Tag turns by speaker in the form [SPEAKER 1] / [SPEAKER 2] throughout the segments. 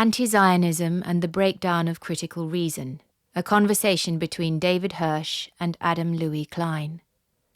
[SPEAKER 1] Anti-Zionism and the Breakdown of Critical Reason, a conversation between David Hirsch and Adam Louis-Klein.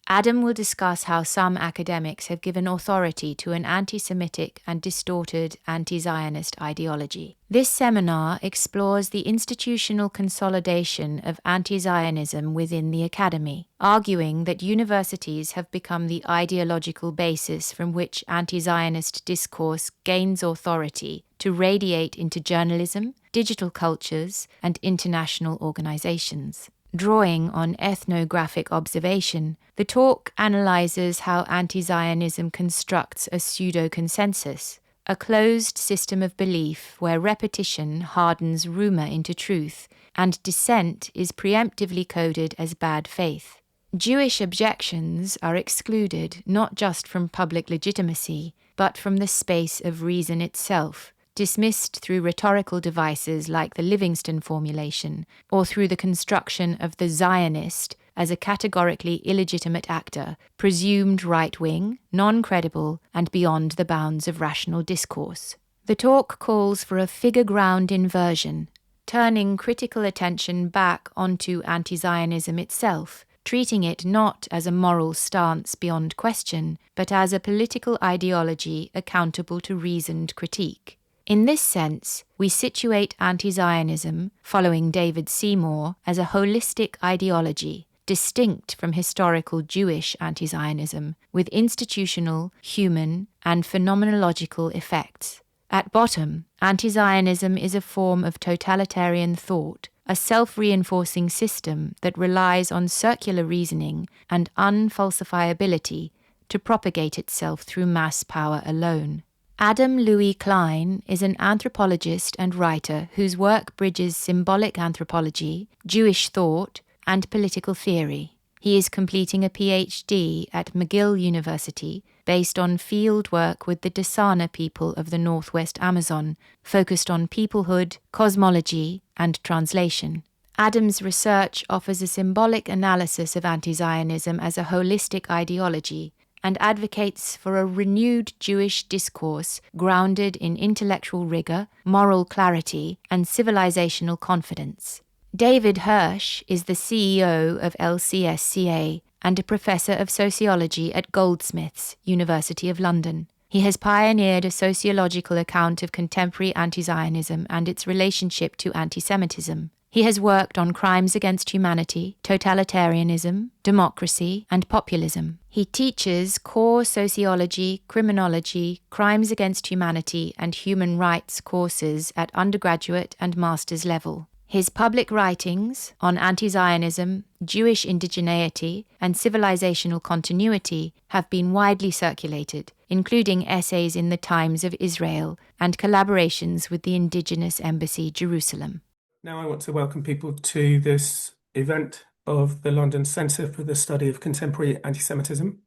[SPEAKER 1] Adam will discuss how some academics have given authority to an anti-Semitic and distorted anti-Zionist ideology. This seminar explores the institutional consolidation of anti-Zionism within the academy, arguing that universities have become the ideological basis from which anti-Zionist discourse gains authority to radiate into journalism, digital cultures, and international organizations. Drawing on ethnographic observation, the talk analyzes how anti-Zionism constructs a pseudo-consensus, a closed system of belief where repetition hardens rumor into truth, and dissent is preemptively coded as bad faith. Jewish objections are excluded not just from public legitimacy, but from the space of reason itself, dismissed through rhetorical devices like the Livingstone formulation, or through the construction of the Zionist as a categorically illegitimate actor, presumed right-wing, non-credible, and beyond the bounds of rational discourse. The talk calls for a figure-ground inversion, turning critical attention back onto anti-Zionism itself, treating it not as a moral stance beyond question, but as a political ideology accountable to reasoned critique. In this sense, we situate anti-Zionism, following David Seymour, as a holistic ideology, distinct from historical Jewish anti-Zionism, with institutional, human, and phenomenological effects. At bottom, anti-Zionism is a form of totalitarian thought, a self-reinforcing system that relies on circular reasoning and un-falsifiability to propagate itself through mass power alone. Adam Louis-Klein is an anthropologist and writer whose work bridges symbolic anthropology, Jewish thought, and political theory. He is completing a PhD at McGill University based on field work with the Dasana people of the Northwest Amazon, focused on peoplehood, cosmology, and translation. Adam's research offers a symbolic analysis of anti-Zionism as a holistic ideology, and advocates for a renewed Jewish discourse grounded in intellectual rigor, moral clarity, and civilizational confidence. David Hirsch is the CEO of LCSCA and a professor of sociology at Goldsmiths, University of London. He has pioneered a sociological account of contemporary anti-Zionism and its relationship to anti-Semitism. He has worked on crimes against humanity, totalitarianism, democracy, and populism. He teaches core sociology, criminology, crimes against humanity, and human rights courses at undergraduate and master's level. His public writings on anti-Zionism, Jewish indigeneity, and civilizational continuity have been widely circulated, including essays in the Times of Israel and collaborations with the Indigenous Embassy, Jerusalem.
[SPEAKER 2] Now I want to welcome people to this event of the London Centre for the Study of Contemporary Anti-Semitism.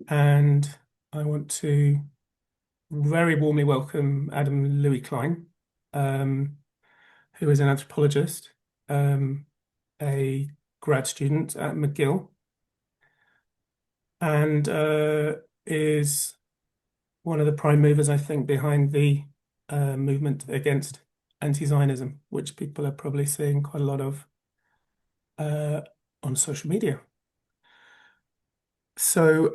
[SPEAKER 2] And I want to very warmly welcome Adam Louis-Klein, who is an anthropologist, a grad student at McGill, and is one of the prime movers, I think, behind the movement against anti-Zionism, which people are probably seeing quite a lot of on social media. So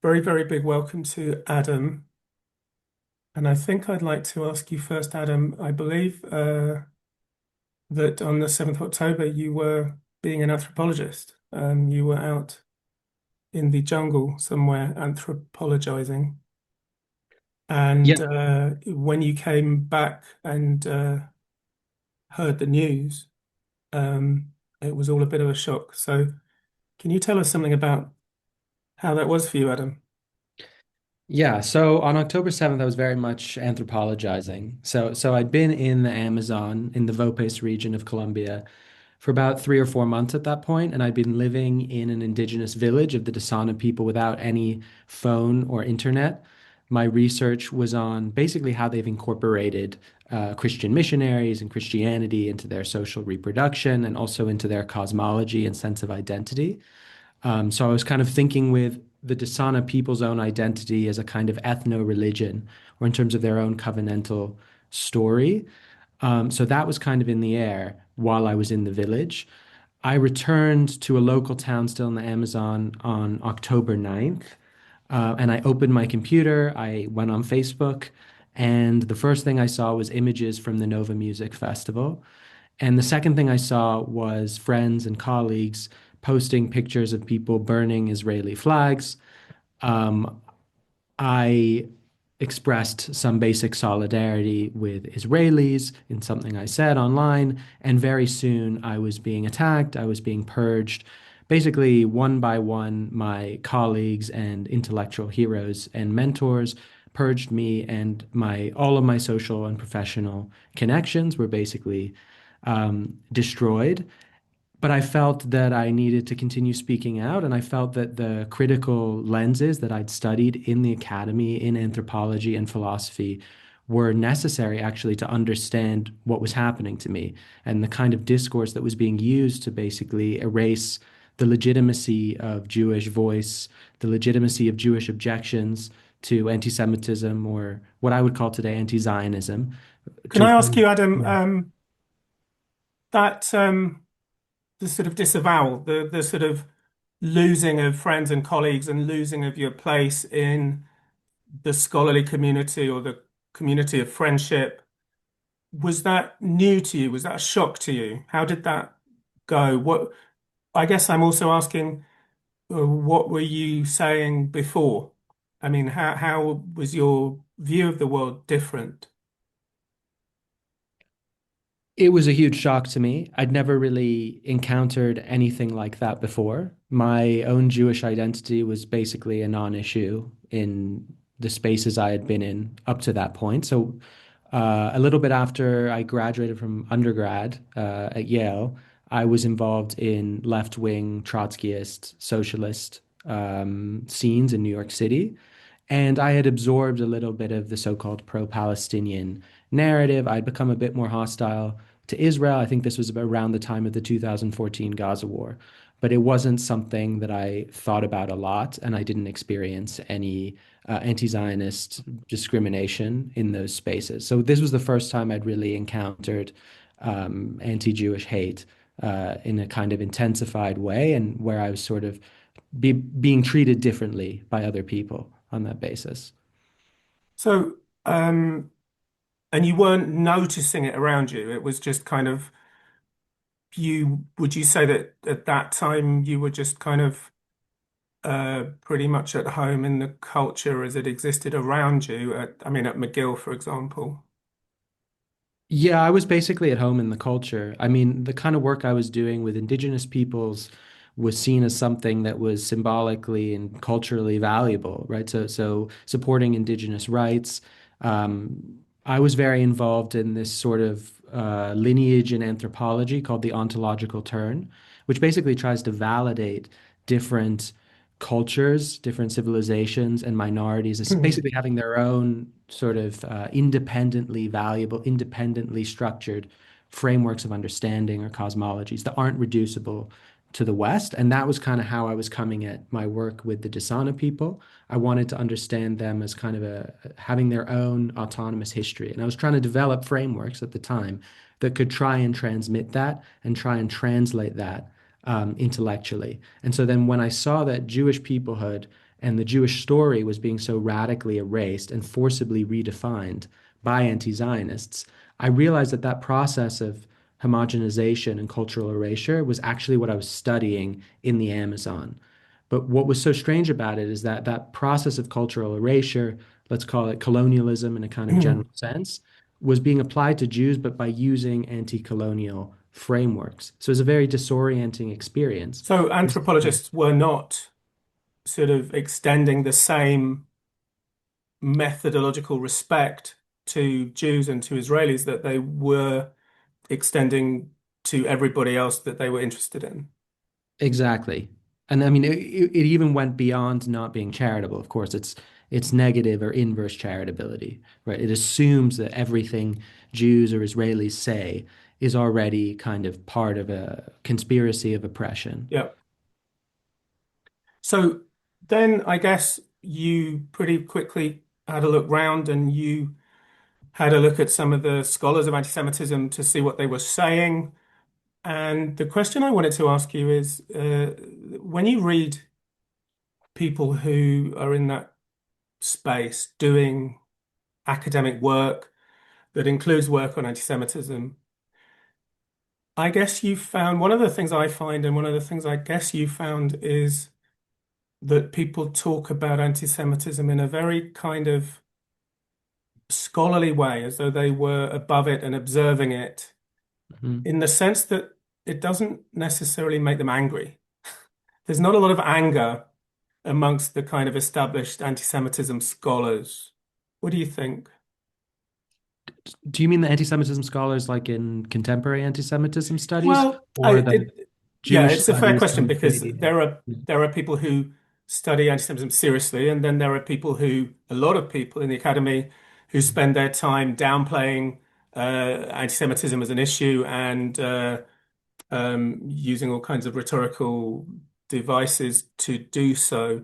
[SPEAKER 2] very, very big welcome to Adam. And I think I'd like to ask you first, Adam, I believe that on the 7th of October, you were being an anthropologist. You were out in the jungle somewhere anthropologizing. And when you came back and heard the news, it was all a bit of a shock. So can you tell us something about how that was for you, Adam?
[SPEAKER 3] Yeah, so on October 7th, I was very much anthropologizing. So I'd been in the Amazon, in the Vopes region of Colombia, for about 3 or 4 months at that point, and I'd been living in an indigenous village of the Dasana people without any phone or internet. My research was on basically how they've incorporated Christian missionaries and Christianity into their social reproduction and also into their cosmology and sense of identity. So I was kind of thinking with the Dasana people's own identity as a kind of ethno-religion, or in terms of their own covenantal story. So that was kind of in the air while I was in the village. I returned to a local town still in the Amazon on October 9th, and I opened my computer. I went on Facebook, and the first thing I saw was images from the Nova Music Festival. And the second thing I saw was friends and colleagues posting pictures of people burning Israeli flags. Um, I expressed some basic solidarity with Israelis in something I said online, and very soon I was being attacked, I was being purged. Basically, one by one, my colleagues and intellectual heroes and mentors purged me, and my all of my social and professional connections were basically destroyed. But I felt that I needed to continue speaking out, and I felt that the critical lenses that I'd studied in the academy, in anthropology and philosophy, were necessary actually to understand what was happening to me and the kind of discourse that was being used to basically erase the legitimacy of Jewish voice, the legitimacy of Jewish objections to anti-Semitism, or what I would call today anti-Zionism.
[SPEAKER 2] Can
[SPEAKER 3] To
[SPEAKER 2] I ask you, Adam,
[SPEAKER 3] yeah.
[SPEAKER 2] that the sort of disavowal, the sort of losing of friends and colleagues and losing of your place in the scholarly community or the community of friendship, was that new to you? Was that a shock to you? How did that go? What, I guess I'm also asking, what were you saying before? I mean, how was your view of the world different?
[SPEAKER 3] It was a huge shock to me. I'd never really encountered anything like that before. My own Jewish identity was basically a non-issue in the spaces I had been in up to that point. So, a little bit after I graduated from undergrad at Yale, I was involved in left-wing Trotskyist socialist scenes in New York City. And I had absorbed a little bit of the so-called pro-Palestinian narrative. I'd become a bit more hostile to Israel. I think this was around the time of the 2014 Gaza war. But it wasn't something that I thought about a lot, and I didn't experience any anti-Zionist discrimination in those spaces. So this was the first time I'd really encountered anti-Jewish hate in a kind of intensified way, and where I was sort of being treated differently by other people on that basis.
[SPEAKER 2] So, and you weren't noticing it around you. It was just kind of would you say that at that time you were just kind of pretty much at home in the culture as it existed around you I mean, at McGill, for example.
[SPEAKER 3] Yeah, I was basically at home in the culture. I mean, the kind of work I was doing with indigenous peoples was seen as something that was symbolically and culturally valuable, right? So supporting indigenous rights. I was very involved in this sort of lineage in anthropology called the ontological turn, which basically tries to validate different cultures, different civilizations, and minorities as basically having their own sort of independently valuable, independently structured frameworks of understanding or cosmologies that aren't reducible to the West. And that was kind of how I was coming at my work with the Dasana people. I wanted to understand them as kind of having their own autonomous history. And I was trying to develop frameworks at the time that could try and transmit that and try and translate that intellectually. And so then when I saw that Jewish peoplehood and the Jewish story was being so radically erased and forcibly redefined by anti-Zionists, I realized that that process of homogenization and cultural erasure was actually what I was studying in the Amazon. But what was so strange about it is that that process of cultural erasure, let's call it colonialism in a kind of general sense, was being applied to Jews, but by using anti-colonial frameworks. So it's a very disorienting experience.
[SPEAKER 2] So
[SPEAKER 3] Yeah.
[SPEAKER 2] anthropologists were not sort of extending the same methodological respect to Jews and to Israelis that they were extending to everybody else that they were interested in.
[SPEAKER 3] Exactly. And I mean, it even went beyond not being charitable. Of course, it's negative or inverse charitability, right? It assumes that everything Jews or Israelis say is already kind of part of a conspiracy of oppression.
[SPEAKER 2] Yeah. So then I guess you pretty quickly had a look round and you had a look at some of the scholars of anti-Semitism to see what they were saying. And the question I wanted to ask you is, when you read people who are in that space doing academic work that includes work on anti-Semitism, I guess you found one of the things I find, and one of the things I guess you found is that people talk about anti-Semitism in a very kind of scholarly way, as though they were above it and observing it,
[SPEAKER 3] Mhm.
[SPEAKER 2] in the sense that it doesn't necessarily make them angry. There's not a lot of anger amongst the kind of established anti-Semitism scholars. What do you think?
[SPEAKER 3] Do you mean the anti-Semitism scholars like in contemporary anti-Semitism studies
[SPEAKER 2] Well,
[SPEAKER 3] or the
[SPEAKER 2] yeah,
[SPEAKER 3] Jewish
[SPEAKER 2] it's a fair
[SPEAKER 3] studies
[SPEAKER 2] question
[SPEAKER 3] from the
[SPEAKER 2] because
[SPEAKER 3] Canadian?
[SPEAKER 2] there are people who study anti-Semitism seriously, and then there are people who, a lot of people in the academy, who spend their time downplaying anti-Semitism as an issue and using all kinds of rhetorical devices to do so.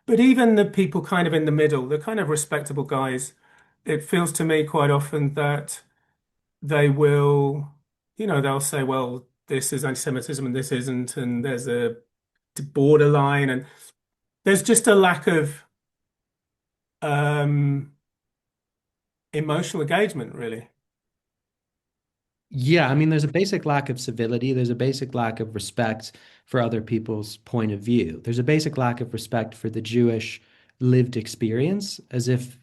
[SPEAKER 2] But even the people kind of in the middle, the kind of respectable guys, it feels to me quite often that they will, they'll say, well, this is anti-Semitism and this isn't, and there's a borderline, and there's just a lack of um, emotional engagement, really.
[SPEAKER 3] Yeah, I mean, there's a basic lack of civility. There's a basic lack of respect for other people's point of view. There's a basic lack of respect for the Jewish lived experience, as if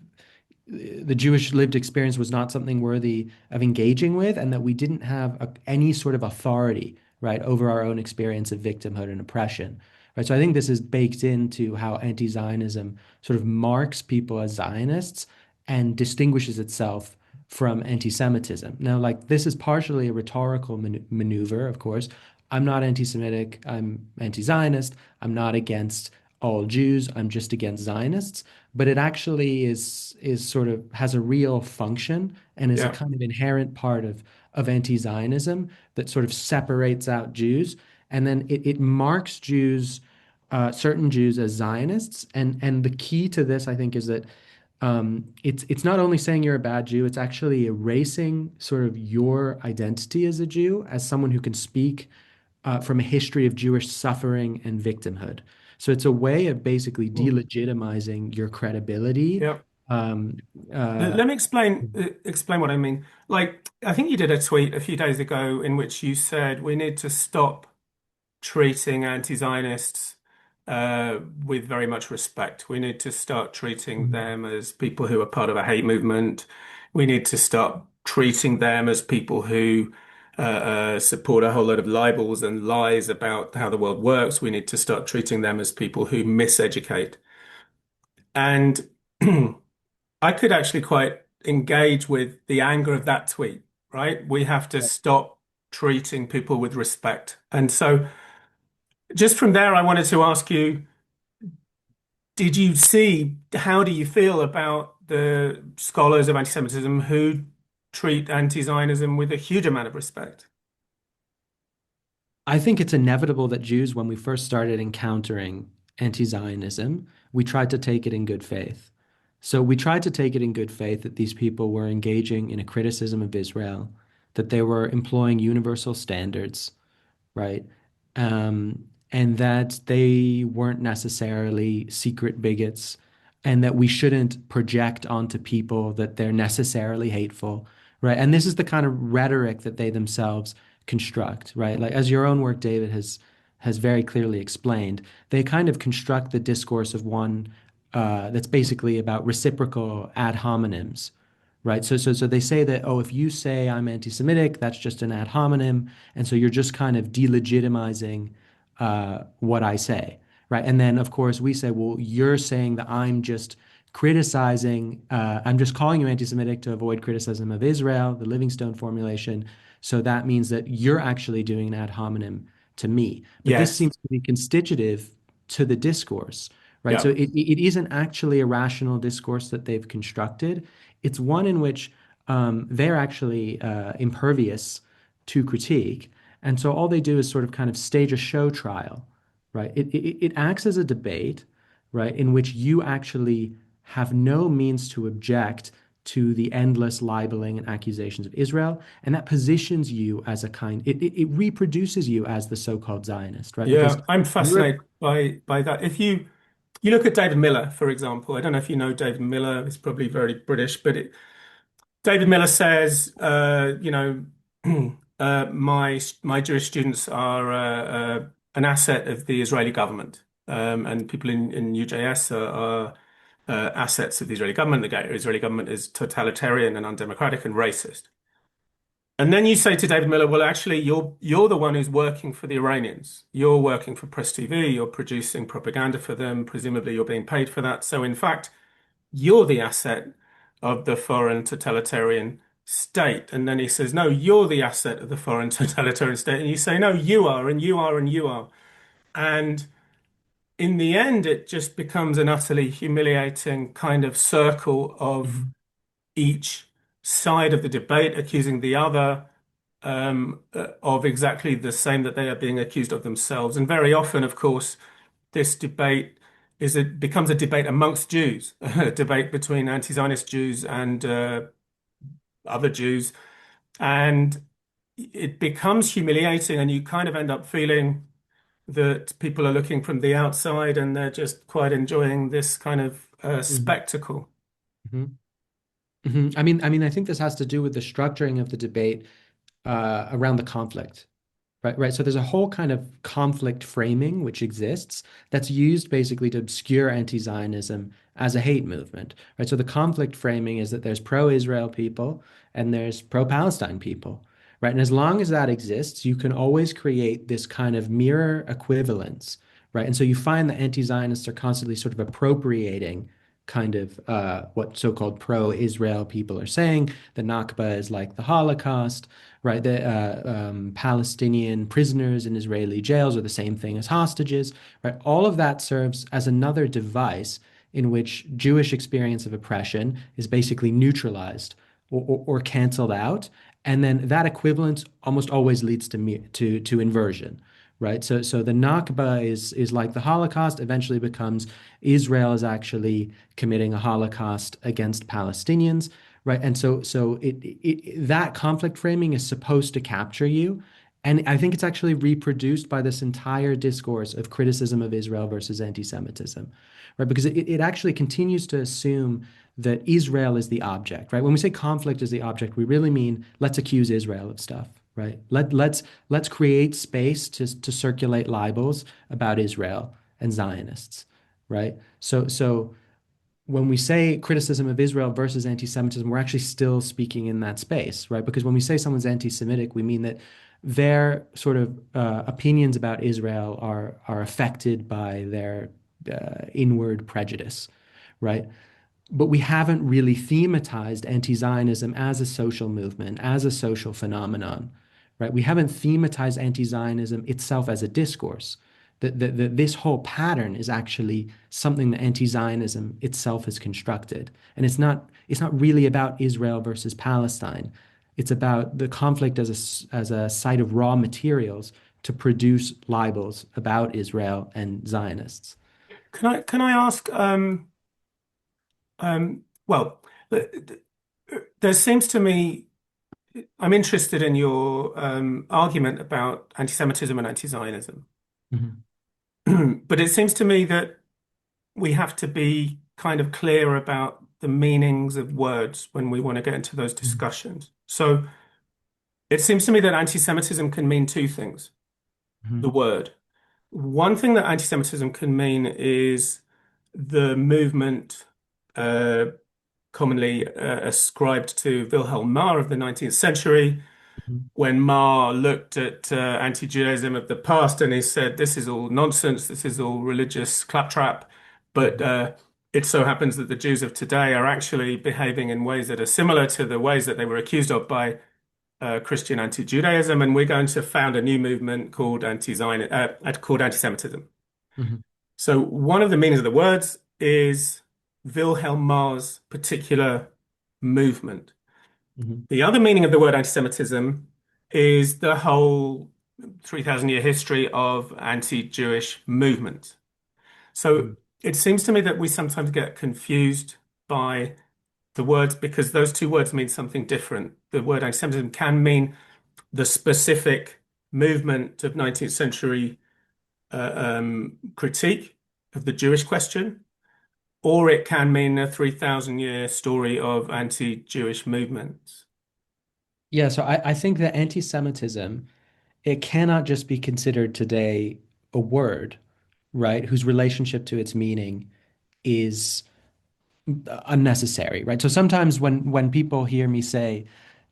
[SPEAKER 3] the Jewish lived experience was not something worthy of engaging with, and that we didn't have any sort of authority, right, over our own experience of victimhood and oppression, right? So I think this is baked into how anti-Zionism sort of marks people as Zionists and distinguishes itself from anti-Semitism. Now, like this is partially a rhetorical maneuver, of course. I'm not anti-Semitic. I'm anti-Zionist. I'm not against all Jews. I'm just against Zionists, but it actually is sort of has a real function and is a
[SPEAKER 2] Yeah,
[SPEAKER 3] kind of inherent part of anti-Zionism that sort of separates out Jews, and then it marks Jews, certain Jews as Zionists, and the key to this, I think, is that it's not only saying you're a bad Jew, it's actually erasing sort of your identity as a Jew, as someone who can speak from a history of Jewish suffering and victimhood. So it's a way of basically
[SPEAKER 2] mm,
[SPEAKER 3] delegitimizing your credibility.
[SPEAKER 2] yeah.
[SPEAKER 3] Um,
[SPEAKER 2] Let me explain what I mean. Like, I think you did a tweet a few days ago in which you said we need to stop treating anti-Zionists with very much respect. We need to start treating them as people who are part of a hate movement. We need to start treating them as people who support a whole load of libels and lies about how the world works. We need to start treating them as people who miseducate. And I could actually quite engage with the anger of that tweet, right? We have to stop treating people with respect. And so just from there, I wanted to ask you, did you see, how do you feel about the scholars of anti-Semitism who treat anti-Zionism with a huge amount of respect?
[SPEAKER 3] I think it's inevitable that Jews, when we first started encountering anti-Zionism, we tried to take it in good faith. So we tried to take it in good faith that these people were engaging in a criticism of Israel, that they were employing universal standards, right? And that they weren't necessarily secret bigots, and that we shouldn't project onto people that they're necessarily hateful, right? And this is the kind of rhetoric that they themselves construct, right? Like as your own work, David, has very clearly explained, they kind of construct the discourse of one that's basically about reciprocal ad hominems, right? So they say that, oh, if you say I'm anti-Semitic, that's just an ad hominem, and so you're just kind of delegitimizing what I say, right? And then of course we say, well, you're saying that I'm just criticizing, I'm just calling you anti-Semitic to avoid criticism of Israel, the Livingstone formulation. So that means that you're actually doing an ad hominem to me. But this
[SPEAKER 2] Yes.
[SPEAKER 3] seems to be constitutive to the discourse, right? So
[SPEAKER 2] Yeah.
[SPEAKER 3] it isn't actually a rational discourse that they've constructed. It's one in which they're actually impervious to critique. And so all they do is sort of kind of stage a show trial, right? It acts as a debate, right, in which you actually have no means to object to the endless libeling and accusations of Israel, and that positions you as a kind, it reproduces you as the so-called Zionist, right? Because
[SPEAKER 2] Yeah, I'm
[SPEAKER 3] you're,
[SPEAKER 2] fascinated by that. If you look at David Miller, for example, I don't know if you know David Miller. It's probably very British, but David Miller says, my Jewish students are an asset of the Israeli government, and people in UJS are assets of the Israeli government. The Israeli government is totalitarian and undemocratic and racist. And then you say to David Miller, well, actually, you're the one who's working for the Iranians. You're working for Press TV. You're producing propaganda for them. Presumably, you're being paid for that. So, in fact, you're the asset of the foreign totalitarian state. And then he says, no, you're the asset of the foreign totalitarian state. And you say, no, you are, and you are, and you are. And in the end, it just becomes an utterly humiliating kind of circle of
[SPEAKER 3] Mhm,
[SPEAKER 2] each side of the debate accusing the other of exactly the same that they are being accused of themselves. And very often, of course, this debate it becomes a debate amongst Jews, a debate between anti-Zionist Jews and other Jews, and it becomes humiliating, and you kind of end up feeling that people are looking from the outside and they're just quite enjoying this kind of
[SPEAKER 3] mhm,
[SPEAKER 2] spectacle.
[SPEAKER 3] mhm, I think this has to do with the structuring of the debate around the conflict. Right. So there's a whole kind of conflict framing which exists that's used basically to obscure anti-Zionism as a hate movement. Right. So the conflict framing is that there's pro-Israel people and there's pro-Palestine people. Right. And as long as that exists, you can always create this kind of mirror equivalence. Right. And so you find that anti-Zionists are constantly sort of appropriating kind of what so-called pro-Israel people are saying. The Nakba is like the Holocaust, right? The Palestinian prisoners in Israeli jails are the same thing as hostages, right? All of that serves as another device in which Jewish experience of oppression is basically neutralized or canceled out, and then that equivalence almost always leads to inversion. Right. So the Nakba is like the Holocaust, eventually becomes Israel is actually committing a Holocaust against Palestinians. Right. And that conflict framing is supposed to capture you. And I think it's actually reproduced by this entire discourse of criticism of Israel versus anti-Semitism, right? Because it actually continues to assume that Israel is the object, right? When we say conflict is the object, we really mean let's accuse Israel of stuff, right? Let's create space to circulate libels about Israel and Zionists, right? So when we say criticism of Israel versus anti-Semitism, we're actually still speaking in that space, right? Because when we say someone's anti-Semitic, we mean that their sort of opinions about Israel are affected by their inward prejudice, right? But we haven't really thematized anti-Zionism as a social movement, as a social phenomenon, right? We haven't thematized anti-Zionism itself as a discourse. That this whole pattern is actually something that anti-Zionism itself has constructed. And it's not really about Israel versus Palestine. It's about the conflict as a site of raw materials to produce libels about Israel and Zionists.
[SPEAKER 2] Can I ask? Well, there seems to me I'm interested in your argument about anti-Semitism and anti-Zionism,
[SPEAKER 3] Mhm,
[SPEAKER 2] but it seems to me that we have to be kind of clear about the meanings of words when we want to get into those
[SPEAKER 3] mhm,
[SPEAKER 2] discussions. So it seems to me that anti-Semitism can mean two things. The
[SPEAKER 3] mhm,
[SPEAKER 2] word. One thing that anti-Semitism can mean is the movement uh, commonly ascribed to Wilhelm Marr of the 19th century,
[SPEAKER 3] mhm,
[SPEAKER 2] when Marr looked at anti-Judaism of the past and he said, this is all nonsense, this is all religious claptrap. But
[SPEAKER 3] mhm,
[SPEAKER 2] it so happens that the Jews of today are actually behaving in ways that are similar to the ways that they were accused of by Christian anti-Judaism, and we're going to found a new movement called called anti-Semitism.
[SPEAKER 3] mhm,
[SPEAKER 2] So one of the meanings of the words is Wilhelm Marr's particular movement.
[SPEAKER 3] mhm,
[SPEAKER 2] The other meaning of the word anti-Semitism is the whole 3,000-year history of anti-Jewish movement. So
[SPEAKER 3] mhm,
[SPEAKER 2] it seems to me that we sometimes get confused by the words, because those two words mean something different. The word anti-Semitism can mean the specific movement of 19th century critique of the Jewish question, or it can mean a 3,000-year story of anti-Jewish movements.
[SPEAKER 3] Yeah, so I think that anti-Semitism, it cannot just be considered today a word, right, whose relationship to its meaning is unnecessary, right? So sometimes when people hear me say,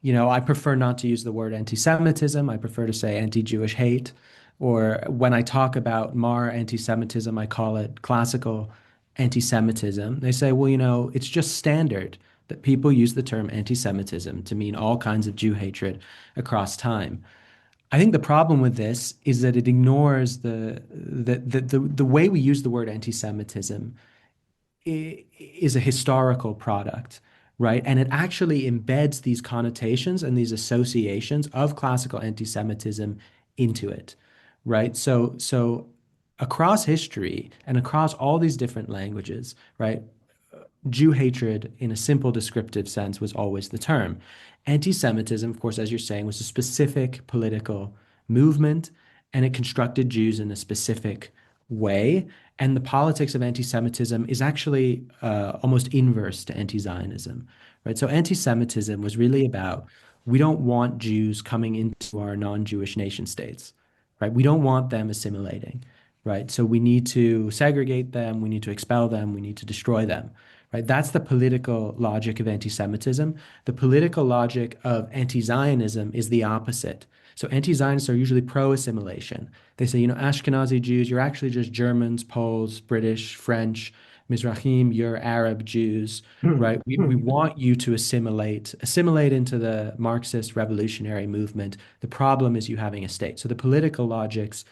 [SPEAKER 3] I prefer not to use the word anti-Semitism, I prefer to say anti-Jewish hate, or when I talk about Mar anti-Semitism, I call it classical anti-Semitism. They say, well, it's just standard that people use the term anti-Semitism to mean all kinds of Jew hatred across time. I think the problem with this is that it ignores the way we use the word anti-Semitism is a historical product, right? And it actually embeds these connotations and these associations of classical anti-Semitism into it, right? So across history and across all these different languages, right? Jew hatred, in a simple descriptive sense, was always the term. Anti-Semitism, of course, as you're saying, was a specific political movement, and it constructed Jews in a specific way. And the politics of anti-Semitism is actually almost inverse to anti-Zionism, right? So anti-Semitism was really about we don't want Jews coming into our non-Jewish nation states, right? We don't want them assimilating, right? So we need to segregate them, we need to expel them, we need to destroy them, right? That's the political logic of anti-Semitism. The political logic of anti-Zionism is the opposite. So anti-Zionists are usually pro-assimilation. They say, Ashkenazi Jews, you're actually just Germans, Poles, British, French, Mizrahim, you're Arab Jews, right? We want you to assimilate into the Marxist revolutionary movement. The problem is you having a state. So the political logics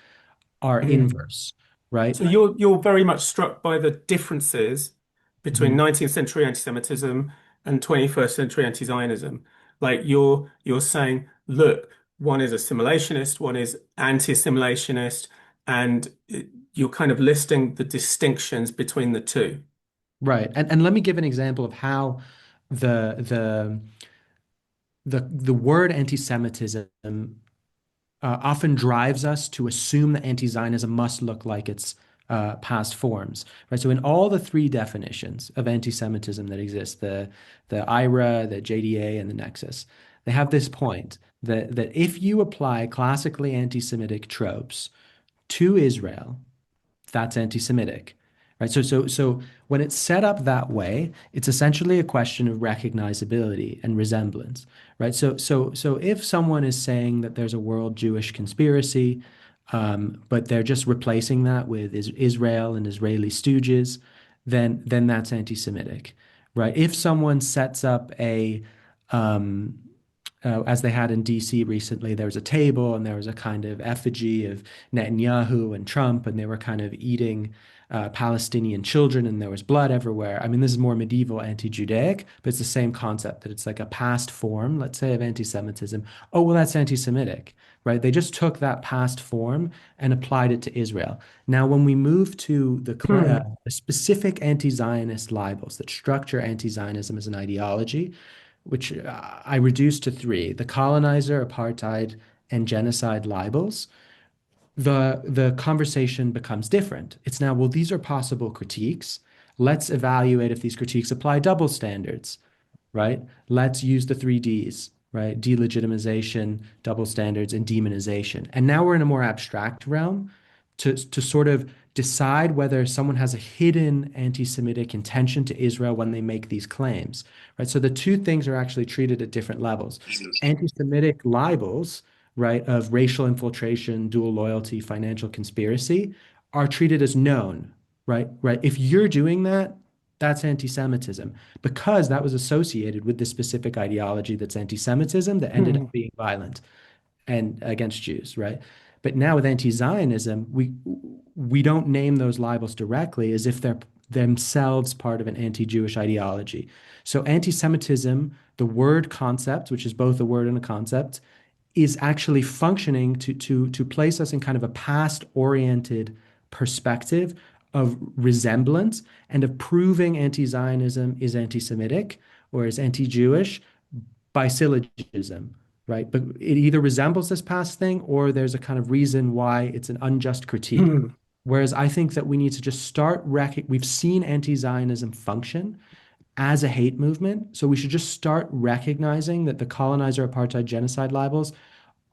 [SPEAKER 3] are inverse, right?
[SPEAKER 2] So you're very much struck by the differences between 19th century anti-Semitism and 21st century anti-Zionism. Like you're saying, look, one is assimilationist, one is anti-assimilationist, and you're kind of listing the distinctions between the two.
[SPEAKER 3] Right. And let me give an example of how the the the word anti-Semitism often drives us to assume that anti-Zionism must look like its past forms, right? So in all the three definitions of anti-Semitism that exist, the IRA, the JDA, and the Nexus, they have this point that if you apply classically anti-Semitic tropes to Israel, that's anti-Semitic, right? So when it's set up that way, it's essentially a question of recognizability and resemblance, right? So if someone is saying that there's a world Jewish conspiracy, but they're just replacing that with Israel and Israeli stooges, then that's anti-Semitic, right? If someone sets up um, as they had in DC recently, there was a table and there was a kind of effigy of Netanyahu and Trump, and they were kind of eating Palestinian children, and there was blood everywhere. I mean, this is more medieval anti-Judaic, but it's the same concept that it's like a past form, let's say, of anti-Semitism. Oh, well, that's anti-Semitic, right? They just took that past form and applied it to Israel. Now, when we move to the specific anti-Zionist libels that structure anti-Zionism as an ideology, which I reduced to three: the colonizer, apartheid, and genocide libels, the conversation becomes different. It's now, well, these are possible critiques. Let's evaluate if these critiques apply double standards, right? Let's use the three Ds, right? Delegitimization, double standards, and demonization. And now we're in a more abstract realm to sort of decide whether someone has a hidden anti-Semitic intention to Israel when they make these claims, right? So the two things are actually treated at different levels. Anti-Semitic libels, right, of racial infiltration, dual loyalty, financial conspiracy, are treated as known, right? Right. If you're doing that, that's anti-Semitism because that was associated with this specific ideology that's anti-Semitism that ended up being violent and against Jews, right? But now with anti-Zionism, we don't name those libels directly as if they're themselves part of an anti-Jewish ideology. So anti-Semitism, the word concept, which is both a word and a concept, is actually functioning to place us in kind of a past-oriented perspective of resemblance and of proving anti-Zionism is anti-Semitic, or is anti-Jewish by syllogism, right? But it either resembles this past thing or there's a kind of reason why it's an unjust critique.
[SPEAKER 2] Hmm.
[SPEAKER 3] Whereas I think that we need to just we've seen anti-Zionism function as a hate movement. So we should just start recognizing that the colonizer apartheid genocide libels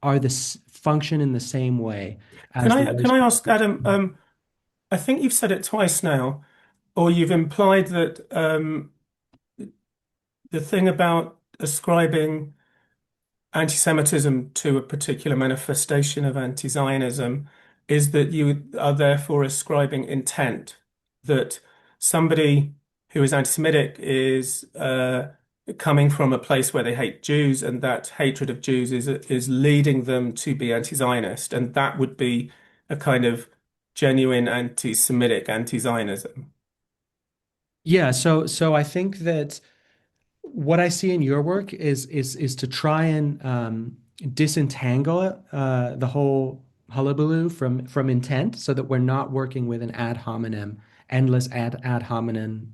[SPEAKER 3] are this function in the same way
[SPEAKER 2] Can
[SPEAKER 3] as the
[SPEAKER 2] I
[SPEAKER 3] race.
[SPEAKER 2] ask Adam? I think you've said it twice now, or you've implied that the thing about ascribing anti-Semitism to a particular manifestation of anti-Zionism is that you are therefore ascribing intent, that somebody who is anti-Semitic is coming from a place where they hate Jews, and that hatred of Jews is leading them to be anti-Zionist, and that would be a kind of genuine anti-Semitic anti-Zionism.
[SPEAKER 3] Yeah, so I think that what I see in your work is to try and disentangle the whole hullabaloo from intent, so that we're not working with an ad hominem, endless ad hominem,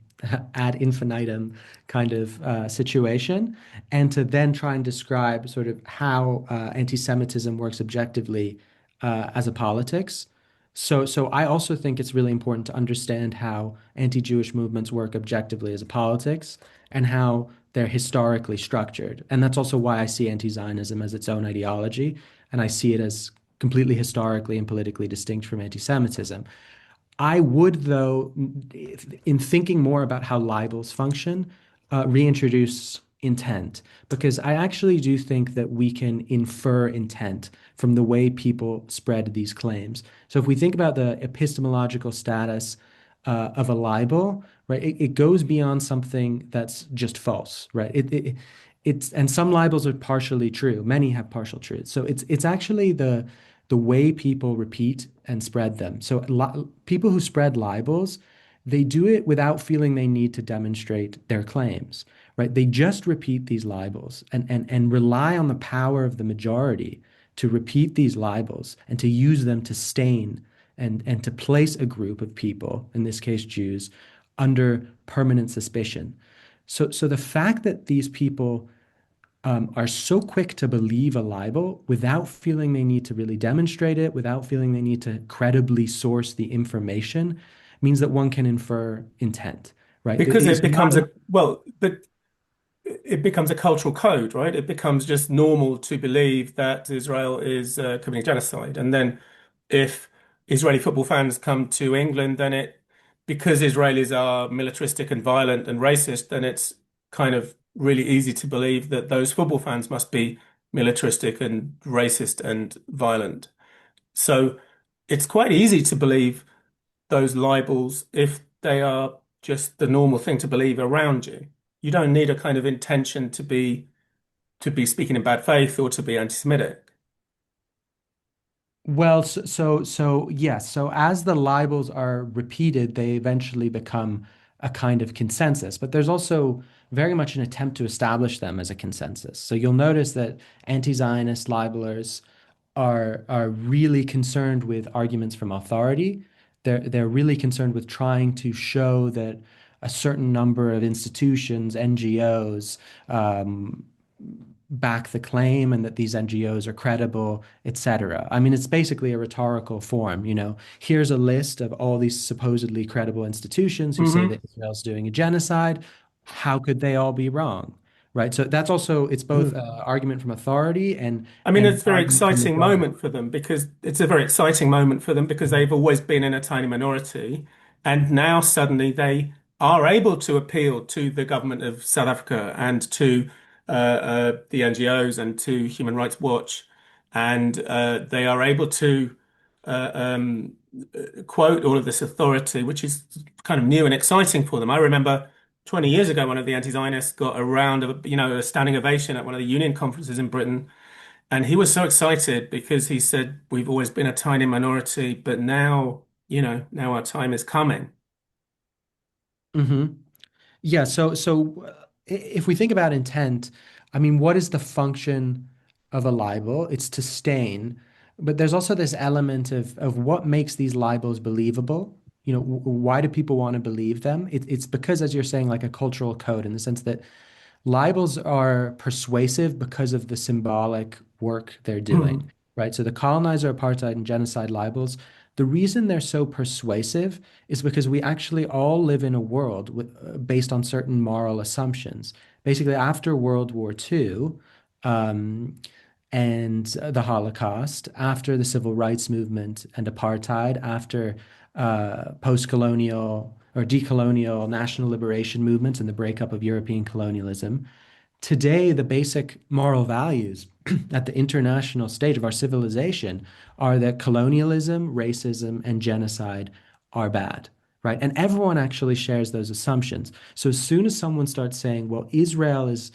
[SPEAKER 3] ad infinitum kind of situation, and to then try and describe sort of how anti-Semitism works objectively as a politics. So I also think it's really important to understand how anti-Jewish movements work objectively as a politics and how they're historically structured. And that's also why I see anti-Zionism as its own ideology, and I see it as completely historically and politically distinct from anti-Semitism. I would, though, in thinking more about how libels function, reintroduce intent, because I actually do think that we can infer intent from the way people spread these claims. So if we think about the epistemological status of a libel, right, it goes beyond something that's just false, right? It's and some libels are partially true. Many have partial truths. So it's actually the way people repeat and spread them. So people who spread libels, they do it without feeling they need to demonstrate their claims, right? They just repeat these libels and rely on the power of the majority to repeat these libels and to use them to stain and to place a group of people, in this case Jews, under permanent suspicion. So the fact that these people are so quick to believe a libel without feeling they need to really demonstrate it, without feeling they need to credibly source the information, means that one can infer intent, right?
[SPEAKER 2] Because
[SPEAKER 3] It's
[SPEAKER 2] it
[SPEAKER 3] not.
[SPEAKER 2] becomes but it becomes a cultural code, right? It becomes just normal to believe that Israel is committing genocide. And then if Israeli football fans come to England, then because Israelis are militaristic and violent and racist, then it's kind of really easy to believe that those football fans must be militaristic and racist and violent. So it's quite easy to believe those libels if they are just the normal thing to believe around you. You don't need a kind of intention to be speaking in bad faith or to be anti-Semitic.
[SPEAKER 3] Well, so yes. So as the libels are repeated, they eventually become a kind of consensus. But there's also very much an attempt to establish them as a consensus. So you'll notice that anti-Zionist libelers are really concerned with arguments from authority. They're really concerned with trying to show that a certain number of institutions, NGOs, back the claim and that these NGOs are credible, etc. I mean, it's basically a rhetorical form, you know. Here's a list of all these supposedly credible institutions who say
[SPEAKER 2] Hmm.
[SPEAKER 3] that Israel's doing a genocide. How could they all be wrong? Right? So that's also it's both argument from authority
[SPEAKER 2] I mean,
[SPEAKER 3] and
[SPEAKER 2] it's a very
[SPEAKER 3] argument from
[SPEAKER 2] exciting
[SPEAKER 3] majority.
[SPEAKER 2] moment for them because it's a very exciting moment for them because they've always been in a tiny minority. And now suddenly they are able to appeal to the government of South Africa and to the NGOs and to Human Rights Watch. And they are able to uh, um, quote all of this authority, which is kind of new and exciting for them. I remember 20 years ago, one of the anti-Zionists got a round of, a standing ovation at one of the union conferences in Britain. And he was so excited because he said, we've always been a tiny minority, but now, now our time is coming.
[SPEAKER 3] Hmm. Yeah, if we think about intent, I mean, what is the function of a libel? It's to stain, but there's also this element of what makes these libels believable. You know, why do people want to believe them? It's because, as you're saying, like a cultural code in the sense that Libels are persuasive because of the symbolic work they're doing, right? So the colonizer, apartheid, and genocide libels, the reason they're so persuasive is because we actually all live in a world based on certain moral assumptions. Basically, after World War II, um, and the Holocaust, after the civil rights movement and apartheid, after post-colonial or decolonial national liberation movements and the breakup of European colonialism, today the basic moral values at the international stage of our civilization are that colonialism, racism, and genocide are bad. Right. And everyone actually shares those assumptions. So as soon as someone starts saying, well, Israel is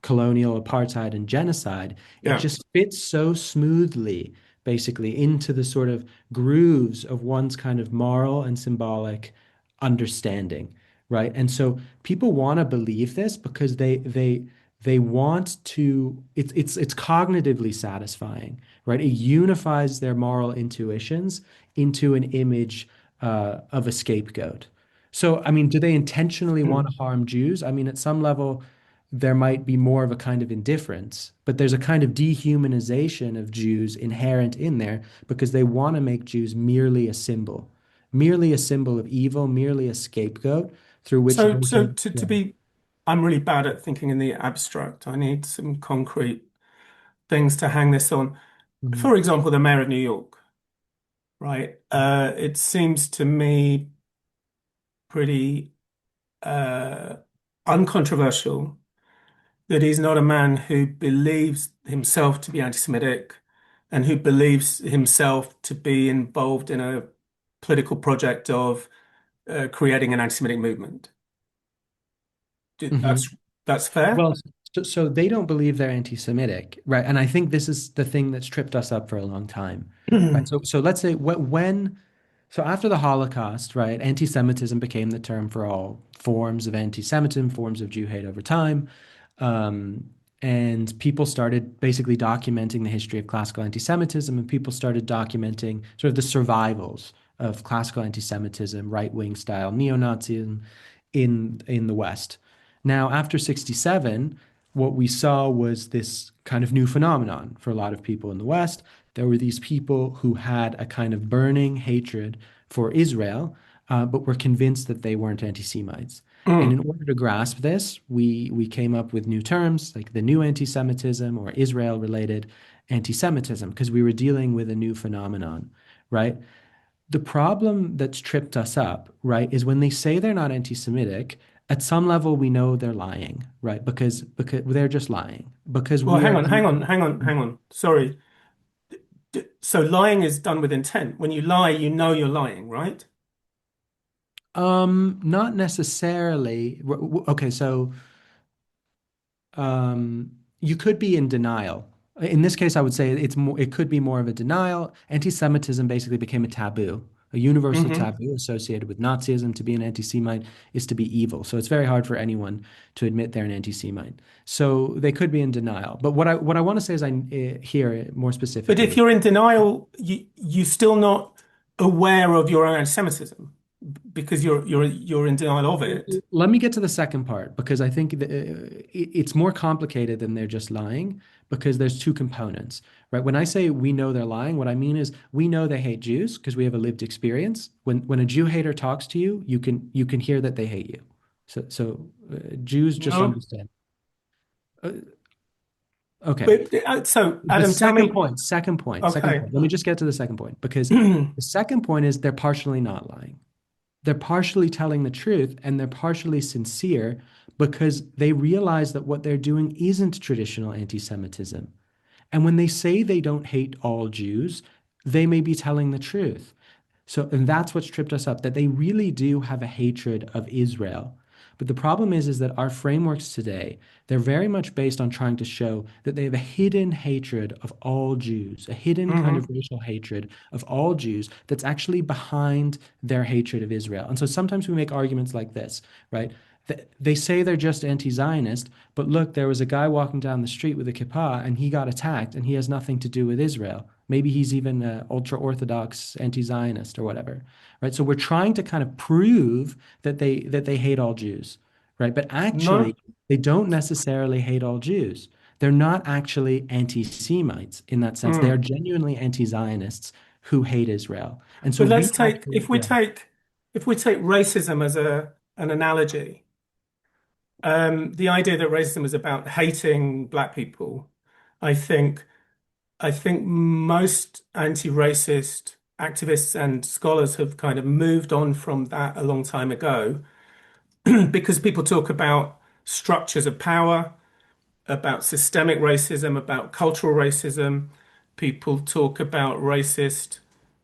[SPEAKER 3] colonial apartheid and genocide, it
[SPEAKER 2] Yeah.
[SPEAKER 3] just fits so smoothly, basically, into the sort of grooves of one's kind of moral and symbolic understanding, right? And so people want to believe this because they want to, it's cognitively satisfying, right? It unifies their moral intuitions into an image of a scapegoat. So, I mean, do they intentionally want to harm Jews? I mean, at some level, there might be more of a kind of indifference, but there's a kind of dehumanization of Jews inherent in there because they want to make Jews merely a symbol of evil, merely a scapegoat through which
[SPEAKER 2] So,
[SPEAKER 3] they
[SPEAKER 2] so
[SPEAKER 3] can,
[SPEAKER 2] to
[SPEAKER 3] yeah.
[SPEAKER 2] be, I'm really bad at thinking in the abstract. I need some concrete things to hang this on.
[SPEAKER 3] Mhm.
[SPEAKER 2] For example, the mayor of New York, right? It seems to me pretty uh, uncontroversial that he's not a man who believes himself to be anti-Semitic and who believes himself to be involved in a political project of creating an anti-Semitic movement.
[SPEAKER 3] Mhm.
[SPEAKER 2] That's fair.
[SPEAKER 3] Well, so they don't believe they're anti-Semitic, right? And I think this is the thing that's tripped us up for a long time, right? So let's say so after the Holocaust, right, anti-Semitism became the term for all forms of anti-Semitism, forms of Jew hate over time. Um, and people started basically documenting the history of classical anti-Semitism, and people started documenting sort of the survivals of classical anti-Semitism, right-wing style neo-Nazism in the West. Now, after 67, what we saw was this kind of new phenomenon for a lot of people in the West. There were these people who had a kind of burning hatred for Israel, but were convinced that they weren't anti-Semites. And in
[SPEAKER 2] Mm.
[SPEAKER 3] order to grasp this, we came up with new terms like the new anti-Semitism or Israel-related anti-Semitism because we were dealing with a new phenomenon, right? The problem that's tripped us up, right, is when they say they're not anti-Semitic, at some level we know they're lying, right? Because they're just lying. Because
[SPEAKER 2] Well,
[SPEAKER 3] we
[SPEAKER 2] hang
[SPEAKER 3] are
[SPEAKER 2] on, hang on, hang on, hang on. Sorry. So lying is done with intent. When you lie, you know you're lying, right?
[SPEAKER 3] not necessarily. Okay, so you could be in denial. In this case, I would say it could be more of a denial. Anti-Semitism basically became a taboo, a universal
[SPEAKER 2] Hmm.
[SPEAKER 3] taboo associated with Nazism. To be an anti-Semite is to be evil. So it's very hard for anyone to admit they're an anti-Semite. So they could be in denial. But what I want to say is here more
[SPEAKER 2] But if
[SPEAKER 3] specifically.
[SPEAKER 2] you're in denial, you still not aware of your own anti-Semitism because you're in denial of it.
[SPEAKER 3] Let me get to the second part because I think it's more complicated than they're just lying because there's two components, right? When I say we know they're lying, what I mean is we know they hate Jews because we have a lived experience. When a Jew hater talks to you, you can hear that they hate you. So Jews just
[SPEAKER 2] No.
[SPEAKER 3] understand. Uh, okay.
[SPEAKER 2] So
[SPEAKER 3] The
[SPEAKER 2] Adam, tell
[SPEAKER 3] second
[SPEAKER 2] me.
[SPEAKER 3] point, second point, second
[SPEAKER 2] Okay.
[SPEAKER 3] point. Let me just get to the second point because the second point is they're partially not lying. They're partially telling the truth and they're partially sincere because they realize that what they're doing isn't traditional anti-Semitism. And when they say they don't hate all Jews, they may be telling the truth. So, and that's what's tripped us up, that they really do have a hatred of Israel. But the problem is that our frameworks today, they're very much based on trying to show that they have a hidden hatred of all Jews, a hidden kind of
[SPEAKER 2] Hmm.
[SPEAKER 3] racial hatred of all Jews that's actually behind their hatred of Israel. And so sometimes we make arguments like this, right? They say they're just anti-Zionist, but look, there was a guy walking down the street with a kippah and he got attacked and he has nothing to do with Israel. Maybe he's even an ultra-Orthodox anti-Zionist or whatever, right? So we're trying to kind of prove that they hate all Jews, right? But actually,
[SPEAKER 2] No,
[SPEAKER 3] they don't necessarily hate all Jews. They're not actually anti-Semites in that sense. They are
[SPEAKER 2] mm.
[SPEAKER 3] genuinely anti-Zionists who hate Israel. And so
[SPEAKER 2] But
[SPEAKER 3] we
[SPEAKER 2] let's take
[SPEAKER 3] actually, yeah.
[SPEAKER 2] if we take racism as a an analogy, the idea that racism is about hating black people, I think I think most anti-racist activists and scholars have kind of moved on from that a long time ago because people talk about structures of power, about systemic racism, about cultural racism. People talk about racist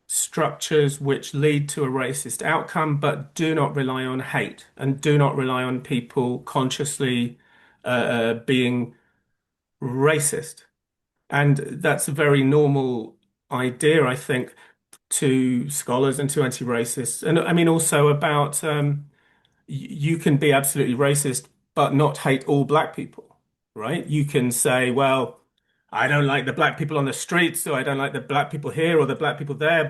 [SPEAKER 2] structures which lead to a racist outcome, but do not rely on hate and do not rely on people consciously being racist. And that's a very normal idea, I think, to scholars and to anti-racists. And I mean also about you can be absolutely racist but not hate all black people, right? You can say, well, I don't like the black people on the streets, or I don't like the black people here or the black people there,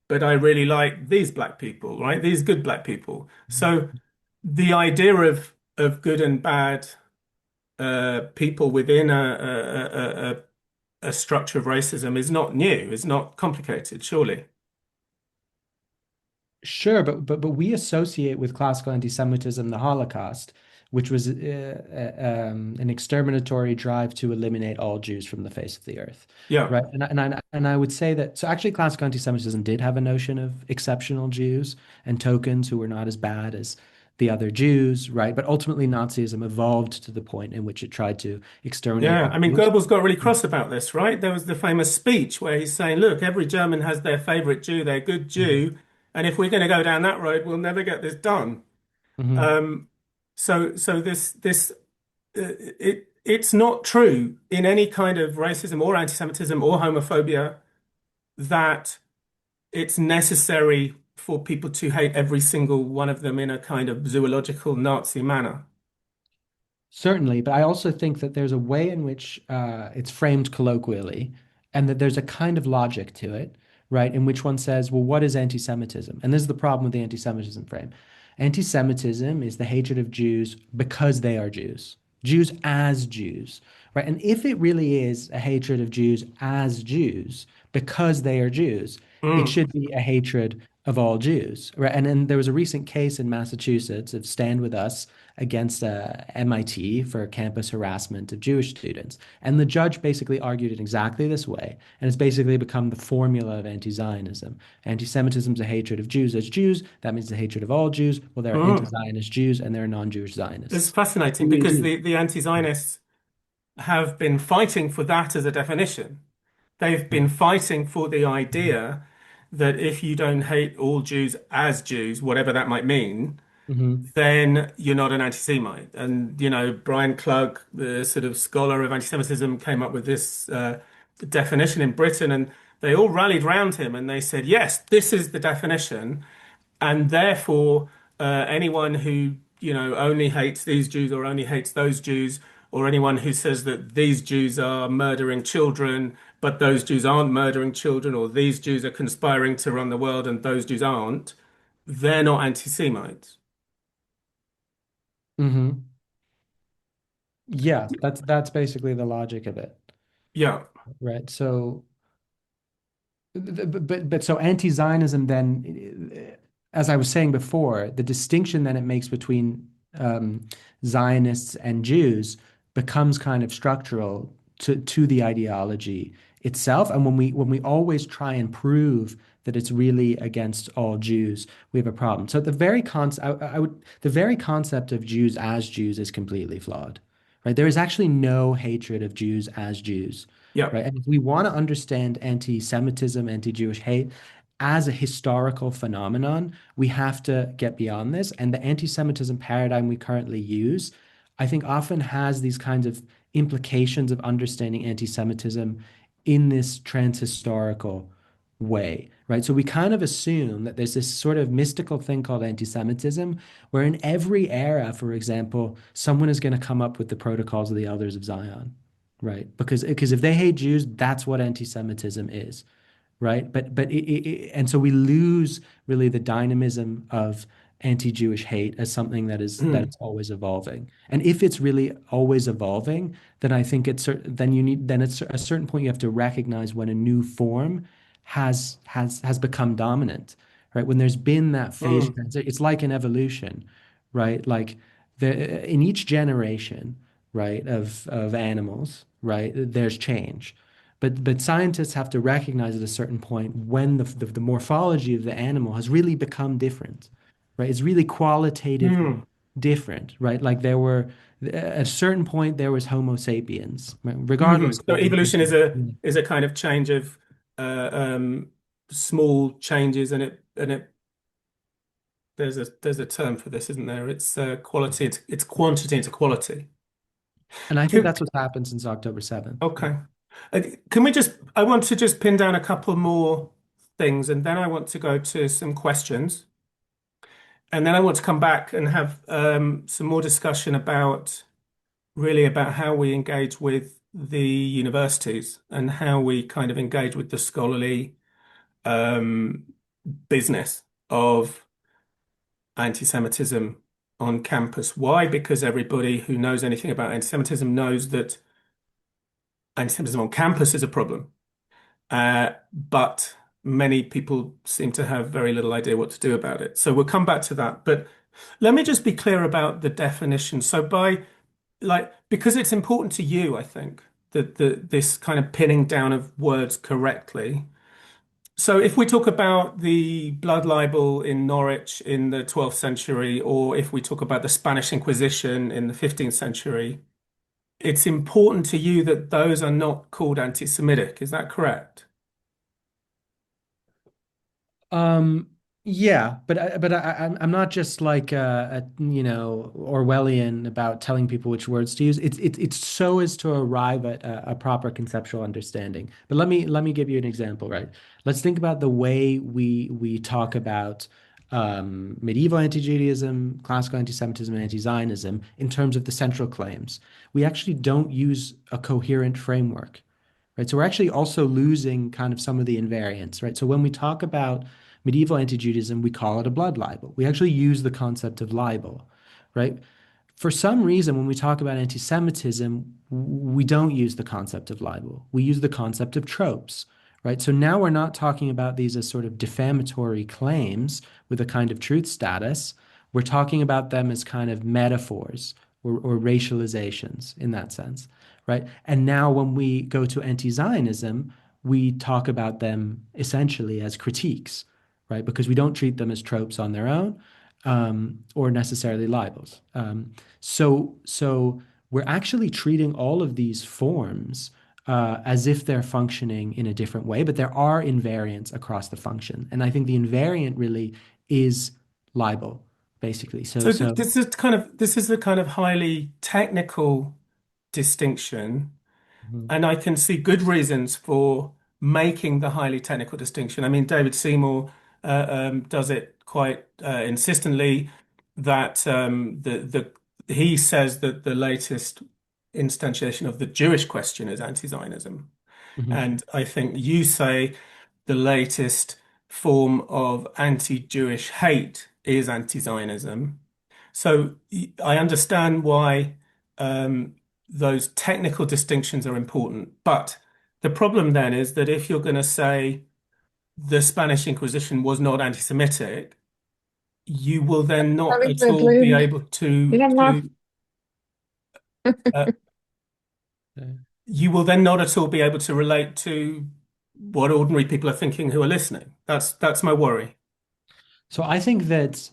[SPEAKER 2] but I really like these black people, right? These good black people. So the idea of good and bad people within a structure of racism is not new, is not complicated, surely.
[SPEAKER 3] Sure, but we associate with classical anti-Semitism the Holocaust, which was an exterminatory drive to eliminate all Jews from the face of the earth,
[SPEAKER 2] Yeah.
[SPEAKER 3] right? And I would say that so actually classical anti-Semitism did have a notion of exceptional Jews and tokens who were not as bad as the other Jews, right? But ultimately Nazism evolved to the point in which it tried to exterminate
[SPEAKER 2] Yeah.
[SPEAKER 3] all
[SPEAKER 2] I mean,
[SPEAKER 3] Jews.
[SPEAKER 2] Goebbels got really cross about this, right? There was the famous speech where he's saying, look, every German has their favorite Jew, their good Jew. And if we're going to go down that road, we'll never get this done.
[SPEAKER 3] Mhm.
[SPEAKER 2] Um, so it's not true in any kind of racism or anti-Semitism or homophobia that it's necessary for people to hate every single one of them in a kind of zoological Nazi manner.
[SPEAKER 3] Certainly, but I also think that there's a way in which it's framed colloquially, and that there's a kind of logic to it, right? In which one says, well, what is anti-Semitism? And this is the problem with the anti-Semitism frame. Anti-Semitism is the hatred of Jews because they are Jews, Jews as Jews, right? And if it really is a hatred of Jews as Jews because they are Jews, it
[SPEAKER 2] Mm,
[SPEAKER 3] should be a hatred of all Jews, right? And then there was a recent case in Massachusetts of Stand With Us against MIT for campus harassment of Jewish students. And the judge basically argued it exactly this way. And it's basically become the formula of anti-Zionism. Anti-Semitism is a hatred of Jews as Jews. That means the hatred of all Jews. Well, there are
[SPEAKER 2] mm.
[SPEAKER 3] anti-Zionist Jews and there are non-Jewish
[SPEAKER 2] It's
[SPEAKER 3] Zionists.
[SPEAKER 2] fascinating because the anti-Zionists have been fighting for that as a definition. They've been fighting for the idea that if you don't hate all Jews as Jews, whatever that might mean,
[SPEAKER 3] Hmm.
[SPEAKER 2] then you're not an anti-Semite. And, Brian Klug, the sort of scholar of anti-Semitism, came up with this definition in Britain, and they all rallied round him and they said, yes, this is the definition. And therefore, anyone who, only hates these Jews or only hates those Jews, or anyone who says that these Jews are murdering children, but those Jews aren't murdering children, or these Jews are conspiring to run the world and those Jews aren't, they're not anti-Semites.
[SPEAKER 3] Hmm. Yeah, that's basically the logic of it,
[SPEAKER 2] Yeah.
[SPEAKER 3] right? So but so anti-Zionism then, as I was saying before, the distinction then it makes between Zionists and Jews becomes kind of structural to the ideology itself. And when we always try and prove that it's really against all Jews, we have a problem. So the very concept of Jews as Jews is completely flawed, right? There is actually no hatred of Jews as Jews,
[SPEAKER 2] Yeah.
[SPEAKER 3] right? And if we want to understand anti-Semitism, anti-Jewish hate as a historical phenomenon, we have to get beyond this. And the anti-Semitism paradigm we currently use, I think, often has these kinds of implications of understanding anti-Semitism in this trans-historical way, right? So we kind of assume that there's this sort of mystical thing called anti-Semitism, where in every era, for example, someone is going to come up with the protocols of the elders of Zion, right? Because if they hate Jews, that's what anti-Semitism is, right? And so we lose really the dynamism of anti-Jewish hate as something that is always evolving. And if it's really always evolving, then I think then at a certain point you have to recognize when a new form has become dominant, right? When there's been that phase
[SPEAKER 2] Mm,
[SPEAKER 3] transition, it's like an evolution, right? Like in each generation, right, of animals, right, there's change. But scientists have to recognize at a certain point when the morphology of the animal has really become different, right? It's really qualitatively
[SPEAKER 2] mm,
[SPEAKER 3] different, right? Like at a certain point there was Homo sapiens, right? Regardless
[SPEAKER 2] mhm.
[SPEAKER 3] of
[SPEAKER 2] So
[SPEAKER 3] what we think.
[SPEAKER 2] evolution is a kind of change of uh, um, small changes, and it there's a term for this, isn't there? It's quality. It's quantity into quality.
[SPEAKER 3] And I think
[SPEAKER 2] Can,
[SPEAKER 3] that's what's happened since October 7th.
[SPEAKER 2] okay. Can we just? I want to just pin down a couple more things, and then I want to go to some questions, and then I want to come back and have some more discussion about really about how we engage with the universities and how we kind of engage with the scholarly um, business of anti-Semitism on campus. Why? Because everybody who knows anything about anti-Semitism knows that anti-Semitism on campus is a problem. But many people seem to have very little idea what to do about it. So we'll come back to that. But let me just be clear about the definition. So because it's important to you, I think, that this kind of pinning down of words correctly. So if we talk about the blood libel in Norwich in the 12th century, or if we talk about the Spanish Inquisition in the 15th century, it's important to you that those are not called anti-Semitic. Is that correct?
[SPEAKER 3] Um, yeah, I'm not just like Orwellian about telling people which words to use. It's so as to arrive at a proper conceptual understanding. But let me give you an example, right? Let's think about the way we talk about medieval anti-Judaism, classical anti-Semitism, and anti-Zionism in terms of the central claims. We actually don't use a coherent framework, right? So we're actually also losing kind of some of the invariants, right? So when we talk about medieval anti-Judaism, we call it a blood libel. We actually use the concept of libel, right? For some reason, when we talk about anti-Semitism, we don't use the concept of libel. We use the concept of tropes, right? So now we're not talking about these as sort of defamatory claims with a kind of truth status. We're talking about them as kind of metaphors or racializations in that sense, right? And now when we go to anti-Zionism, we talk about them essentially as critiques, right? Because we don't treat them as tropes on their own, or necessarily libels. So we're actually treating all of these forms as if they're functioning in a different way, but there are invariants across the function. And I think the invariant really is libel, basically. So,
[SPEAKER 2] So
[SPEAKER 3] so
[SPEAKER 2] this is a kind of highly technical distinction.
[SPEAKER 3] Mhm.
[SPEAKER 2] And I can see good reasons for making the highly technical distinction. I mean, David Seymour does it quite insistently that he says that the latest instantiation of the Jewish question is anti-Zionism.
[SPEAKER 3] Mhm.
[SPEAKER 2] And I think you say the latest form of anti-Jewish hate is anti-Zionism. So I understand why those technical distinctions are important. But the problem then is that if you're going to say the Spanish Inquisition was not anti-Semitic, you will then not at all be able to uh, you will then not at all be able to relate to what ordinary people are thinking who are listening. That's my worry.
[SPEAKER 3] So I think that,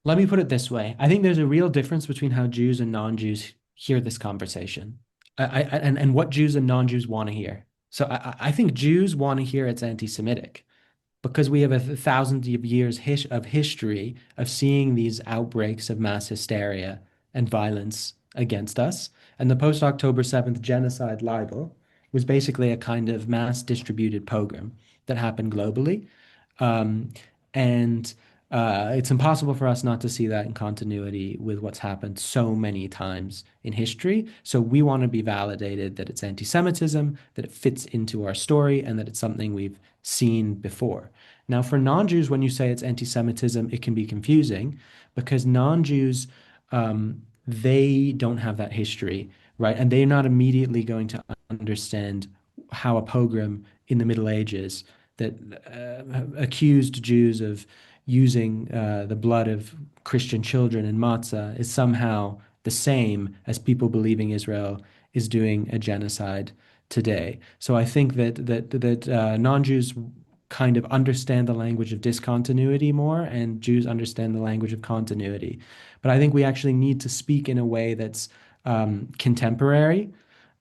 [SPEAKER 3] let me put it this way. I think there's a real difference between how Jews and non-Jews hear this conversation, and what Jews and non-Jews want to hear. So I think Jews want to hear it's anti-Semitic because we have a thousand of years of history of seeing these outbreaks of mass hysteria and violence against us. And the post-October 7th genocide libel was basically a kind of mass distributed pogrom that happened globally. Um, and it's impossible for us not to see that in continuity with what's happened so many times in history. So we want to be validated that it's anti-Semitism, that it fits into our story, and that it's something we've seen before. Now, for non-Jews, when you say it's anti-Semitism, it can be confusing because non-Jews, they don't have that history, right? And they're not immediately going to understand how a pogrom in the Middle Ages that accused Jews of using the blood of Christian children in matzah is somehow the same as people believing Israel is doing a genocide today. So I think that non-Jews kind of understand the language of discontinuity more, and Jews understand the language of continuity. But I think we actually need to speak in a way that's contemporary,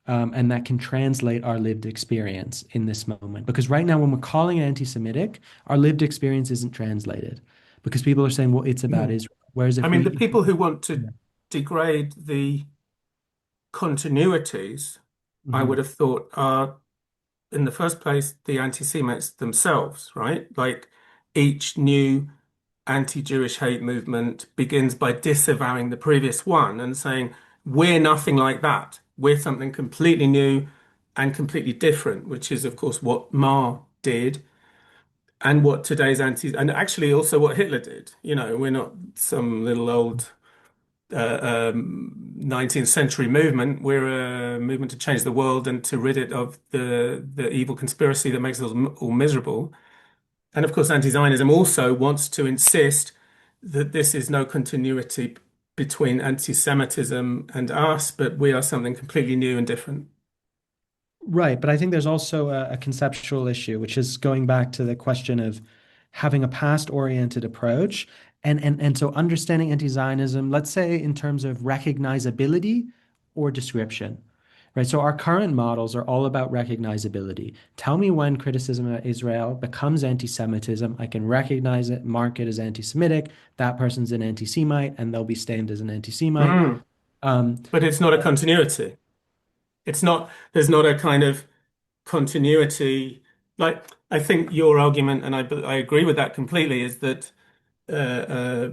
[SPEAKER 3] and that can translate our lived experience in this moment. Because right now, when we're calling it anti-Semitic, our lived experience isn't translated because people are saying, well, it's about
[SPEAKER 2] Mm.
[SPEAKER 3] Israel. Whereas
[SPEAKER 2] I
[SPEAKER 3] if
[SPEAKER 2] mean, the
[SPEAKER 3] we,
[SPEAKER 2] people who want to degrade the continuities, I
[SPEAKER 3] Mhm.
[SPEAKER 2] would have thought are, in the first place, the anti-Semites themselves, right? Like each new anti-Jewish hate movement begins by disavowing the previous one and saying, we're nothing like that. We're something completely new and completely different, which is, of course, what Ma did and what today's and actually also what Hitler did. You know, we're not some little old 19th century movement. We're a movement to change the world and to rid it of the evil conspiracy that makes us all miserable. And of course, anti-Zionism also wants to insist that this is no continuity between anti-Semitism and us, but we are something completely new and different.
[SPEAKER 3] Right, but I think there's also a conceptual issue, which is going back to the question of having a past-oriented approach. And so understanding anti-Zionism, let's say in terms of recognizability or description, right? So our current models are all about recognizability. Tell me when criticism of Israel becomes anti-Semitism. I can recognize it, mark it as anti-Semitic. That person's an anti-Semite, and they'll be stamped as an anti-Semite.
[SPEAKER 2] Mm.
[SPEAKER 3] Um,
[SPEAKER 2] But it's not a continuity. It's not, there's not a kind of continuity. Like, I think your argument, and I agree with that completely, is that uh, uh,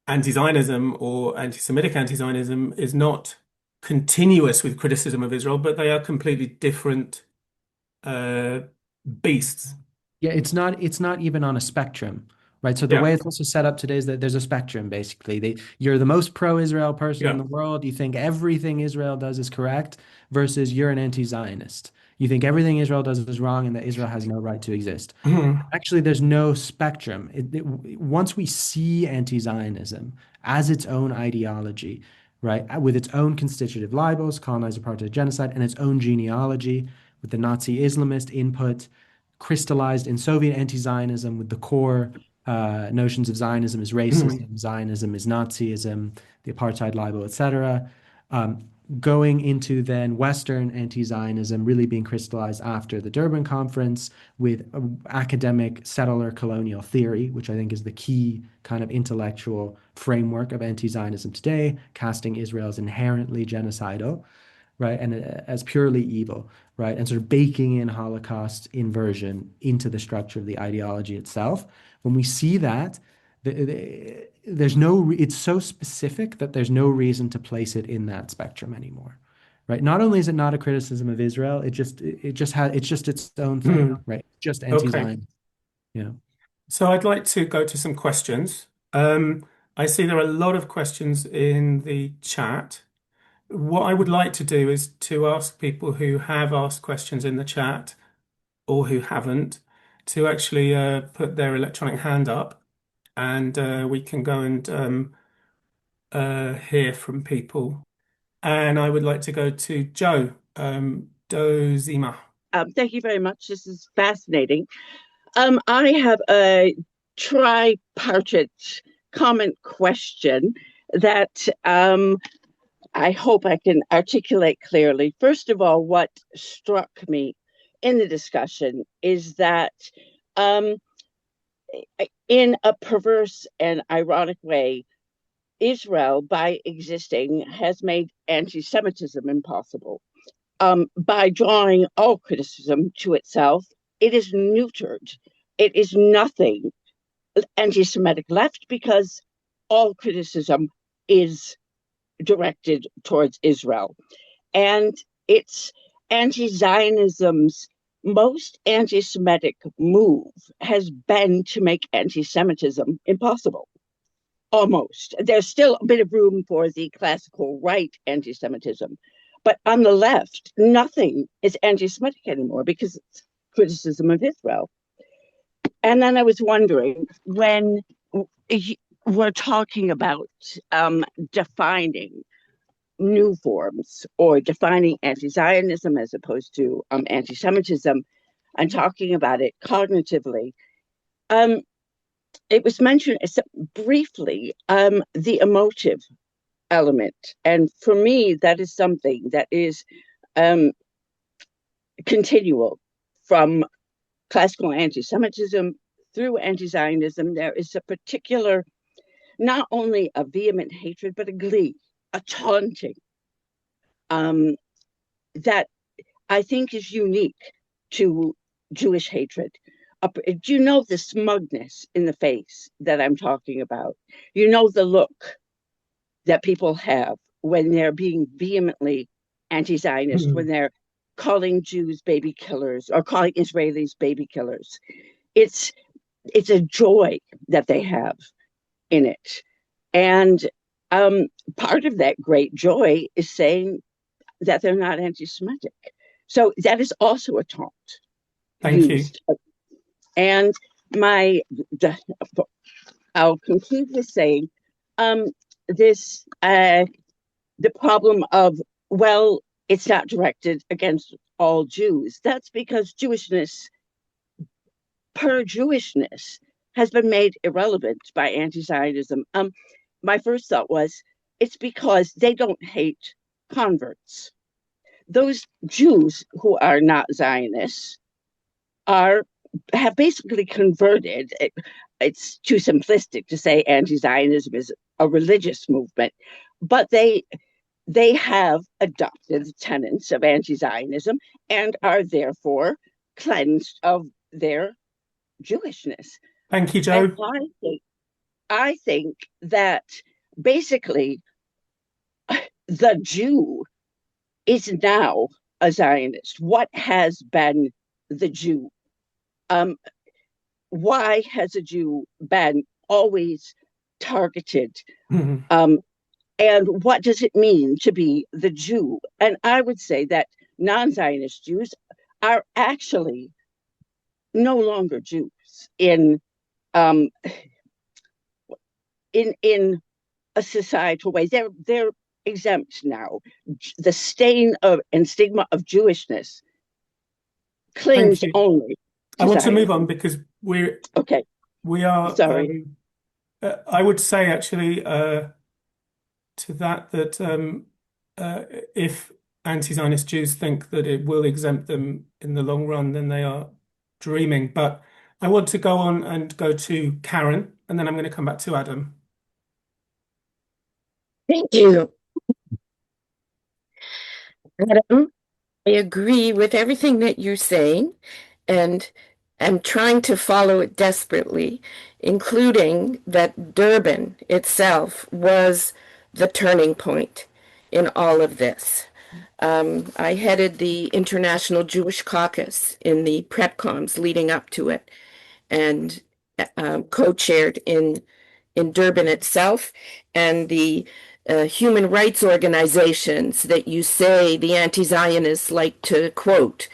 [SPEAKER 2] anti-Zionism or anti-Semitic anti-Zionism is not continuous with criticism of Israel, but they are completely different uh, beasts.
[SPEAKER 3] Yeah, it's not even on a spectrum, right? So the
[SPEAKER 2] Yeah,
[SPEAKER 3] way it's also set up today is that there's a spectrum basically. You're the most pro-Israel person in
[SPEAKER 2] yeah.
[SPEAKER 3] the world. You think everything Israel does is correct versus you're an anti-Zionist. You think everything Israel does is wrong and that Israel has no right to exist.
[SPEAKER 2] Mhm.
[SPEAKER 3] Actually, there's no spectrum. Once we see anti-Zionism as its own ideology, right, with its own constitutive libels, colonizer, apartheid, genocide, and its own genealogy, with the Nazi Islamist input, crystallized in Soviet anti-Zionism, with the core notions of Zionism is
[SPEAKER 2] Mhm.
[SPEAKER 3] racism, Zionism is Nazism, the apartheid libel, etc. Um, Going into then Western anti-Zionism really being crystallized after the Durban Conference with academic settler colonial theory, which I think is the key kind of intellectual framework of anti-Zionism today, casting Israel as inherently genocidal, right, and as purely evil, right, and sort of baking in Holocaust inversion into the structure of the ideology itself. When we see that, there's no, it's so specific that there's no reason to place it in that spectrum anymore, right? Not only is it not a criticism of Israel, it's just its own thing,
[SPEAKER 2] Mhm.
[SPEAKER 3] right? Just
[SPEAKER 2] Okay.
[SPEAKER 3] anti-Zionist, you know.
[SPEAKER 2] So I'd like to go to some questions. I see there are a lot of questions in the chat. What I would like to do is to ask people who have asked questions in the chat or who haven't to actually put their electronic hand up, and we can go and hear from people. And I would like to go to Joe Dozima.
[SPEAKER 4] Thank you very much. This is fascinating. I have a tripartite comment question that I hope I can articulate clearly. First of all, what struck me in the discussion is that um, in a perverse and ironic way, Israel, by existing, has made anti Semitism impossible. By drawing all criticism to itself, it is neutered. It is nothing anti Semitic left because all criticism is directed towards Israel. And it's anti Zionism's most anti-Semitic move has been to make anti-Semitism impossible. Almost. There's still a bit of room for the classical right anti-Semitism. But on the left, nothing is anti-Semitic anymore because it's criticism of Israel. And then I was wondering, when we're talking about defining new forms or defining anti-Zionism as opposed to anti-Semitism and talking about it cognitively, it was mentioned briefly the emotive element. And for me, that is something that is continual from classical anti-Semitism through anti-Zionism. There is a particular, not only a vehement hatred, but a glee, a taunting that I think is unique to Jewish hatred. Do you know the smugness in the face that I'm talking about? You know the look that people have when they're being vehemently anti-Zionist, when they're calling Jews baby killers or calling Israelis baby killers. It's a joy that they have in it. And part of that great joy is saying that they're not anti-Semitic. So that is also a taunt.
[SPEAKER 2] Thank you.
[SPEAKER 4] And I'll conclude with saying the problem of, well, it's not directed against all Jews. That's because Jewishness, per Jewishness, has been made irrelevant by anti-Zionism. My first thought was, it's because they don't hate converts. Those Jews who are not Zionists have basically converted. It's too simplistic to say anti-Zionism is a religious movement, but they have adopted the tenets of anti-Zionism and are therefore cleansed of their Jewishness.
[SPEAKER 2] Thank you, Joe.
[SPEAKER 4] And I think that basically the Jew is now a Zionist. What has been the Jew? Why has a Jew been always targeted? And what does it mean to be the Jew? And I would say that non-Zionist Jews are actually no longer Jews in a societal way. They're exempt now. The stain of and stigma of Jewishness clings only.
[SPEAKER 2] I want to move on because we are.
[SPEAKER 4] Sorry.
[SPEAKER 2] I would say actually to that if anti-Zionist Jews think that it will exempt them in the long run, then they are dreaming. But I want to go on and go to Karen, and then I'm going to come back to Adam.
[SPEAKER 5] Thank you. Adam, I agree with everything that you're saying, and I'm trying to follow it desperately, including that Durban itself was the turning point in all of this. I headed the International Jewish Caucus in the PrepComs leading up to it, and co-chaired in Durban itself, and the human rights organizations that you say the anti-Zionists like to quote,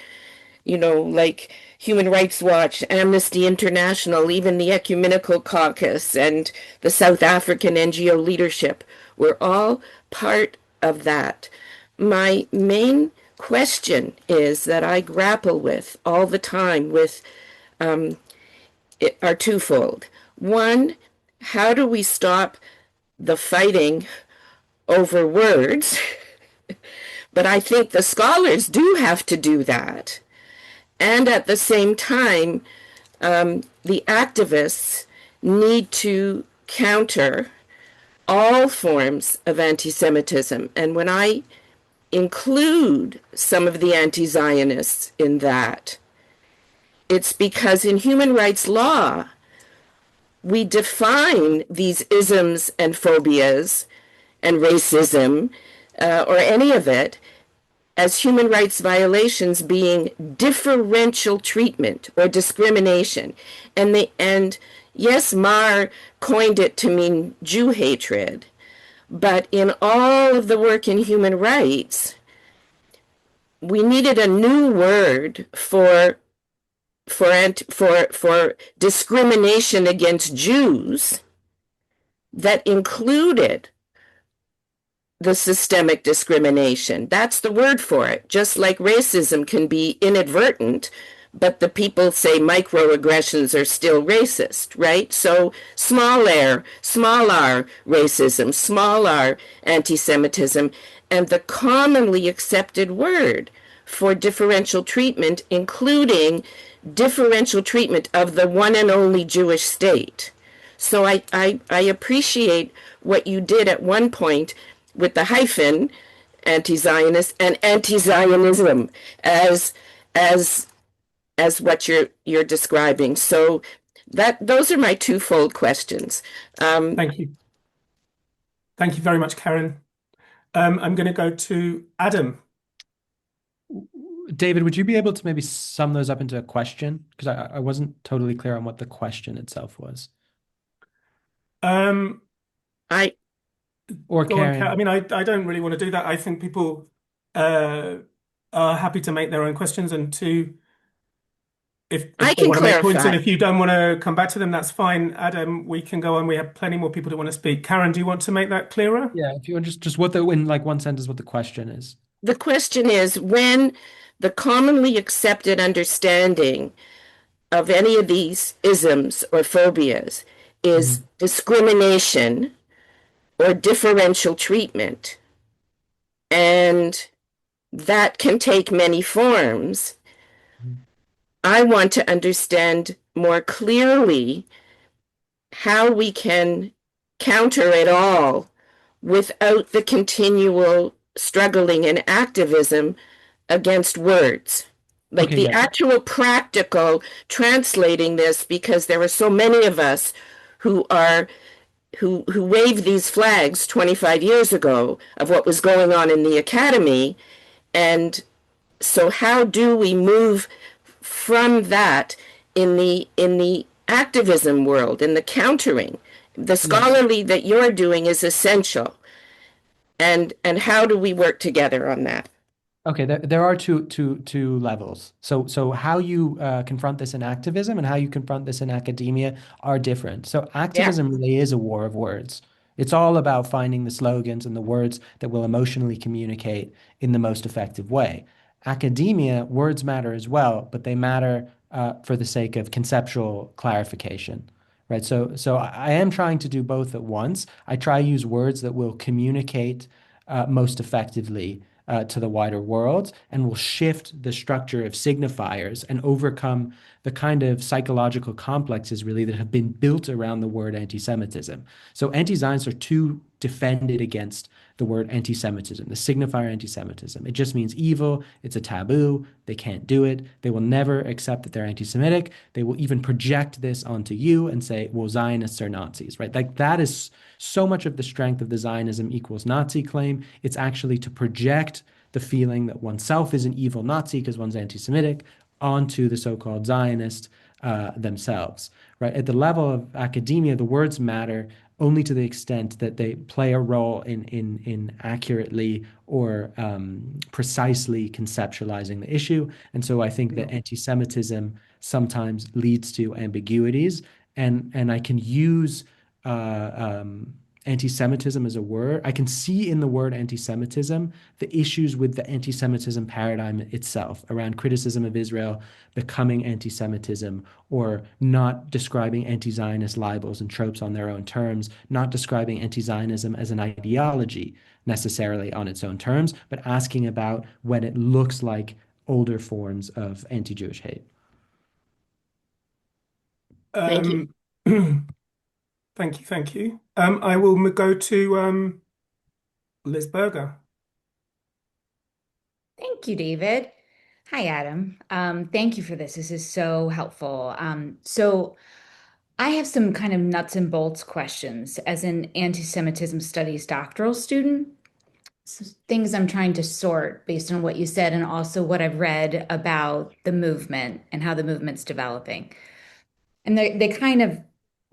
[SPEAKER 5] like Human Rights Watch, Amnesty International, even the Ecumenical Caucus and the South African NGO leadership were all part of that. My main question is that I grapple with all the time with are twofold. One, how do we stop the fighting over words? But I think the scholars do have to do that. And at the same time, the activists need to counter all forms of anti-Semitism. And when I include some of the anti-Zionists in that, it's because in human rights law, we define these isms and phobias and racism or any of it as human rights violations being differential treatment or discrimination. And yes, Marr coined it to mean Jew hatred, but in all of the work in human rights, we needed a new word for discrimination against Jews that included the systemic discrimination. That's the word for it. Just like racism can be inadvertent, but the people say microaggressions are still racist, right? So small r racism, small r anti-Semitism, and the commonly accepted word for differential treatment, including differential treatment of the one and only Jewish state. So I appreciate what you did at one point with the hyphen anti-Zionist and anti-Zionism as what you're describing. So those are my twofold questions.
[SPEAKER 2] Thank you. Thank you very much, Karen. I'm going to go to Adam.
[SPEAKER 3] David, would you be able to maybe sum those up into a question? Because I wasn't totally clear on what the question itself was. Or Karen.
[SPEAKER 2] I mean, I don't really want to do that. I think people are happy to make their own questions, and if
[SPEAKER 5] I
[SPEAKER 2] they
[SPEAKER 5] can
[SPEAKER 2] want to make points, and
[SPEAKER 5] clarify.
[SPEAKER 2] if you don't want to come back to them, that's fine. Adam, we can go on. We have plenty more people who want to speak. Karen, do you want to make that clearer?
[SPEAKER 3] Yeah, if you want just what in like one sentence what the question is.
[SPEAKER 5] The question is, when the commonly accepted understanding of any of these isms or phobias is discrimination or differential treatment, and that can take many forms, I want to understand more clearly how we can counter it all without the continual struggling and activism against words. Like
[SPEAKER 3] Okay,
[SPEAKER 5] the
[SPEAKER 3] yeah.
[SPEAKER 5] actual practical translating this, because there are so many of us who waved these flags 25 years ago of what was going on in the academy. And so how do we move from that in the activism world, in the countering? The scholarly that you're doing is essential. And how do we work together on that?
[SPEAKER 3] Okay, there are two levels. So how you confront this in activism and how you confront this in academia are different. So
[SPEAKER 5] Yeah.
[SPEAKER 3] activism really is a war of words. It's all about finding the slogans and the words that will emotionally communicate in the most effective way. Academia, words matter as well, but they matter for the sake of conceptual clarification, right? So I am trying to do both at once. I try to use words that will communicate most effectively to the wider world and will shift the structure of signifiers and overcome the kind of psychological complexes really that have been built around the word anti-Semitism. So anti-Zionists are too defended against the word anti-Semitism, the signifier anti-Semitism. It just means evil. It's a taboo. They can't do it. They will never accept that they're anti-Semitic. They will even project this onto you and say, well, Zionists are Nazis, right? Like that is so much of the strength of the Zionism equals Nazi claim. It's actually to project the feeling that oneself is an evil Nazi because one's anti-Semitic onto the so-called Zionists themselves, right? At the level of academia, the words matter only to the extent that they play a role in accurately or precisely conceptualizing the issue. And so I think that anti-Semitism sometimes leads to ambiguities, and I can use anti-Semitism as a word. I can see in the word anti-Semitism the issues with the anti-Semitism paradigm itself around criticism of Israel becoming anti-Semitism, or not describing anti-Zionist libels and tropes on their own terms, not describing anti-Zionism as an ideology necessarily on its own terms, but asking about when it looks like older forms of anti-Jewish hate.
[SPEAKER 5] Thank you.
[SPEAKER 2] Thank you. I will go to Liz Berger.
[SPEAKER 6] Thank you, David. Hi, Adam. Thank you for this. This is so helpful. So I have some kind of nuts and bolts questions as an anti-Semitism studies doctoral student. things I'm trying to sort based on what you said and also what I've read about the movement and how the movement's developing. And they kind of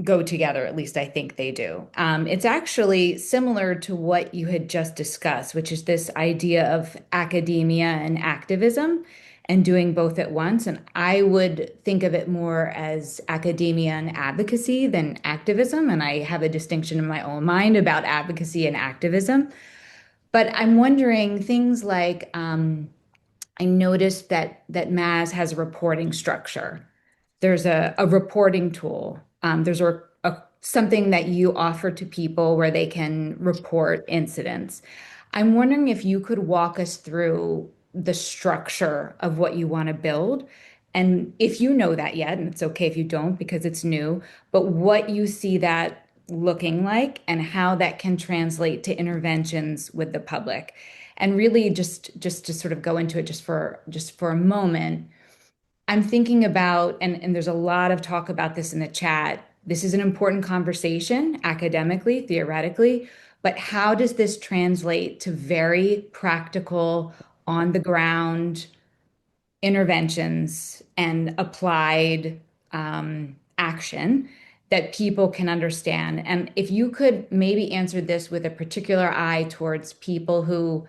[SPEAKER 6] go together, at least I think they do. It's actually similar to what you had just discussed, which is this idea of academia and activism and doing both at once. And I would think of it more as academia and advocacy than activism. And I have a distinction in my own mind about advocacy and activism. But I'm wondering things like I noticed that Maz has a reporting structure. There's a reporting tool. There's something that you offer to people where they can report incidents. I'm wondering if you could walk us through the structure of what you want to build. And if you know that yet, and it's okay if you don't because it's new, but what you see that looking like and how that can translate to interventions with the public. And really just to sort of go into it just for a moment, I'm thinking about, and there's a lot of talk about this in the chat. This is an important conversation academically, theoretically, but how does this translate to very practical, on the ground interventions and applied action that people can understand? And if you could maybe answer this with a particular eye towards people who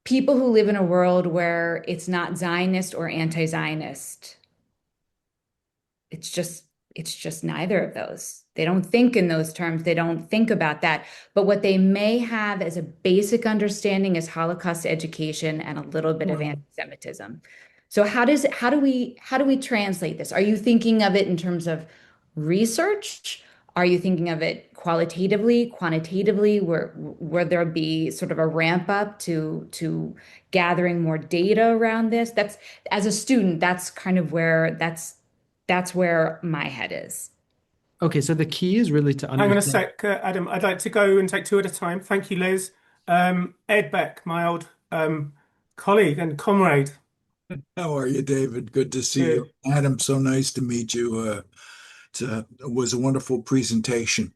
[SPEAKER 6] live in a world where it's not Zionist or anti-Zionist. It's just neither of those. They don't think in those terms. They don't think about that. But what they may have as a basic understanding is Holocaust education and a little bit of anti-Semitism. So how do we translate this? Are you thinking of it in terms of research? Are you thinking of it qualitatively, quantitatively, where there be sort of a ramp up to gathering more data around this? That's as a student, that's kind of that's where my head is.
[SPEAKER 3] Okay, so the key is really to
[SPEAKER 2] Hang on a
[SPEAKER 3] understand.
[SPEAKER 2] sec, Adam. I'd like to go and take two at a time. Thank you, Liz. Ed Beck, my old colleague and comrade.
[SPEAKER 7] How are you, David? Good to see you.
[SPEAKER 2] Good.
[SPEAKER 7] Adam, so nice to meet you. It was a wonderful presentation.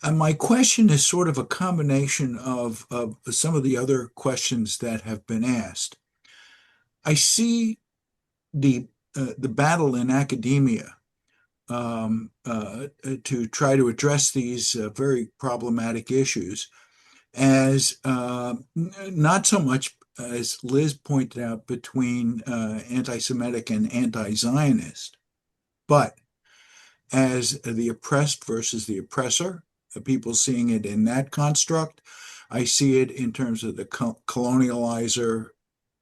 [SPEAKER 7] My question is sort of a combination of some of the other questions that have been asked. I see the battle in academia to try to address these very problematic issues as not so much as Liz pointed out between anti-Semitic and anti-Zionist, but as the oppressed versus the oppressor, the people seeing it in that construct. I see it in terms of the colonializer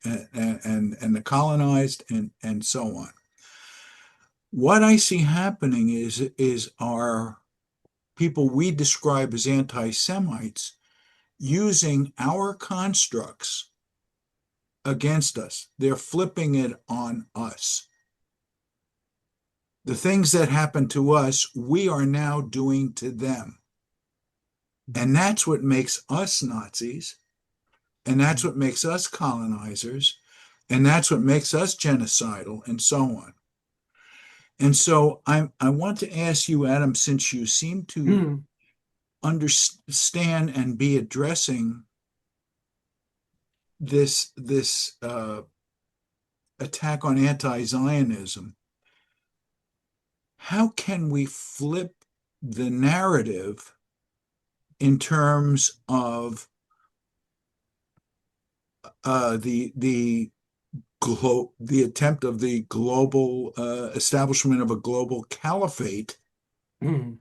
[SPEAKER 7] and the colonized and so on. What I see happening is our people we describe as anti-Semites using our constructs against us. They're flipping it on us. The things that happen to us, we are now doing to them. And that's what makes us Nazis. And that's what makes us colonizers. And that's what makes us genocidal and so on. And so I want to ask you, Adam, since you seem to understand and be addressing this attack on anti-Zionism, how can we flip the narrative in terms of the attempt of the global establishment of a global caliphate and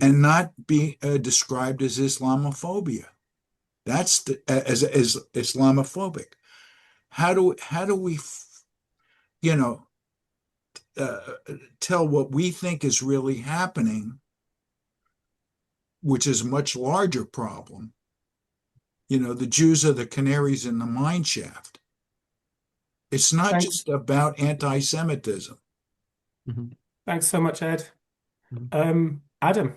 [SPEAKER 7] not be described as Islamophobia? That's as Islamophobic. How do we, tell what we think is really happening, which is a much larger problem? The Jews are the canaries in the mine shaft. It's not
[SPEAKER 2] Thanks.
[SPEAKER 7] just about anti-Semitism.
[SPEAKER 2] Thanks so much, Ed. Adam.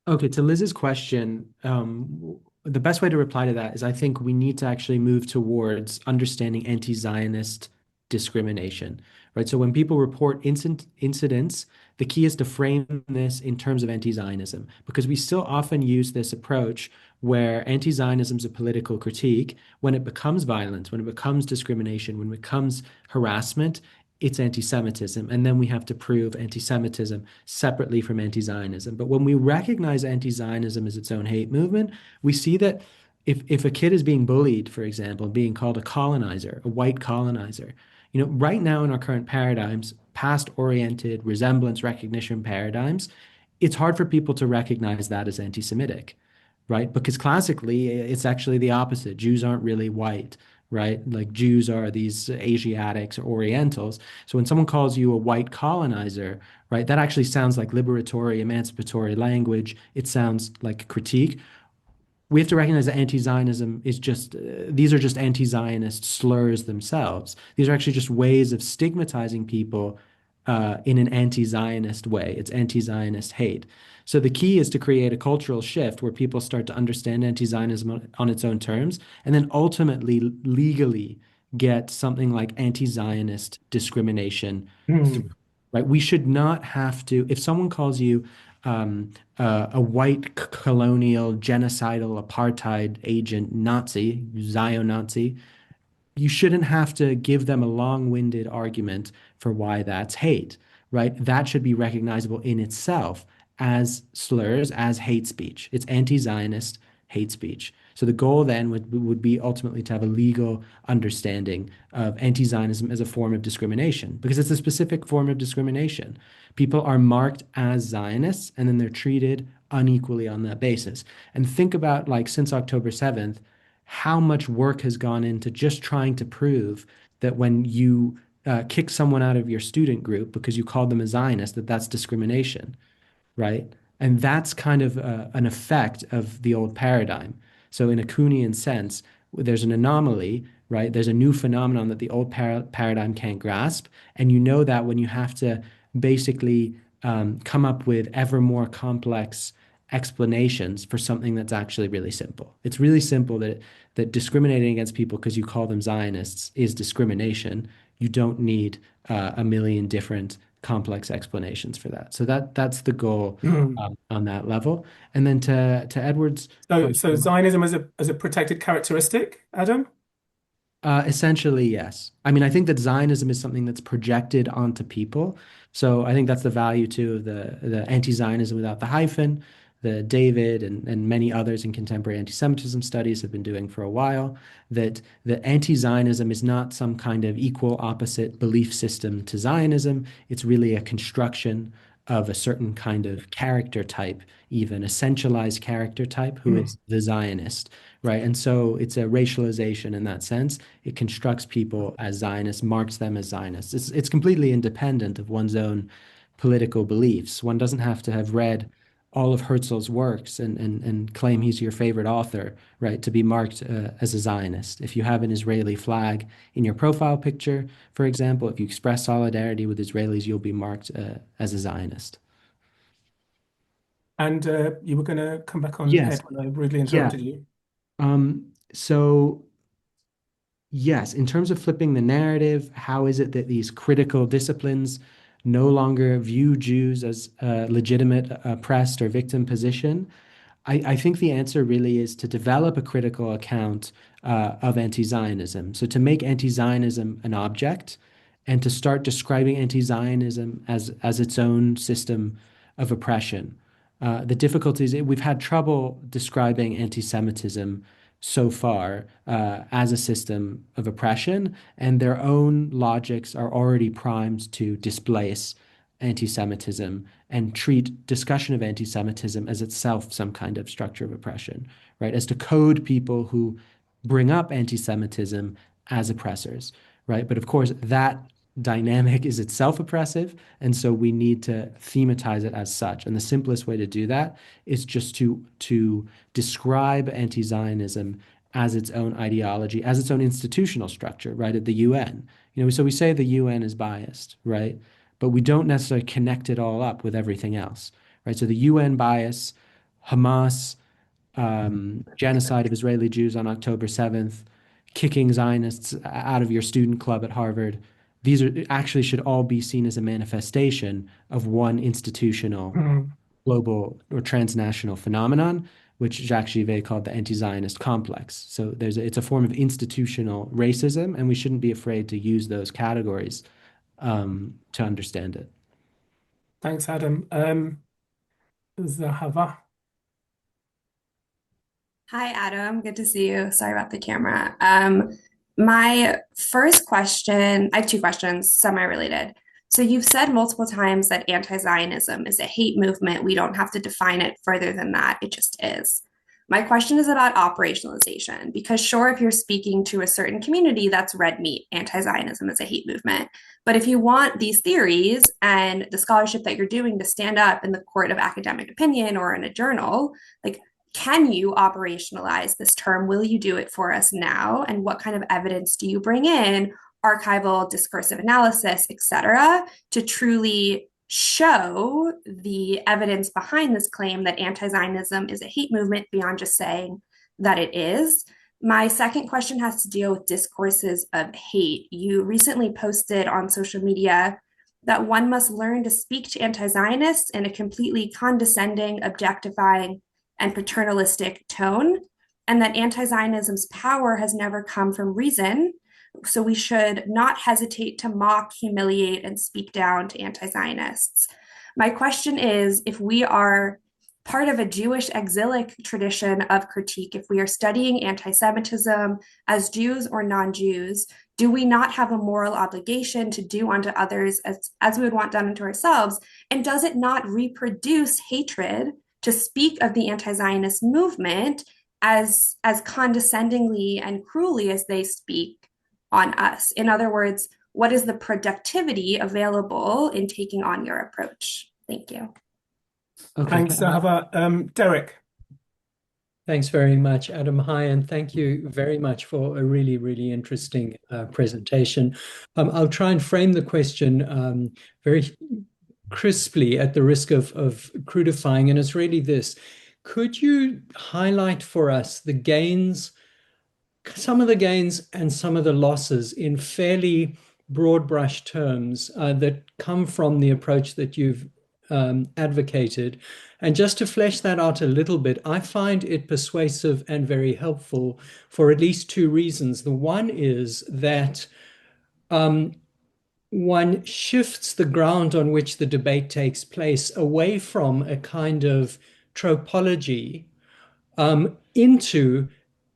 [SPEAKER 3] Okay, to Liz's question, the best way to reply to that is I think we need to actually move towards understanding anti-Zionist discrimination, right? So when people report incidents, the key is to frame this in terms of anti-Zionism, because we still often use this approach where anti-Zionism is a political critique. When it becomes violence, when it becomes discrimination, when it becomes harassment, it's anti-Semitism. And then we have to prove anti-Semitism separately from anti-Zionism. But when we recognize anti-Zionism as its own hate movement, we see that if a kid is being bullied, for example, being called a colonizer, a white colonizer, right now in our current paradigms, past-oriented resemblance recognition paradigms, it's hard for people to recognize that as anti-Semitic, right? Because classically, it's actually the opposite. Jews aren't really white, right? Like Jews are these Asiatics or Orientals. So when someone calls you a white colonizer, right, that actually sounds like liberatory, emancipatory language. It sounds like critique. We have to recognize that anti-Zionism is just, these are just anti-Zionist slurs themselves. These are actually just ways of stigmatizing people in an anti-Zionist way. It's anti-Zionist hate. So the key is to create a cultural shift where people start to understand anti-Zionism on its own terms, and then ultimately legally get something like anti-Zionist discrimination through, right? We should not have to, if someone calls you a white colonial genocidal apartheid agent Nazi, Zio-Nazi, you shouldn't have to give them a long-winded argument for why that's hate, right? That should be recognizable in itself as slurs, as hate speech. It's anti-Zionist hate speech. So the goal then would be ultimately to have a legal understanding of anti-Zionism as a form of discrimination, because it's a specific form of discrimination. People are marked as Zionists and then they're treated unequally on that basis. And think about, like, since October 7th, how much work has gone into just trying to prove that when you kick someone out of your student group because you called them a Zionist, that's discrimination, right? And that's kind of an effect of the old paradigm. So in a Kuhnian sense, there's an anomaly, right? There's a new phenomenon that the old paradigm can't grasp. And you know that when you have to basically come up with ever more complex explanations for something that's actually really simple. It's really simple that discriminating against people because you call them Zionists is discrimination. You don't need a million different complex explanations for that. So that's the goal on that level. And then to Edward's point,
[SPEAKER 2] So Zionism as a protected characteristic, Adam?
[SPEAKER 3] essentially, yes. I mean, I think that Zionism is something that's projected onto people. So I think that's the value too of the anti-Zionism without the hyphen, the David and many others in contemporary anti-Semitism studies have been doing for a while, that anti-Zionism is not some kind of equal opposite belief system to Zionism. It's really a construction of a certain kind of character type, even a centralized character type, who is the Zionist, right? And so it's a racialization in that sense. It constructs people as Zionists, marks them as Zionists. It's completely independent of one's own political beliefs. One doesn't have to have read all of Herzl's works and claim he's your favorite author, right, to be marked as a Zionist. If you have an Israeli flag in your profile picture, for example, if you express solidarity with Israelis, you'll be marked as a Zionist.
[SPEAKER 2] And you were going to come back on
[SPEAKER 3] Yes.
[SPEAKER 2] Ed when I rudely
[SPEAKER 3] Yeah.
[SPEAKER 2] interrupted you.
[SPEAKER 3] So yes, in terms of flipping the narrative, how is it that these critical disciplines no longer view Jews as a legitimate oppressed or victim position? I think the answer really is to develop a critical account of anti-Zionism. So to make anti-Zionism an object and to start describing anti-Zionism as its own system of oppression. The difficulties, we've had trouble describing anti-Semitism so far as a system of oppression, and their own logics are already primed to displace anti-Semitism and treat discussion of anti-Semitism as itself some kind of structure of oppression, right? As to code people who bring up anti-Semitism as oppressors, right? But of course, that dynamic is itself oppressive, and so we need to thematize it as such. And the simplest way to do that is just to describe anti-Zionism as its own ideology, as its own institutional structure, right? At the UN, so we say the UN is biased, right? But we don't necessarily connect it all up with everything else, right? So the UN bias, Hamas, genocide of Israeli Jews on October 7th, kicking Zionists out of your student club at Harvard, these are actually should all be seen as a manifestation of one institutional, global or transnational phenomenon, which is actually they call the anti-Zionist complex. So it's a form of institutional racism, and we shouldn't be afraid to use those categories to understand it.
[SPEAKER 2] Thanks, Adam. Zahava.
[SPEAKER 8] Hi, Adam. Good to see you. Sorry about the camera. My first question, I have two questions, semi-related. So you've said multiple times that anti-Zionism is a hate movement. We don't have to define it further than that. It just is. My question is about operationalization, because sure, if you're speaking to a certain community, that's red meat. Anti-Zionism is a hate movement. But if you want these theories and the scholarship that you're doing to stand up in the court of academic opinion or in a journal, like, can you operationalize this term? Will you do it for us now? And what kind of evidence do you bring in, archival, discursive analysis, et cetera, to truly show the evidence behind this claim that anti-Zionism is a hate movement beyond just saying that it is? My second question has to deal with discourses of hate. You recently posted on social media that one must learn to speak to anti-Zionists in a completely condescending, objectifying, and paternalistic tone, and that anti-Zionism's power has never come from reason. So we should not hesitate to mock, humiliate, and speak down to anti-Zionists. My question is, if we are part of a Jewish exilic tradition of critique, if we are studying anti-Semitism as Jews or non-Jews, do we not have a moral obligation to do unto others as we would want done unto ourselves? And does it not reproduce hatred to speak of the anti-Zionist movement as condescendingly and cruelly as they speak on us? In other words, what is the productivity available in taking on your approach? Thank you.
[SPEAKER 3] Okay.
[SPEAKER 2] Thanks, Zahava. Derek.
[SPEAKER 9] Thanks very much, Adam. Hi, and thank you very much for a really, really interesting presentation. I'll try and frame the question very crisply at the risk of crudifying, and it's really this. Could you highlight for us the gains, some of the gains and some of the losses in fairly broad brush terms that come from the approach that you've advocated? And just to flesh that out a little bit, I find it persuasive and very helpful for at least two reasons. The one is that one shifts the ground on which the debate takes place away from a kind of tropology into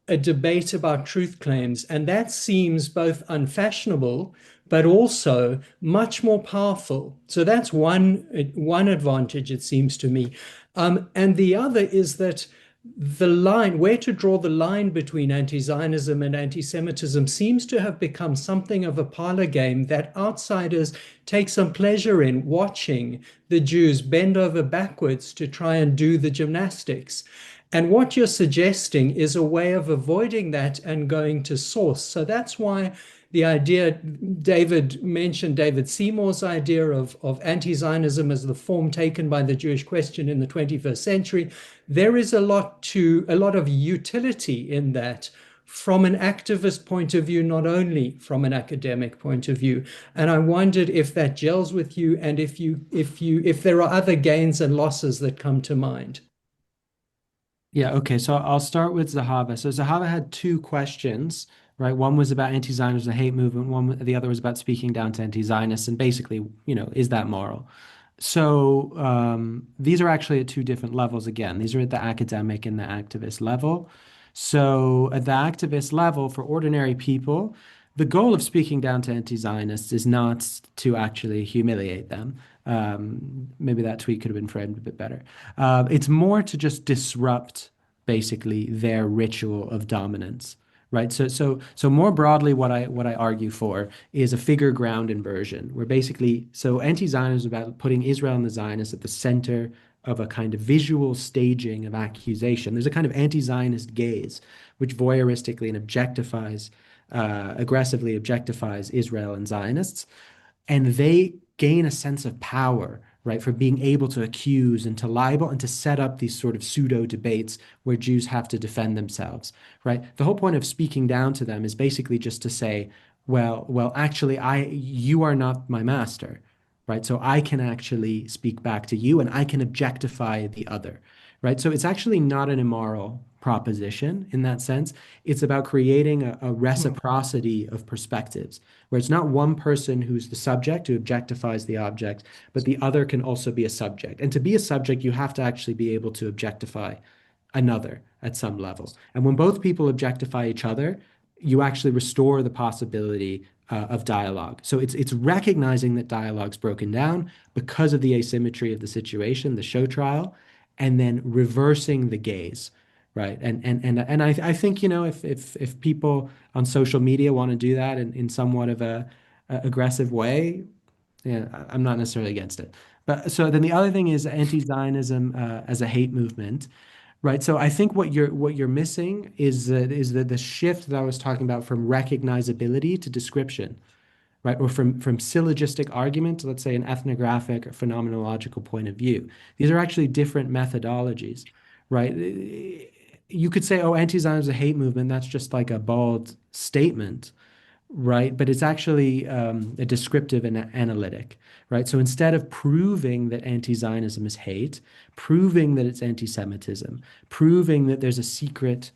[SPEAKER 9] a debate about truth claims. And that seems both unfashionable, but also much more powerful. So that's one advantage, it seems to me. And the other is that the line, where to draw the line between anti-Zionism and anti-Semitism seems to have become something of a parlor game that outsiders take some pleasure in watching the Jews bend over backwards to try and do the gymnastics. And what you're suggesting is a way of avoiding that and going to source. So that's why the idea, David mentioned David Seymour's idea of anti-Zionism as the form taken by the Jewish question in the 21st century. There is a lot of utility in that from an activist point of view, not only from an academic point of view. And I wondered if that gels with you, and if there are other gains and losses that come to mind.
[SPEAKER 3] Yeah, okay. So I'll start with Zahava. So Zahava had two questions, right? One was about anti-Zionism, the hate movement. The other was about speaking down to anti-Zionists, and basically, is that moral? So these are actually at two different levels. Again, these are at the academic and the activist level. So at the activist level, for ordinary people, the goal of speaking down to anti-Zionists is not to actually humiliate them. Maybe that tweet could have been framed a bit better. It's more to just disrupt, basically, their ritual of dominance, right? So more broadly, what I argue for is a figure ground inversion, where basically, so anti-Zionism is about putting Israel and the Zionists at the center of a kind of visual staging of accusation. There's a kind of anti-Zionist gaze, which voyeuristically and aggressively objectifies Israel and Zionists, and they gain a sense of power, right, for being able to accuse and to libel and to set up these sort of pseudo debates where Jews have to defend themselves, right? The whole point of speaking down to them is basically just to say, well, actually, you are not my master, right? So I can actually speak back to you and I can objectify the other, right? So it's actually not an immoral proposition in that sense. It's about creating a reciprocity of perspectives where it's not one person who's the subject who objectifies the object, but the other can also be a subject. And to be a subject, you have to actually be able to objectify another at some level. And when both people objectify each other, you actually restore the possibility of dialogue. So it's recognizing that dialogue's broken down because of the asymmetry of the situation, the show trial, and then reversing the gaze, right? And I think, you know, if people on social media want to do that in somewhat of a aggressive way, yeah, I'm not necessarily against it. But so then the other thing is anti-Zionism as a hate movement. Right. So I think what you're missing is the shift that I was talking about from recognizability to description, right? Or from syllogistic argument to, let's say, an ethnographic or phenomenological point of view. These are actually different methodologies, right? You could say, oh, anti-Zionism is a hate movement. That's just like a bald statement, right? But it's actually a descriptive and analytic, right? So instead of proving that anti-Zionism is hate, proving that it's anti-Semitism, proving that there's a secret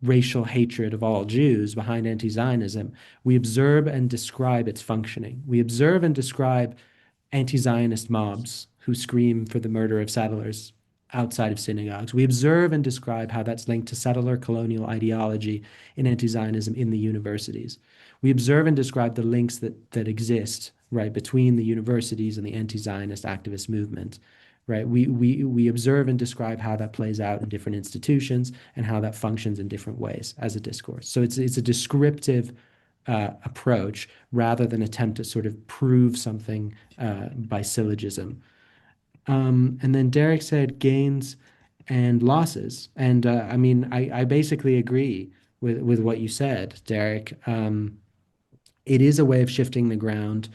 [SPEAKER 3] racial hatred of all Jews behind anti-Zionism, we observe and describe its functioning. We observe and describe anti-Zionist mobs who scream for the murder of settlers outside of synagogues. We observe and describe how that's linked to settler colonial ideology in anti-Zionism in the universities. We observe and describe the links that exist, right, between the universities and the anti-Zionist activist movement, right? We observe and describe how that plays out in different institutions and how that functions in different ways as a discourse. So it's a descriptive approach rather than attempt to sort of prove something by syllogism. And then Derek said gains and losses. And I mean, I basically agree with what you said, Derek. It is a way of shifting the ground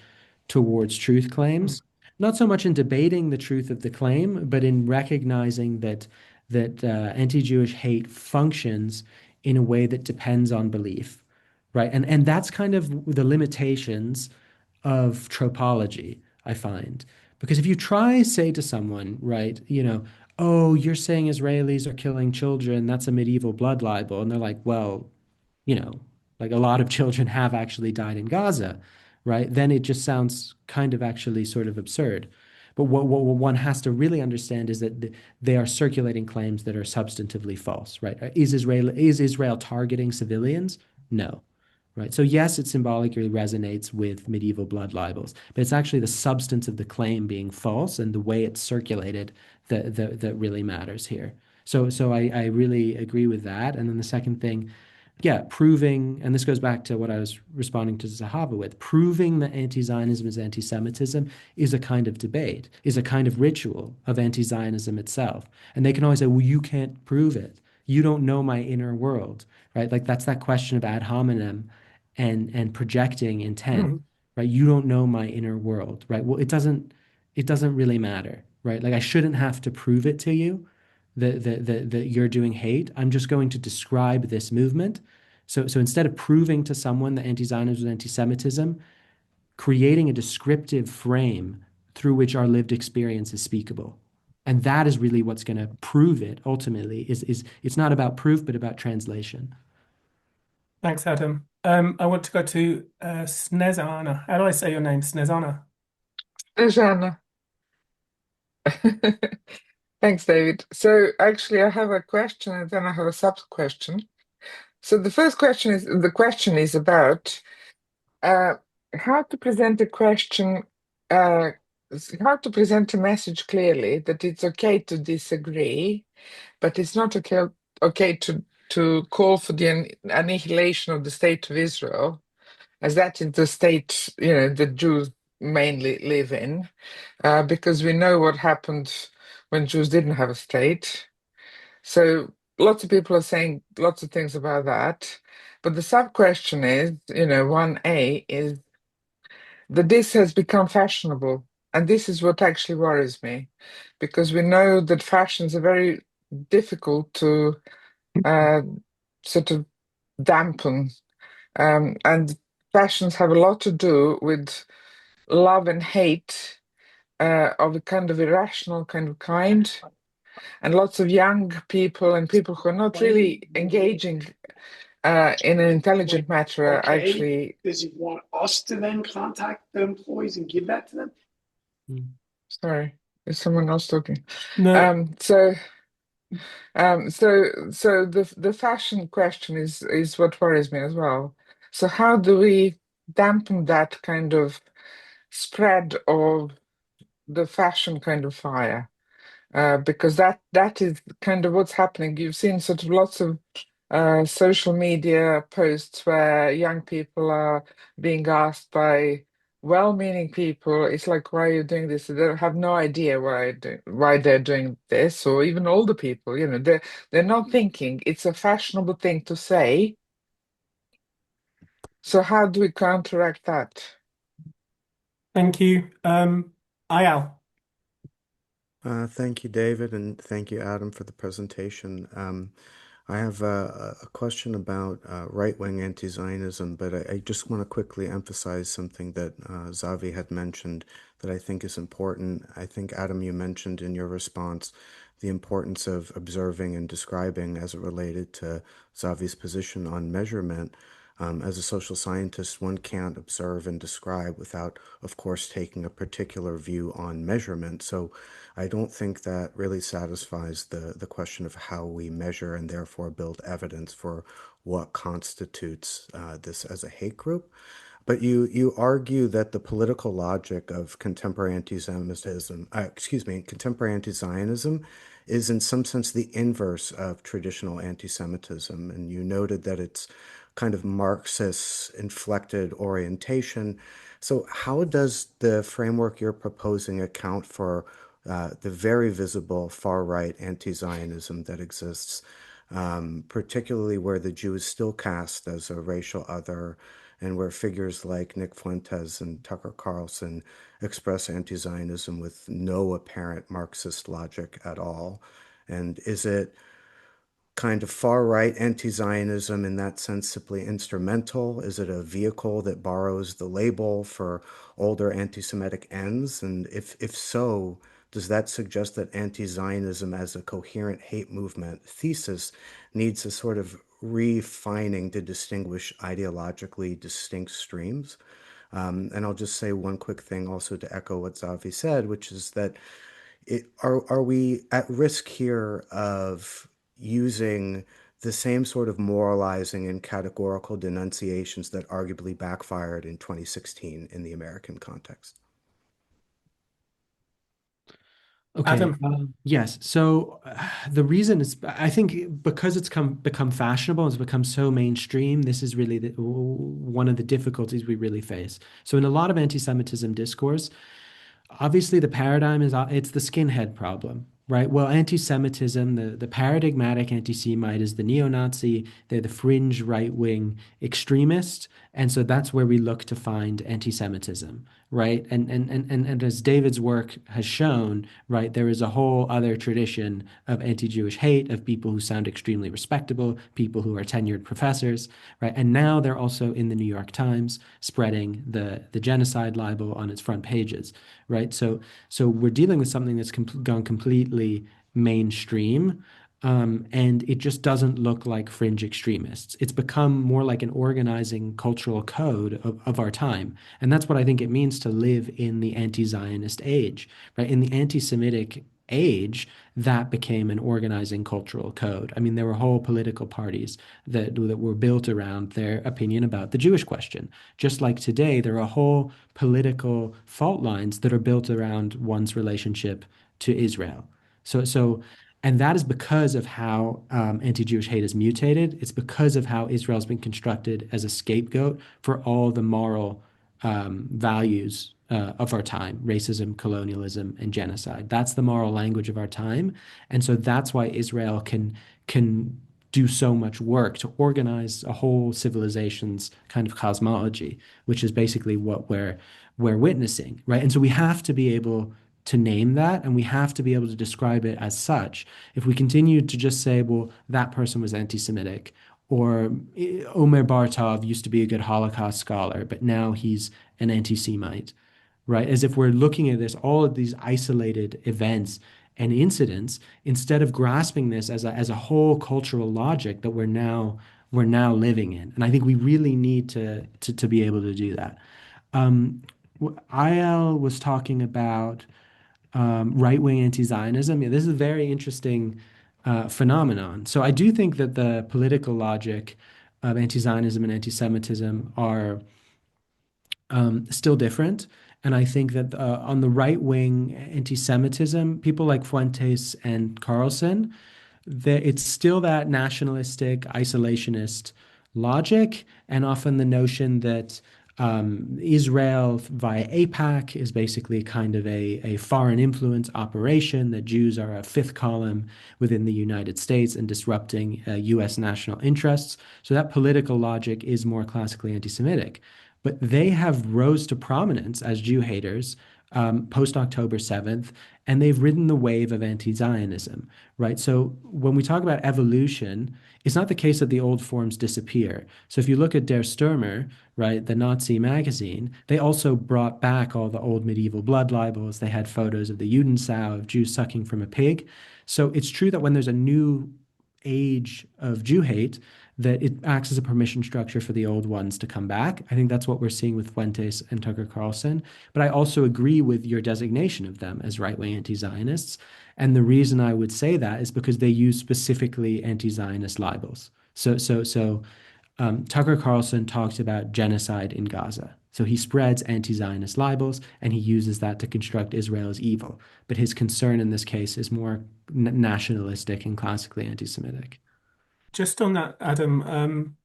[SPEAKER 3] towards truth claims, not so much in debating the truth of the claim, but in recognizing that anti-Jewish hate functions in a way that depends on belief, right? And that's kind of the limitations of tropology, I find. Because if you try, say to someone, right, you know, oh, you're saying Israelis are killing children, that's a medieval blood libel. And they're like, well, you know, like a lot of children have actually died in Gaza, right? Then it just sounds kind of actually sort of absurd. But what one has to really understand is that they are circulating claims that are substantively false, right? Is Israel targeting civilians? No, right? So yes, it symbolically resonates with medieval blood libels, but it's actually the substance of the claim being false and the way it's circulated that really matters here. So I really agree with that. And then the second thing, yeah, proving, and this goes back to what I was responding to Zahava with, proving that anti-Zionism is anti-Semitism is a kind of debate, is a kind of ritual of anti-Zionism itself. And they can always say, well, you can't prove it. You don't know my inner world, right? Like that's that question of ad hominem and projecting intent, right? You don't know my inner world, right? Well, it doesn't really matter, right? Like I shouldn't have to prove it to you that you're doing hate. I'm just going to describe this movement. So instead of proving to someone that anti-Zionism is anti-Semitism, creating a descriptive frame through which our lived experience is speakable. And that is really what's going to prove it ultimately, is it's not about proof, but about translation.
[SPEAKER 2] Thanks, Adam. I want to go to Snezana. How do I say your name? Snezana.
[SPEAKER 10] Snezana. Thanks, David. So actually, I have a question and then I have a sub-question. So the first question is about how to present a question, how to present a message clearly that it's okay to disagree, but it's not okay to call for the annihilation of the state of Israel, as that is the state, you know, the Jews mainly live in, because we know what happened when Jews didn't have a state. So lots of people are saying lots of things about that. But the sub-question is, you know, 1A is that this has become fashionable. And this is what actually worries me, because we know that fashions are very difficult to sort of dampen. And fashions have a lot to do with love and hate of a kind of irrational kind, and lots of young people and people who are not really engaging in an intelligent manner are actually.
[SPEAKER 11] Does he want us to then contact the employees and give that to them?
[SPEAKER 10] Sorry, is someone else talking?
[SPEAKER 2] No.
[SPEAKER 10] So the fashion question is what worries me as well. So how do we dampen that kind of spread of the fashion kind of fire? Because that is kind of what's happening. You've seen sort of lots of social media posts where young people are being asked by well-meaning people, it's like, why are you doing this? They have no idea why they're doing this, or even older people, they're not thinking. It's a fashionable thing to say. So how do we counteract that?
[SPEAKER 2] Thank you. Ayal.
[SPEAKER 12] Thank you, David, and thank you, Adam, for the presentation. I have a question about right-wing anti-Zionism, but I just want to quickly emphasize something that Zavi had mentioned that I think is important. I think, Adam, you mentioned in your response the importance of observing and describing as it related to Zavi's position on measurement. As a social scientist, one can't observe and describe without, of course, taking a particular view on measurement. So I don't think that really satisfies the question of how we measure and therefore build evidence for what constitutes this as a hate group. But you argue that the political logic of contemporary anti-Semitism, contemporary anti-Zionism is in some sense the inverse of traditional anti-Semitism. And you noted that it's kind of Marxist-inflected orientation. So how does the framework you're proposing account for the very visible far-right anti-Zionism that exists, particularly where the Jew is still cast as a racial other, and where figures like Nick Fuentes and Tucker Carlson express anti-Zionism with no apparent Marxist logic at all? And is it kind of far-right anti-Zionism in that sense simply instrumental? Is it a vehicle that borrows the label for older anti-Semitic ends? And if so, does that suggest that anti-Zionism as a coherent hate movement thesis needs a sort of refining to distinguish ideologically distinct streams? And I'll just say one quick thing also to echo what Zavi said, which is that are we at risk here of using the same sort of moralizing and categorical denunciations that arguably backfired in 2016 in the American context?
[SPEAKER 3] Okay.
[SPEAKER 2] Adam.
[SPEAKER 3] Yes. So the reason is, I think, because it's become fashionable, it's become so mainstream. This is really one of the difficulties we really face. So in a lot of anti-Semitism discourse, obviously the paradigm is it's the skinhead problem, right? Well, anti-Semitism, the paradigmatic anti-Semite is the neo-Nazi, they're the fringe right-wing extremist, and so that's where we look to find anti-Semitism, right? And as David's work has shown, right, there is a whole other tradition of anti-Jewish hate, of people who sound extremely respectable, people who are tenured professors, right? And now they're also in the New York Times spreading the genocide libel on its front pages, right? So we're dealing with something that's gone completely mainstream, and it just doesn't look like fringe extremists. It's become more like an organizing cultural code of our time. And that's what I think it means to live in the anti-Zionist age, right? In the anti-Semitic age, that became an organizing cultural code. I mean, there were whole political parties that were built around their opinion about the Jewish question. Just like today, there are whole political fault lines that are built around one's relationship to Israel. And that is because of how anti-Jewish hate has mutated. It's because of how Israel has been constructed as a scapegoat for all the moral values of our time: racism, colonialism, and genocide. That's the moral language of our time. And so that's why Israel can do so much work to organize a whole civilization's kind of cosmology, which is basically what we're witnessing, right? And so we have to be able to name that, and we have to be able to describe it as such. If we continue to just say, well, that person was anti-Semitic, or Omer Bartov used to be a good Holocaust scholar, but now he's an anti-Semite, right? As if we're looking at this, all of these isolated events and incidents, instead of grasping this as a whole cultural logic that we're now living in. And I think we really need to be able to do that. IL was talking about right-wing anti-Zionism. Yeah, this is a very interesting phenomenon. So I do think that the political logic of anti-Zionism and anti-Semitism are still different. And I think that on the right-wing anti-Semitism, people like Fuentes and Carlson, it's still that nationalistic, isolationist logic, and often the notion that Israel via AIPAC is basically kind of a foreign influence operation, that Jews are a fifth column within the United States and disrupting US national interests. So that political logic is more classically anti-Semitic. But they have rose to prominence as Jew haters post October 7th, and they've ridden the wave of anti-Zionism, right? So when we talk about evolution, it's not the case that the old forms disappear. So if you look at Der Stürmer, right, the Nazi magazine, they also brought back all the old medieval blood libels. They had photos of the Judensau, of Jews sucking from a pig. So it's true that when there's a new age of Jew hate, that it acts as a permission structure for the old ones to come back. I think that's what we're seeing with Fuentes and Tucker Carlson. But I also agree with your designation of them as right-wing anti-Zionists. And the reason I would say that is because they use specifically anti-Zionist libels. So Tucker Carlson talks about genocide in Gaza. So he spreads anti-Zionist libels, and he uses that to construct Israel as evil. But his concern in this case is more nationalistic and classically anti-Semitic.
[SPEAKER 2] Just on that, Adam,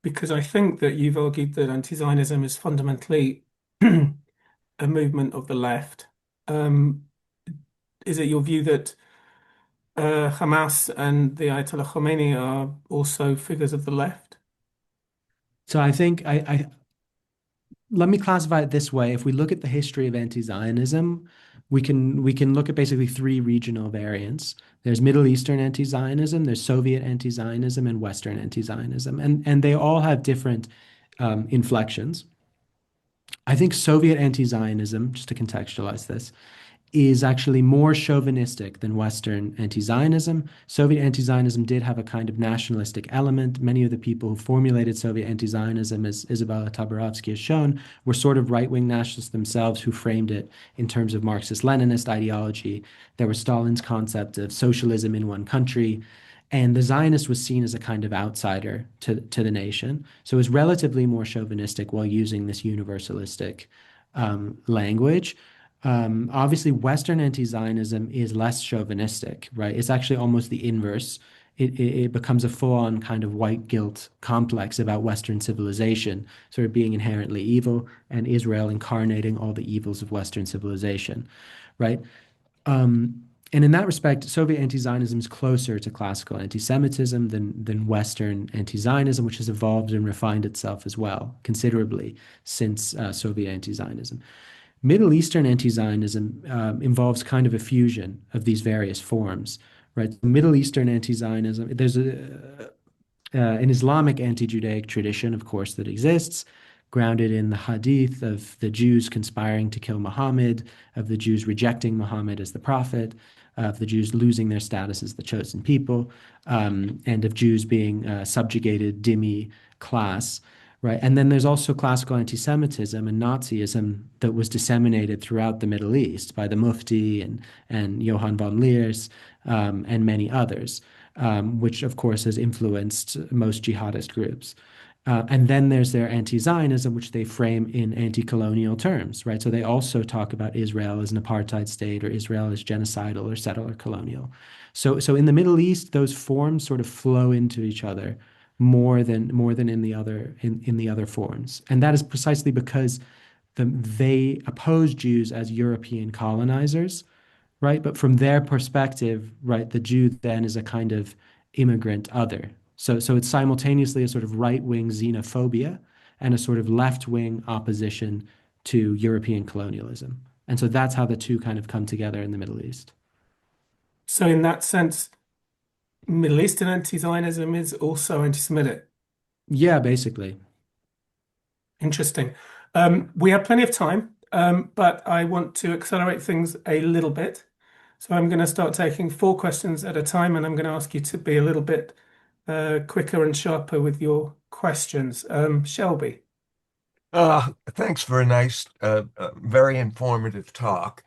[SPEAKER 2] because I think that you've argued that anti-Zionism is fundamentally a movement of the left. Is it your view that Hamas and the Ayatollah Khomeini are also figures of the left?
[SPEAKER 3] So I think let me classify it this way. If we look at the history of anti-Zionism, we can look at basically three regional variants. There's Middle Eastern anti-Zionism, there's Soviet anti-Zionism, and Western anti-Zionism, and they all have different inflections. I think Soviet anti-Zionism, just to contextualize this, is actually more chauvinistic than Western anti-Zionism. Soviet anti-Zionism did have a kind of nationalistic element. Many of the people who formulated Soviet anti-Zionism, as Isabella Tabarovsky has shown, were sort of right-wing nationalists themselves who framed it in terms of Marxist-Leninist ideology. There was Stalin's concept of socialism in one country, and the Zionist was seen as a kind of outsider to the nation. So it was relatively more chauvinistic while using this universalistic language. Obviously, Western anti-Zionism is less chauvinistic, right? It's actually almost the inverse. It becomes a full-on kind of white guilt complex about Western civilization, sort of being inherently evil, and Israel incarnating all the evils of Western civilization, right? And in that respect, Soviet anti-Zionism is closer to classical anti-Semitism than Western anti-Zionism, which has evolved and refined itself as well considerably since Soviet anti-Zionism. Middle Eastern anti-Zionism involves kind of a fusion of these various forms, right? Middle Eastern anti-Zionism, there's an Islamic anti-Judaic tradition, of course, that exists, grounded in the hadith of the Jews conspiring to kill Muhammad, of the Jews rejecting Muhammad as the prophet, of the Jews losing their status as the chosen people, and of Jews being a subjugated dhimmi class. Right. And then there's also classical anti-Semitism and Nazism that was disseminated throughout the Middle East by the Mufti and Johann von Leers and many others, which, of course, has influenced most jihadist groups. And then there's their anti-Zionism, which they frame in anti-colonial terms, right? So they also talk about Israel as an apartheid state or Israel as genocidal or settler colonial. So in the Middle East, those forms sort of flow into each other more than in the other forms, and that is precisely because they oppose Jews as European colonizers, right? But from their perspective, right, the Jew then is a kind of immigrant other. So it's simultaneously a sort of right-wing xenophobia and a sort of left-wing opposition to European colonialism, and so that's how the two kind of come together in the Middle East.
[SPEAKER 2] So in that sense, Middle Eastern anti-Zionism is also anti-Semitic.
[SPEAKER 3] Yeah, basically.
[SPEAKER 2] Interesting. We have plenty of time, but I want to accelerate things a little bit. So I'm going to start taking 4 questions at a time, and I'm going to ask you to be a little bit quicker and sharper with your questions. Shelby.
[SPEAKER 13] Thanks for a nice, very informative talk.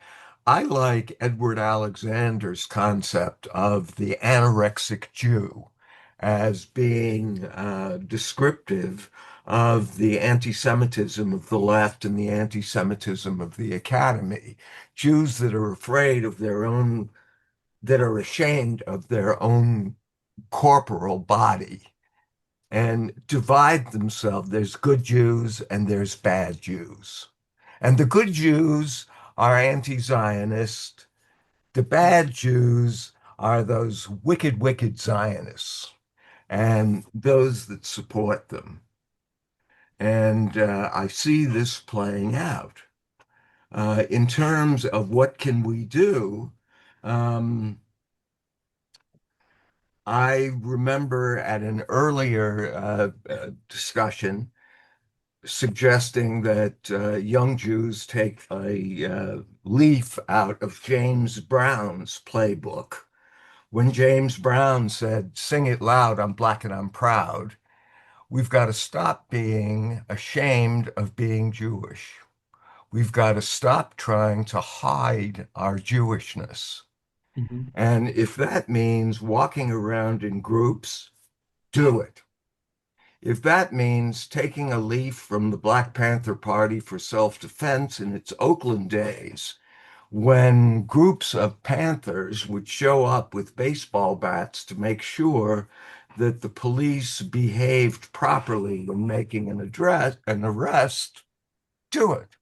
[SPEAKER 13] I like Edward Alexander's concept of the anorexic Jew as being descriptive of the anti-Semitism of the left and the anti-Semitism of the academy. Jews that are afraid of their own, that are ashamed of their own corporal body and divide themselves. There's good Jews and there's bad Jews. And the good Jews are anti-Zionist. The bad Jews are those wicked, wicked Zionists and those that support them. And I see this playing out. In terms of what can we do, I remember at an earlier discussion suggesting that young Jews take a leaf out of James Brown's playbook. When James Brown said, "Sing it loud, I'm black and I'm proud," we've got to stop being ashamed of being Jewish. We've got to stop trying to hide our Jewishness. And if that means walking around in groups, do it. If that means taking a leaf from the Black Panther Party for self-defense in its Oakland days, when groups of Panthers would show up with baseball bats to make sure that the police behaved properly when making an arrest, do it.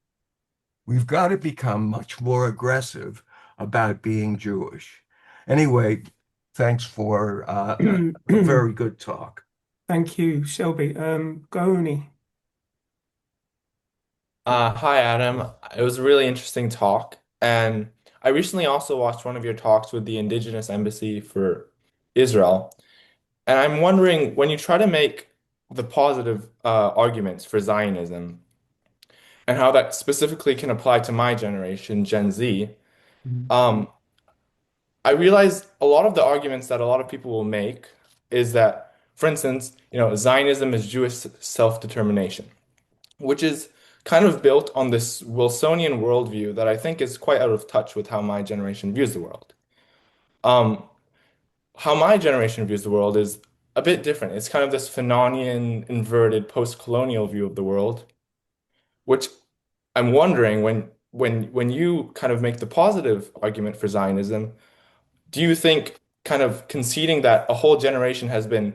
[SPEAKER 13] We've got to become much more aggressive about being Jewish. Anyway, thanks for a very good talk.
[SPEAKER 2] Thank you, Shelby. Goni.
[SPEAKER 14] Hi, Adam. It was a really interesting talk. And I recently also watched one of your talks with the Indigenous Embassy for Israel. And I'm wondering, when you try to make the positive arguments for Zionism and how that specifically can apply to my generation, Gen Z, I realize a lot of the arguments that a lot of people will make is that, for instance, Zionism is Jewish self-determination, which is kind of built on this Wilsonian worldview that I think is quite out of touch with how my generation views the world. How my generation views the world is a bit different. It's kind of this Fanonian, inverted, post-colonial view of the world, which I'm wondering when you kind of make the positive argument for Zionism, do you think kind of conceding that a whole generation has been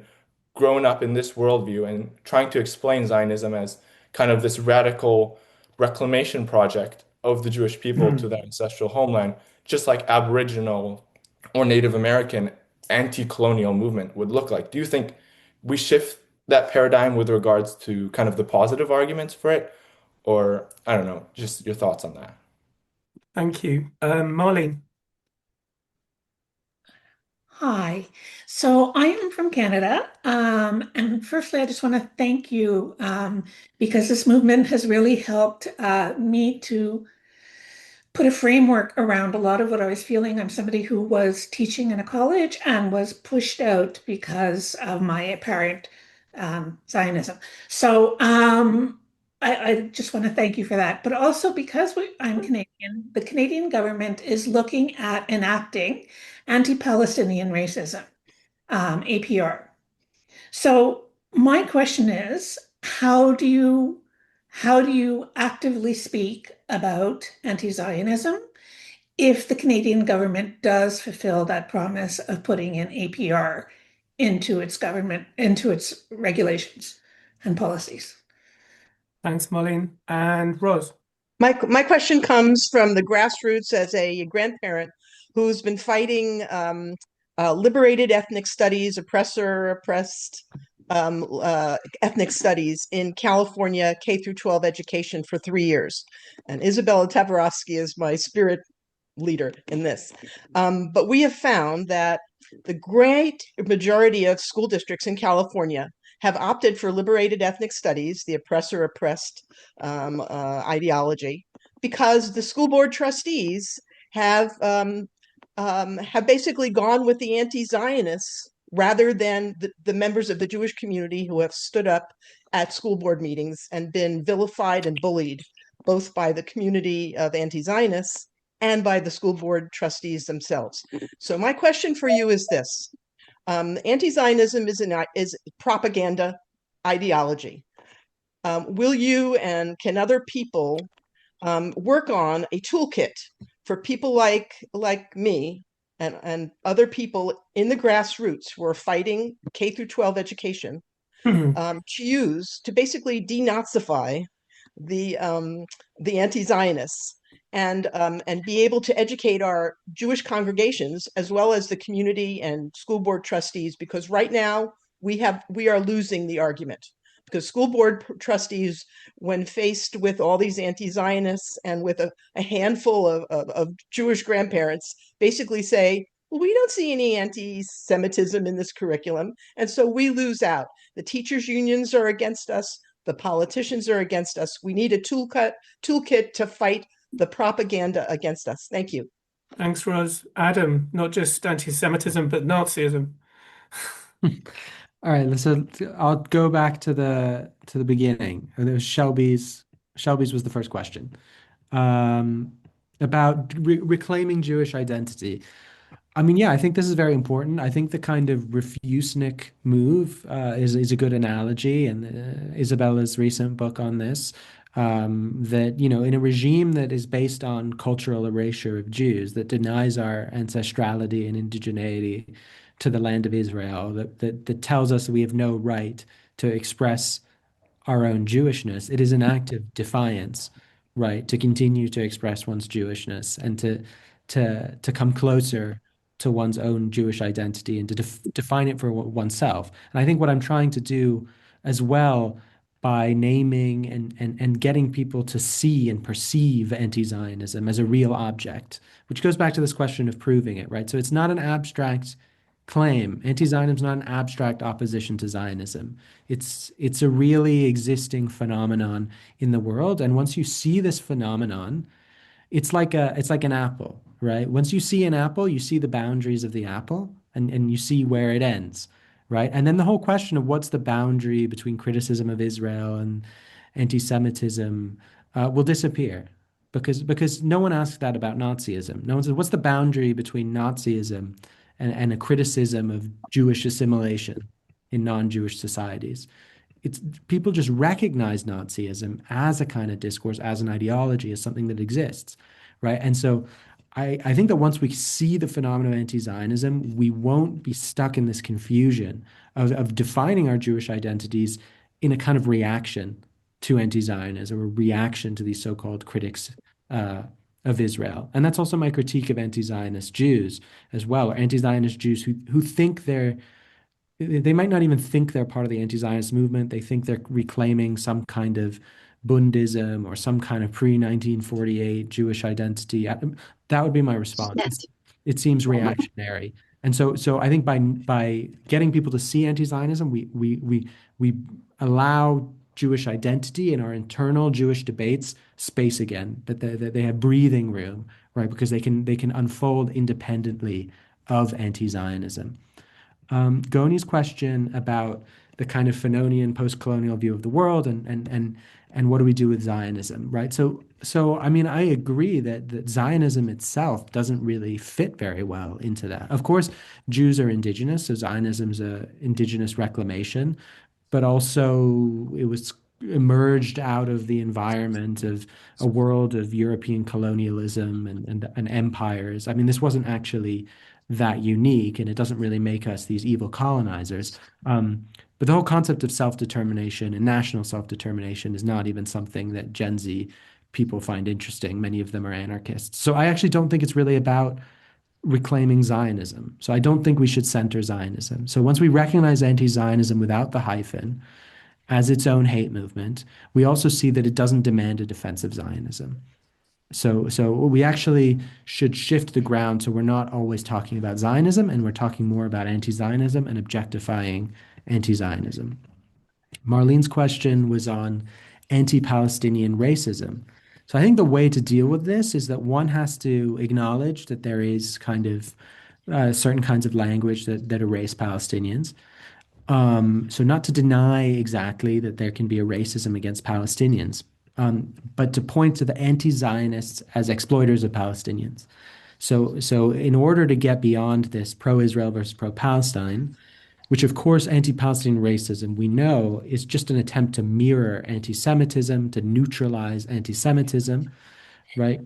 [SPEAKER 14] grown up in this worldview and trying to explain Zionism as kind of this radical reclamation project of the Jewish people to their ancestral homeland, just like Aboriginal or Native American anti-colonial movement would look like? Do you think we shift that paradigm with regards to kind of the positive arguments for it? Or, I don't know, just your thoughts on that.
[SPEAKER 2] Thank you. Marlene.
[SPEAKER 15] Hi. So I am from Canada. And firstly, I just want to thank you because this movement has really helped me to put a framework around a lot of what I was feeling. I'm somebody who was teaching in a college and was pushed out because of my apparent Zionism. So I just want to thank you for that. But also because I'm Canadian, the Canadian government is looking at enacting anti-Palestinian racism, APR. So my question is, how do you actively speak about anti-Zionism if the Canadian government does fulfill that promise of putting in APR into its government, into its regulations and policies?
[SPEAKER 2] Thanks, Marlene. And Ros.
[SPEAKER 16] My question comes from the grassroots as a grandparent who's been fighting liberated ethnic studies, oppressed ethnic studies in California K through 12 education for 3 years. And Isabella Tavarovsky is my spirit leader in this. But we have found that the great majority of school districts in California have opted for liberated ethnic studies, the oppressor-oppressed ideology, because the school board trustees have basically gone with the anti-Zionists rather than the members of the Jewish community who have stood up at school board meetings and been vilified and bullied, both by the community of anti-Zionists and by the school board trustees themselves. So my question for you is this. Anti-Zionism is propaganda ideology. Will you and can other people work on a toolkit for people like me and other people in the grassroots who are fighting K through 12 education to use to basically denazify the anti-Zionists and be able to educate our Jewish congregations as well as the community and school board trustees, because right now we are losing the argument. Because school board trustees, when faced with all these anti-Zionists and with a handful of Jewish grandparents, basically say, well, we don't see any anti-Semitism in this curriculum. And so we lose out. The teachers' unions are against us. The politicians are against us. We need a toolkit to fight the propaganda against us. Thank you.
[SPEAKER 2] Thanks, Roz. Adam, not just anti-Semitism, but Nazism.
[SPEAKER 3] All right, so I'll go back to the beginning. It was Shelby's was the first question about reclaiming Jewish identity. I mean, yeah, I think this is very important. I think the kind of refusenik move is a good analogy, and Isabella's recent book on this, that, you know, in a regime that is based on cultural erasure of Jews, that denies our ancestrality and indigeneity to the land of Israel, that tells us that we have no right to express our own Jewishness, it is an act of defiance, right, to continue to express one's Jewishness and to come closer to one's own Jewish identity and to define it for oneself. And I think what I'm trying to do as well by naming and getting people to see and perceive anti-Zionism as a real object, which goes back to this question of proving it, right? So it's not an abstract claim. Anti-Zionism is not an abstract opposition to Zionism. It's a really existing phenomenon in the world. And once you see this phenomenon, it's like an apple, right? Once you see an apple, you see the boundaries of the apple and you see where it ends, right? And then the whole question of what's the boundary between criticism of Israel and anti-Semitism will disappear because no one asks that about Nazism. No one says, what's the boundary between Nazism and a criticism of Jewish assimilation in non-Jewish societies? It's people just recognize Nazism as a kind of discourse, as an ideology, as something that exists, right? And so I think that once we see the phenomenon of anti-Zionism, we won't be stuck in this confusion of defining our Jewish identities in a kind of reaction to anti-Zionism or reaction to these so-called critics of Israel. And that's also my critique of anti-Zionist Jews as well, or anti-Zionist Jews who think they might not even think they're part of the anti-Zionist movement. They think they're reclaiming some kind of Bundism or some kind of pre-1948 Jewish identity. That would be my response. It seems reactionary. And so I think by getting people to see anti-Zionism, we allow Jewish identity and our internal Jewish debates space again, that they have breathing room, right? Because they can unfold independently of anti-Zionism. Goni's question about the kind of Fanonian post-colonial view of the world and what do we do with Zionism, right? So I mean, I agree that Zionism itself doesn't really fit very well into that. Of course, Jews are indigenous, so Zionism's a indigenous reclamation, but also it was emerged out of the environment of a world of European colonialism and empires. I mean, this wasn't actually that unique, and it doesn't really make us these evil colonizers. But the whole concept of self-determination and national self-determination is not even something that Gen Z people find interesting. Many of them are anarchists. So I actually don't think it's really about reclaiming Zionism. So I don't think we should center Zionism. So once we recognize anti-Zionism without the hyphen as its own hate movement, we also see that it doesn't demand a defense of Zionism. So we actually should shift the ground so we're not always talking about Zionism and we're talking more about anti-Zionism and objectifying anti-Zionism. Marlene's question was on anti-Palestinian racism. So I think the way to deal with this is that one has to acknowledge that there is kind of certain kinds of language that erase Palestinians. So not to deny exactly that there can be a racism against Palestinians, but to point to the anti-Zionists as exploiters of Palestinians. So in order to get beyond this pro-Israel versus pro-Palestine, which of course anti-Palestinian racism we know is just an attempt to mirror anti-Semitism, to neutralize anti-Semitism, right?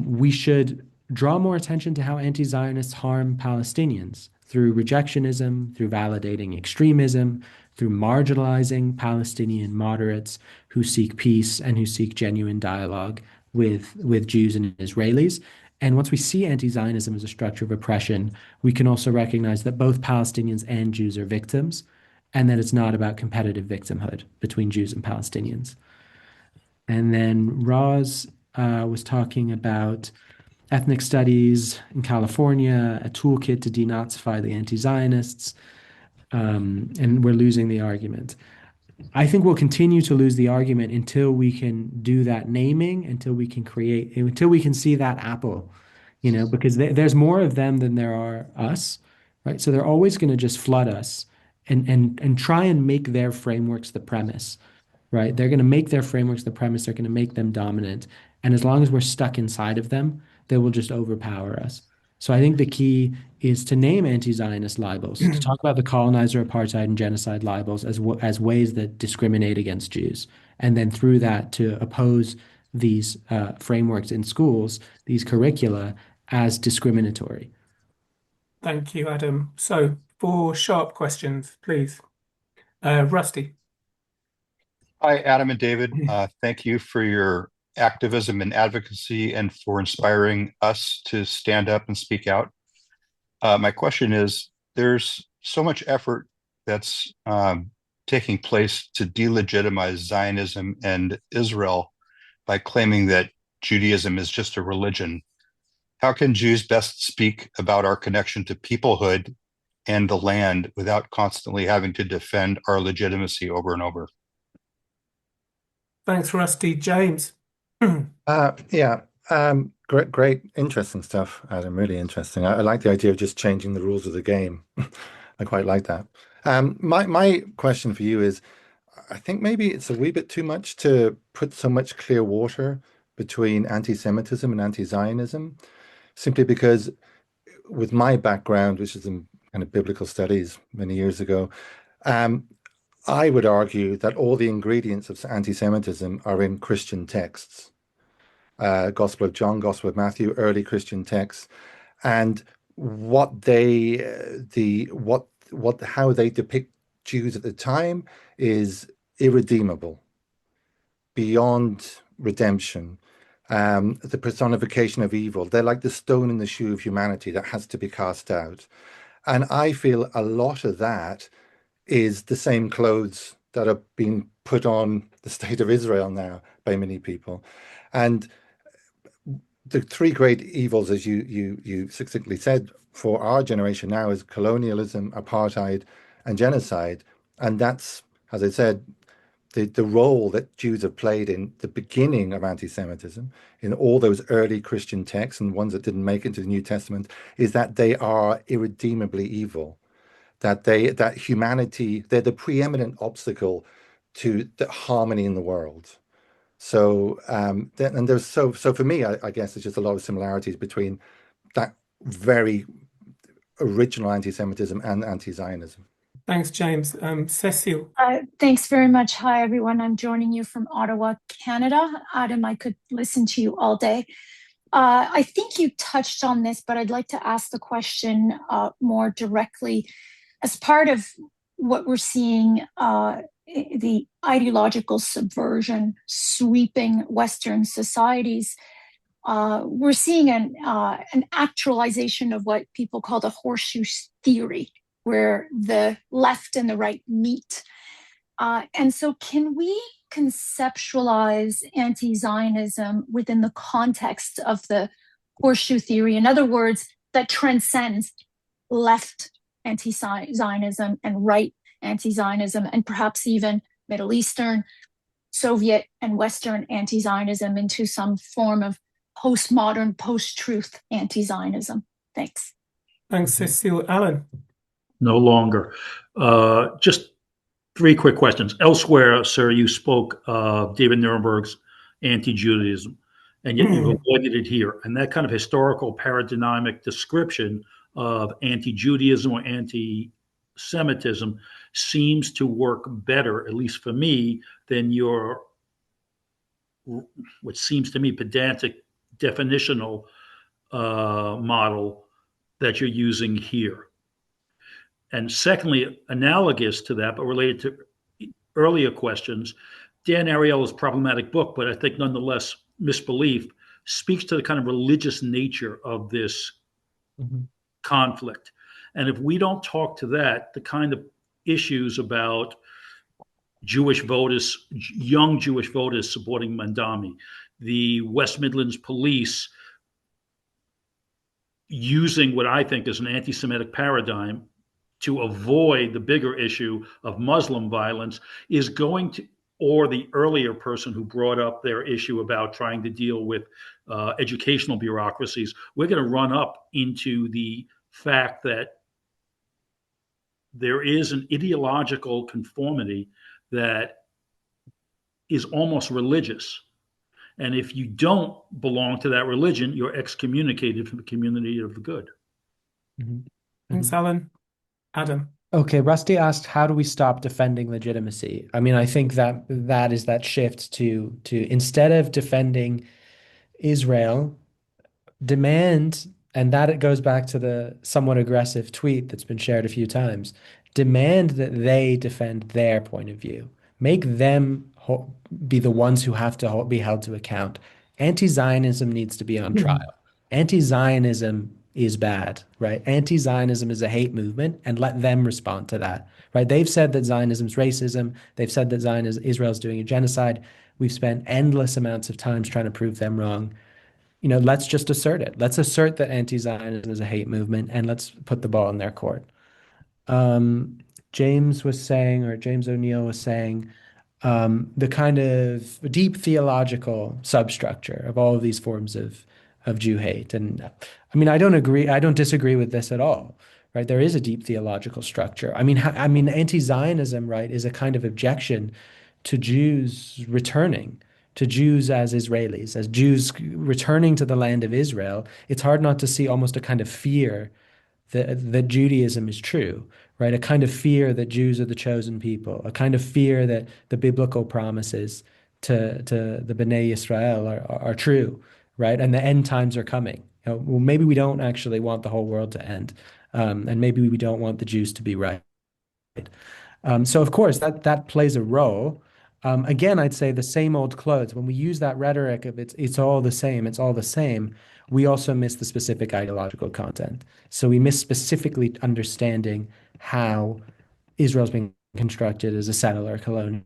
[SPEAKER 3] We should draw more attention to how anti-Zionists harm Palestinians through rejectionism, through validating extremism, through marginalizing Palestinian moderates who seek peace and who seek genuine dialogue with Jews and Israelis. And once we see anti-Zionism as a structure of oppression, we can also recognize that both Palestinians and Jews are victims, and that it's not about competitive victimhood between Jews and Palestinians. And then Roz was talking about ethnic studies in California, a toolkit to denazify the anti-Zionists, and we're losing the argument. I think we'll continue to lose the argument until we can do that naming, until we can see that apple, because there's more of them than there are us, right? So they're always going to just flood us and try and make their frameworks the premise, right? They're going to make their frameworks the premise. They're going to make them dominant. And as long as we're stuck inside of them, they will just overpower us. So I think the key is to name anti-Zionist libels, to talk about the colonizer, apartheid, and genocide libels as ways that discriminate against Jews. And then through that to oppose these frameworks in schools, these curricula, as discriminatory.
[SPEAKER 2] Thank you, Adam. So 4 sharp questions, please. Rusty.
[SPEAKER 17] Hi, Adam and David. Thank you for your activism and advocacy and for inspiring us to stand up and speak out. My question is, there's so much effort that's taking place to delegitimize Zionism and Israel by claiming that Judaism is just a religion. How can Jews best speak about our connection to peoplehood and the land without constantly having to defend our legitimacy over and over?
[SPEAKER 2] Thanks, Rusty. James.
[SPEAKER 18] Great, interesting stuff, Adam. Really interesting. I like the idea of just changing the rules of the game. I quite like that. My question for you is, I think maybe it's a wee bit too much to put so much clear water between anti-Semitism and anti-Zionism, simply because with my background, which is in kind of biblical studies many years ago, I would argue that all the ingredients of anti-Semitism are in Christian texts. Gospel of John, Gospel of Matthew, early Christian texts, and how they depict Jews at the time is irredeemable, beyond redemption. The personification of evil. They're like the stone in the shoe of humanity that has to be cast out. And I feel a lot of that is the same clothes that are being put on the state of Israel now by many people. And the 3 great evils, as you succinctly said, for our generation now is colonialism, apartheid, and genocide. And that's, as I said, the role that Jews have played in the beginning of anti-Semitism, in all those early Christian texts and ones that didn't make it into the New Testament, is that they are irredeemably evil, that humanity, they're the preeminent obstacle to the harmony in the world. So, and there's so for me, I guess there's just a lot of similarities between that very original anti-Semitism and anti-Zionism.
[SPEAKER 2] Thanks, James. Cecile.
[SPEAKER 19] Thanks very much. Hi, everyone. I'm joining you from Ottawa, Canada. Adam, I could listen to you all day. I think you touched on this, but I'd like to ask the question more directly. As part of what we're seeing, the ideological subversion sweeping Western societies, we're seeing an actualization of what people call the horseshoe theory, where the left and the right meet. And so can we conceptualize anti-Zionism within the context of the horseshoe theory? In other words, that transcends left anti-Zionism and right anti-Zionism, and perhaps even Middle Eastern, Soviet, and Western anti-Zionism into some form of postmodern, post-truth anti-Zionism. Thanks.
[SPEAKER 2] Thanks, Cecile. Alan?
[SPEAKER 20] No longer. Just three quick questions. Elsewhere, sir, you spoke of David Nuremberg's anti-Judaism, and yet you've avoided it here. And that kind of historical paradigmatic description of anti-Judaism or anti-Semitism seems to work better, at least for me, than your, what seems to me, pedantic definitional model that you're using here. And secondly, analogous to that, but related to earlier questions, Dan Ariely's problematic book, but I think nonetheless Misbelief, speaks to the kind of religious nature of this conflict. And if we don't talk to that, the kind of issues about Jewish voters, young Jewish voters supporting Mandami, the West Midlands police using what I think is an anti-Semitic paradigm to avoid the bigger issue of Muslim violence, is going to, or the earlier person who brought up their issue about trying to deal with educational bureaucracies, we're going to run up into the fact that there is an ideological conformity that is almost religious. And if you don't belong to that religion, you're excommunicated from the community of the good.
[SPEAKER 2] Thanks, Alan. Adam?
[SPEAKER 3] Okay, Rusty asked, how do we stop defending legitimacy? I mean, I think that is that shift to instead of defending Israel, demand, and that it goes back to the somewhat aggressive tweet that's been shared a few times, demand that they defend their point of view. Make them be the ones who have to be held to account. Anti-Zionism needs to be on trial. Anti-Zionism is bad, right? Anti-Zionism is a hate movement, and let them respond to that, right? They've said that Zionism is racism. They've said that Israel is doing a genocide. We've spent endless amounts of time trying to prove them wrong. You know, let's just assert it. Let's assert that anti-Zionism is a hate movement, and let's put the ball in their court. James O'Neill was saying, the kind of deep theological substructure of all of these forms of Jew hate. And I mean, I don't disagree with this at all, right? There is a deep theological structure. I mean, anti-Zionism, right, is a kind of objection to Jews returning, to Jews as Israelis, as Jews returning to the land of Israel. It's hard not to see almost a kind of fear that Judaism is true, right? A kind of fear that Jews are the chosen people, a kind of fear that the biblical promises to the Bnei Israel are true, right? And the end times are coming. You know, well, maybe we don't actually want the whole world to end, and maybe we don't want the Jews to be right. So of course that plays a role. Again, I'd say the same old clothes. When we use that rhetoric of it's all the same, it's all the same, we also miss the specific ideological content. So we miss specifically understanding how Israel's being constructed as a settler colonial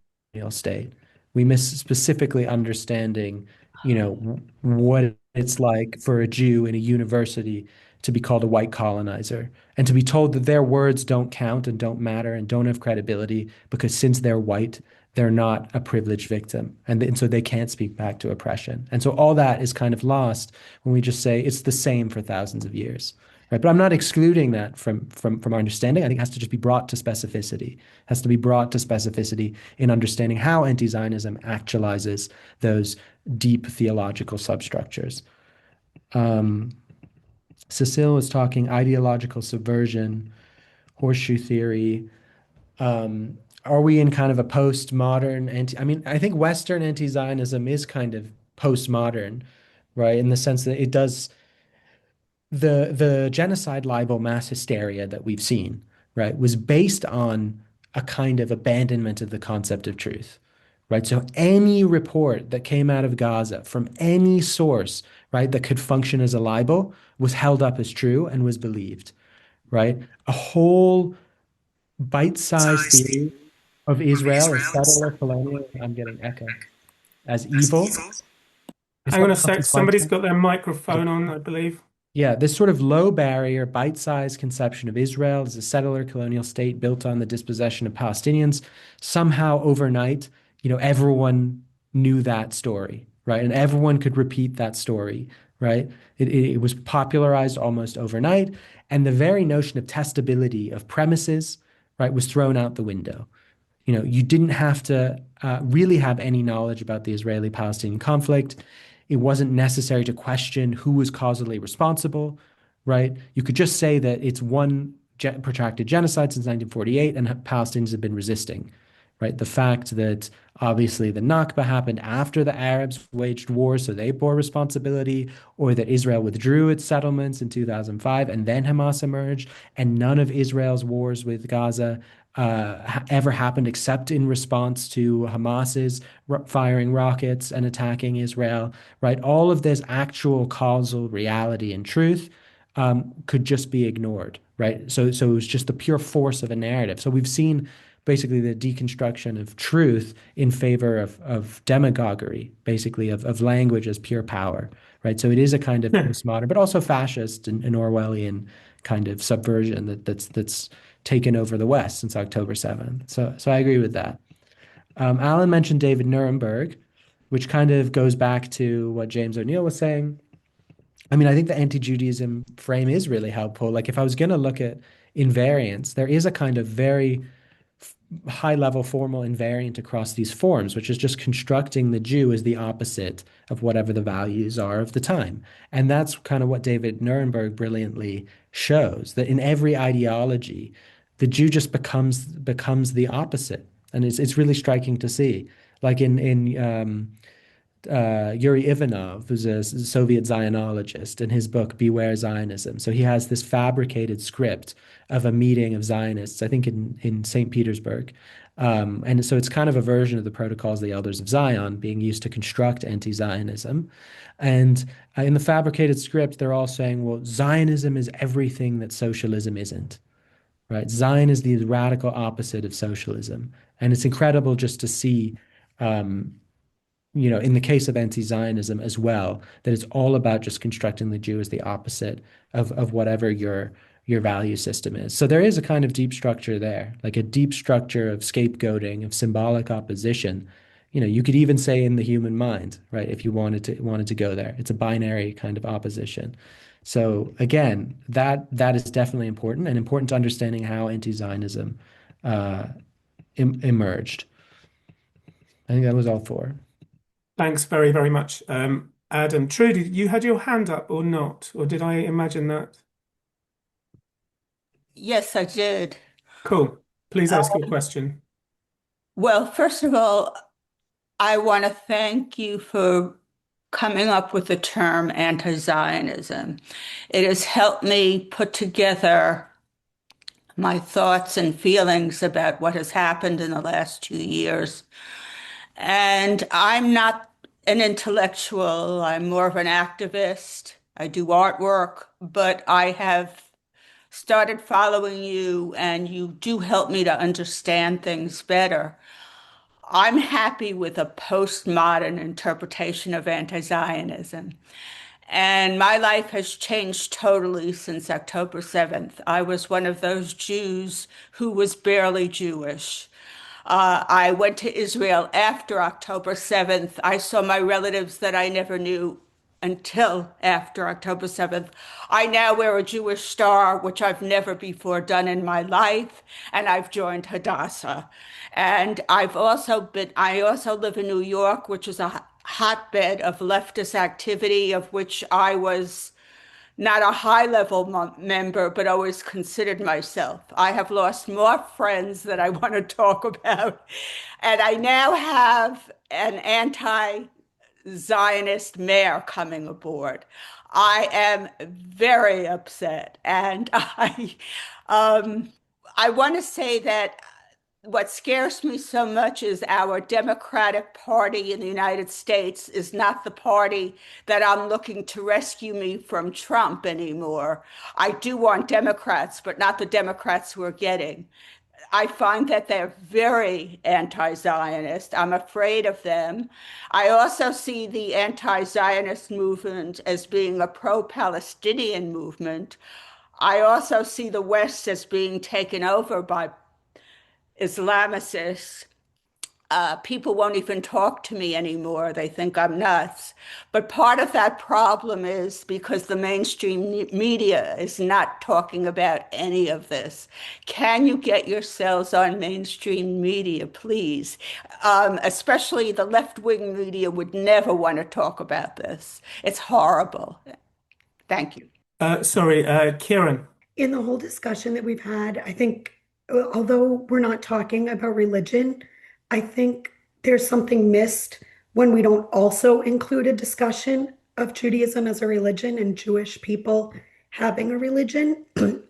[SPEAKER 3] state. We miss specifically understanding, you know, what it's like for a Jew in a university to be called a white colonizer and to be told that their words don't count and don't matter and don't have credibility because since they're white, they're not a privileged victim. And so they can't speak back to oppression. And so all that is kind of lost when we just say it's the same for thousands of years. Right? But I'm not excluding that from our understanding. I think it has to just be brought to specificity. It has to be brought to specificity in understanding how anti-Zionism actualizes those deep theological substructures. Cecile was talking ideological subversion, horseshoe theory. Are we in kind of a postmodern I think Western anti-Zionism is kind of postmodern, right? In the sense that it does the genocide libel mass hysteria that we've seen, right, was based on a kind of abandonment of the concept of truth, right? So any report that came out of Gaza from any source, right, that could function as a libel was held up as true and was believed, right? A whole bite-sized theory of Israel as settler colonial, I'm getting echo, as evil.
[SPEAKER 2] Hang on a sec, somebody's got their microphone on, I believe.
[SPEAKER 3] Yeah, this sort of low barrier, bite-sized conception of Israel as a settler colonial state built on the dispossession of Palestinians, somehow overnight, everyone knew that story, right? And everyone could repeat that story, right? It was popularized almost overnight, and the very notion of testability of premises, right, was thrown out the window. You didn't have to really have any knowledge about the Israeli-Palestinian conflict. It wasn't necessary to question who was causally responsible, right? You could just say that it's one protracted genocide since 1948 and Palestinians have been resisting, right? The fact that obviously the Nakba happened after the Arabs waged war, so they bore responsibility, or that Israel withdrew its settlements in 2005 and then Hamas emerged, and none of Israel's wars with Gaza ever happened except in response to Hamas's firing rockets and attacking Israel, right? All of this actual causal reality and truth could just be ignored, right? So it was just the pure force of a narrative. So we've seen basically the deconstruction of truth in favor of demagoguery, basically of language as pure power, right? So it is a kind of postmodern, but also fascist and Orwellian kind of subversion that's taken over the West since October 7th. So I agree with that. Alan mentioned David Nuremberg, which kind of goes back to what James O'Neill was saying. I mean, I think the anti-Judaism frame is really helpful. Like if I was going to look at invariance, there is a kind of very high-level formal invariant across these forms, which is just constructing the Jew as the opposite of whatever the values are of the time. And that's kind of what David Nuremberg brilliantly shows, that in every ideology, the Jew just becomes the opposite. And it's really striking to see. Like in Yuri Ivanov, who's a Soviet Zionologist, in his book Beware Zionism. So he has this fabricated script of a meeting of Zionists, I think in St. Petersburg. And so it's kind of a version of the Protocols of the Elders of Zion being used to construct anti-Zionism. And in the fabricated script, they're all saying, well, Zionism is everything that socialism isn't, right? Zion is the radical opposite of socialism. And it's incredible just to see in the case of anti-Zionism as well, that it's all about just constructing the Jew as the opposite of whatever your value system is. So there is a kind of deep structure there, like a deep structure of scapegoating, of symbolic opposition. You could even say in the human mind, right? If you wanted to go there, it's a binary kind of opposition. So again, that is definitely important and important to understanding how anti-Zionism emerged. I think that was all four.
[SPEAKER 2] Thanks very, very much. Adam, Trudy, you had your hand up or not? Or did I imagine that?
[SPEAKER 21] Yes, I did.
[SPEAKER 2] Cool. Please ask your question.
[SPEAKER 21] Well, first of all, I want to thank you for coming up with the term anti-Zionism. It has helped me put together my thoughts and feelings about what has happened in the last 2 years. And I'm not an intellectual, I'm more of an activist. I do artwork, but I have started following you and you do help me to understand things better. I'm happy with a postmodern interpretation of anti-Zionism. And my life has changed totally since October 7th. I was one of those Jews who was barely Jewish. I went to Israel after October 7th. I saw my relatives that I never knew until after October 7th. I now wear a Jewish star, which I've never before done in my life, and I've joined Hadassah. And I also live in New York, which is a hotbed of leftist activity, of which I was not a high-level member, but always considered myself. I have lost more friends that I want to talk about. And I now have an anti-Zionist mayor coming aboard. I am very upset. And I want to say that what scares me so much is our Democratic Party in the United States is not the party that I'm looking to rescue me from Trump anymore. I do want Democrats, but not the Democrats we're getting. I find that they're very anti-Zionist. I'm afraid of them. I also see the anti-Zionist movement as being a pro-Palestinian movement. I also see the West as being taken over by Islamicists. People won't even talk to me anymore. They think I'm nuts. But part of that problem is because the mainstream media is not talking about any of this. Can you get yourselves on mainstream media, please? Especially the left-wing media would never want to talk about this. It's horrible. Thank you.
[SPEAKER 2] Sorry, Kieran.
[SPEAKER 1] In the whole discussion that we've had, I think, although we're not talking about religion, I think there's something missed when we don't also include a discussion of Judaism as a religion and Jewish people having a religion,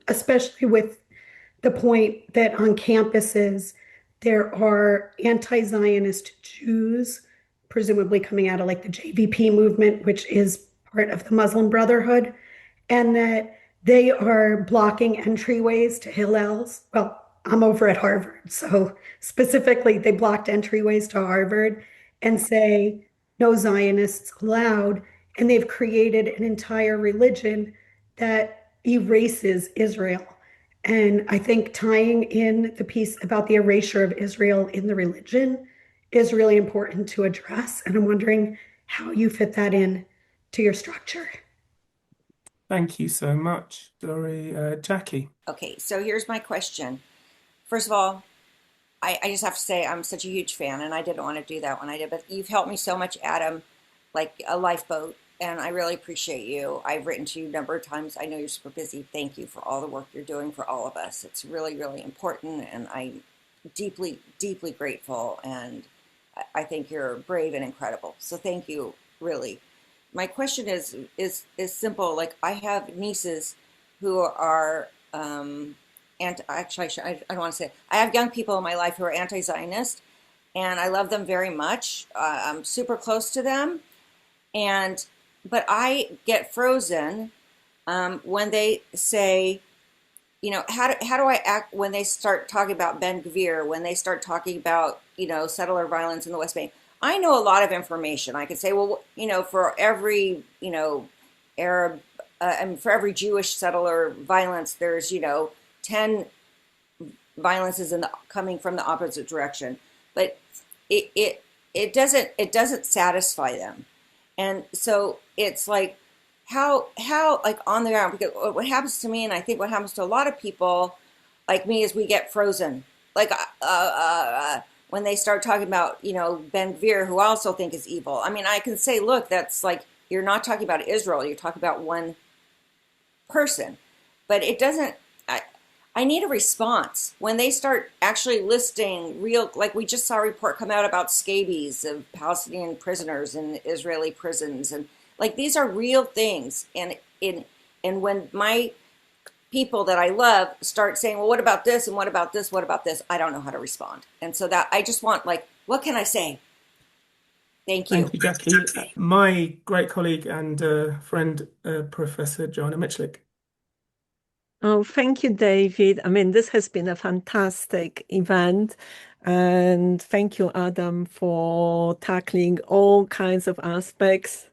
[SPEAKER 1] especially with the point that on campuses there are anti-Zionist Jews, presumably coming out of like the JVP movement, which is part of the Muslim Brotherhood, and that they are blocking entryways to Hillels. Well, I'm over at Harvard, so specifically they blocked entryways to Harvard and say no Zionists allowed, and they've created an entire religion that erases Israel. And I think tying in the piece about the erasure of Israel in the religion is really important to address. And I'm wondering how you fit that in to your structure.
[SPEAKER 2] Thank you so much. Sorry, Jackie.
[SPEAKER 22] Okay, so here's my question. First of all, I just have to say I'm such a huge fan, and I didn't want to do that when I did, but you've helped me so much, Adam, like a lifeboat, and I really appreciate you. I've written to you a number of times. I know you're super busy. Thank you for all the work you're doing for all of us. It's really, really important, and I'm deeply, deeply grateful, and I think you're brave and incredible. So thank you, really. My question is simple. Like, I have nieces who are and actually, I don't want to say it. I have young people in my life who are anti-Zionist, and I love them very much. I'm super close to them, but I get frozen when they say, you know, how do I act when they start talking about Ben Gvir, when they start talking about, you know, settler violence in the West Bank. I know a lot of information. I could say, well, you know, for every, you know, Arab, and for every Jewish settler violence, there's, you know, 10 violences coming from the opposite direction, but it doesn't satisfy them, and so it's like how like on the ground, because what happens to me, and I think what happens to a lot of people like me, is we get frozen, like when they start talking about, you know, Ben Gvir, who I also think is evil. I mean, I can say, look, that's like, you're not talking about Israel, you're talking about one person, but it doesn't. I need a response when they start actually listing real, like we just saw a report come out about scabies of Palestinian prisoners in Israeli prisons, and like these are real things. And when my people that I love start saying, well, what about this and what about this, what about this, I don't know how to respond. And so that I just want, like, what can I say? Thank you.
[SPEAKER 2] Thank you, Jackie. My great colleague and friend, Professor Joanna Mitchlick.
[SPEAKER 23] Oh, thank you, David. I mean, this has been a fantastic event. And thank you, Adam, for tackling all kinds of aspects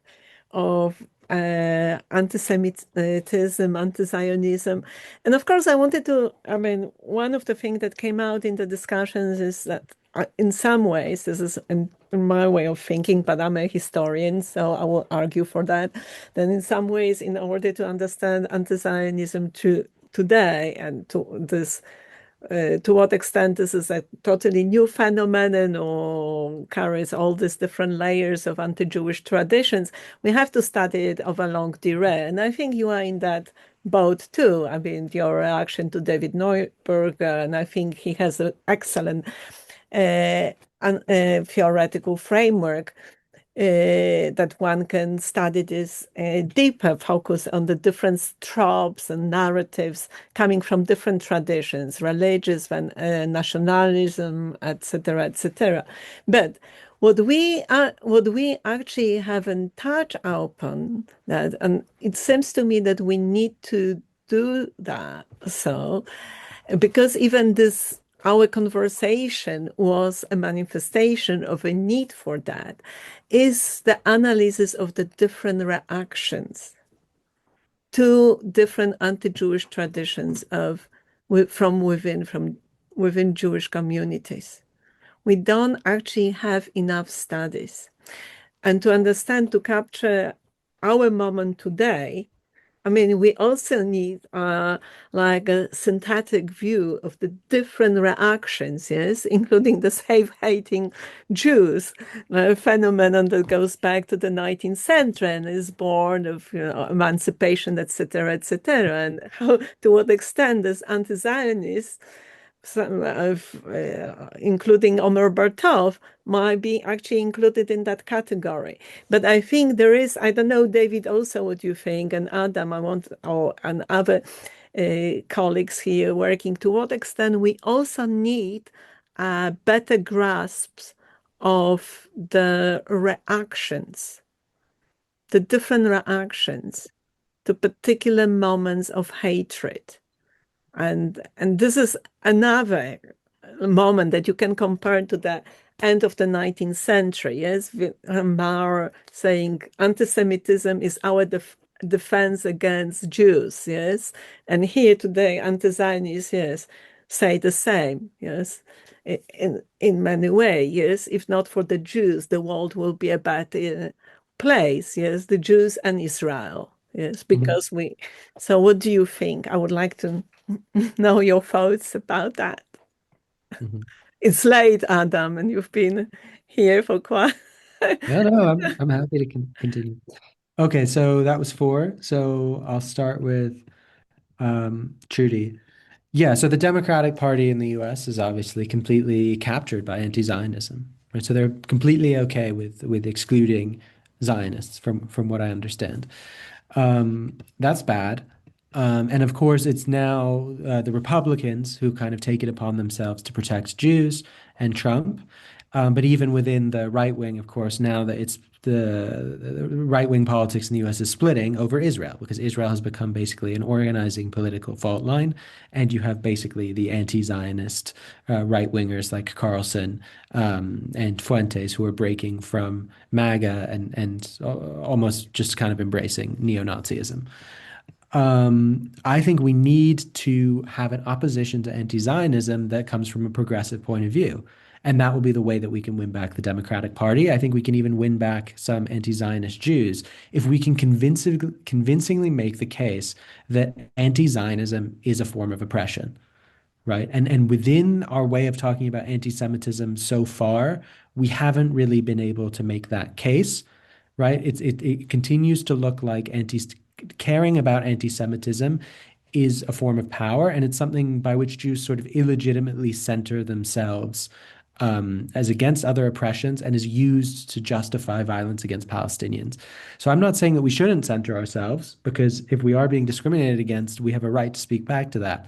[SPEAKER 23] of anti-Semitism, anti-Zionism. And of course, I mean, one of the things that came out in the discussions is that in some ways, this is in my way of thinking, but I'm a historian, so I will argue for that. Then in some ways, in order to understand anti-Zionism today and to what extent this is a totally new phenomenon or carries all these different layers of anti-Jewish traditions, we have to study it over long durée. And I think you are in that boat too. I mean, your reaction to David Neuberger, and I think he has an excellent theoretical framework that one can study this deeper, focus on the different tropes and narratives coming from different traditions, religious and nationalism, etc., etc. But what we actually haven't touched upon that, and it seems to me that we need to do that. So, because even this our conversation was a manifestation of a need for that, is the analysis of the different reactions to different anti-Jewish traditions from within Jewish communities. We don't actually have enough studies. And to understand, to capture our moment today, I mean, we also need like a synthetic view of the different reactions, yes, including the self-hating Jews, a phenomenon that goes back to the 19th century and is born of emancipation, etc., etc., and how, to what extent does anti-Zionists, including Omer Bartov, might be actually included in that category. But I think there is, I don't know, David, also what you think, and Adam, and other colleagues here working, to what extent we also need better grasps of the reactions, the different reactions to particular moments of hatred. And this is another moment that you can compare to the end of the 19th century. Yes, Maurer saying anti-Semitism is our defense against Jews. Yes, and here today, anti-Zionists, yes, say the same. Yes, in many ways. Yes, if not for the Jews, the world will be a bad place. Yes, the Jews and Israel. Yes, because we. So, what do you think? I would like to know your thoughts about that. It's late, Adam, and you've been here for quite.
[SPEAKER 3] No, I'm happy to continue. Okay, so that was 4. So I'll start with Trudy. Yeah, so the Democratic Party in the US is obviously completely captured by anti-Zionism, right? So they're completely okay with excluding Zionists from what I understand. That's bad. And of course, it's now the Republicans who kind of take it upon themselves to protect Jews and Trump. But even within the right wing, of course, now that it's the right wing politics in the US is splitting over Israel, because Israel has become basically an organizing political fault line. And you have basically the anti-Zionist right wingers like Carlson and Fuentes, who are breaking from MAGA and almost just kind of embracing neo-Nazism. I think we need to have an opposition to anti-Zionism that comes from a progressive point of view. And that will be the way that we can win back the Democratic Party. I think we can even win back some anti-Zionist Jews if we can convincingly make the case that anti-Zionism is a form of oppression, right? And within our way of talking about anti-Semitism so far, we haven't really been able to make that case, right? It continues to look like caring about anti-Semitism is a form of power, and it's something by which Jews sort of illegitimately center themselves as against other oppressions and is used to justify violence against Palestinians. So I'm not saying that we shouldn't center ourselves, because if we are being discriminated against, we have a right to speak back to that.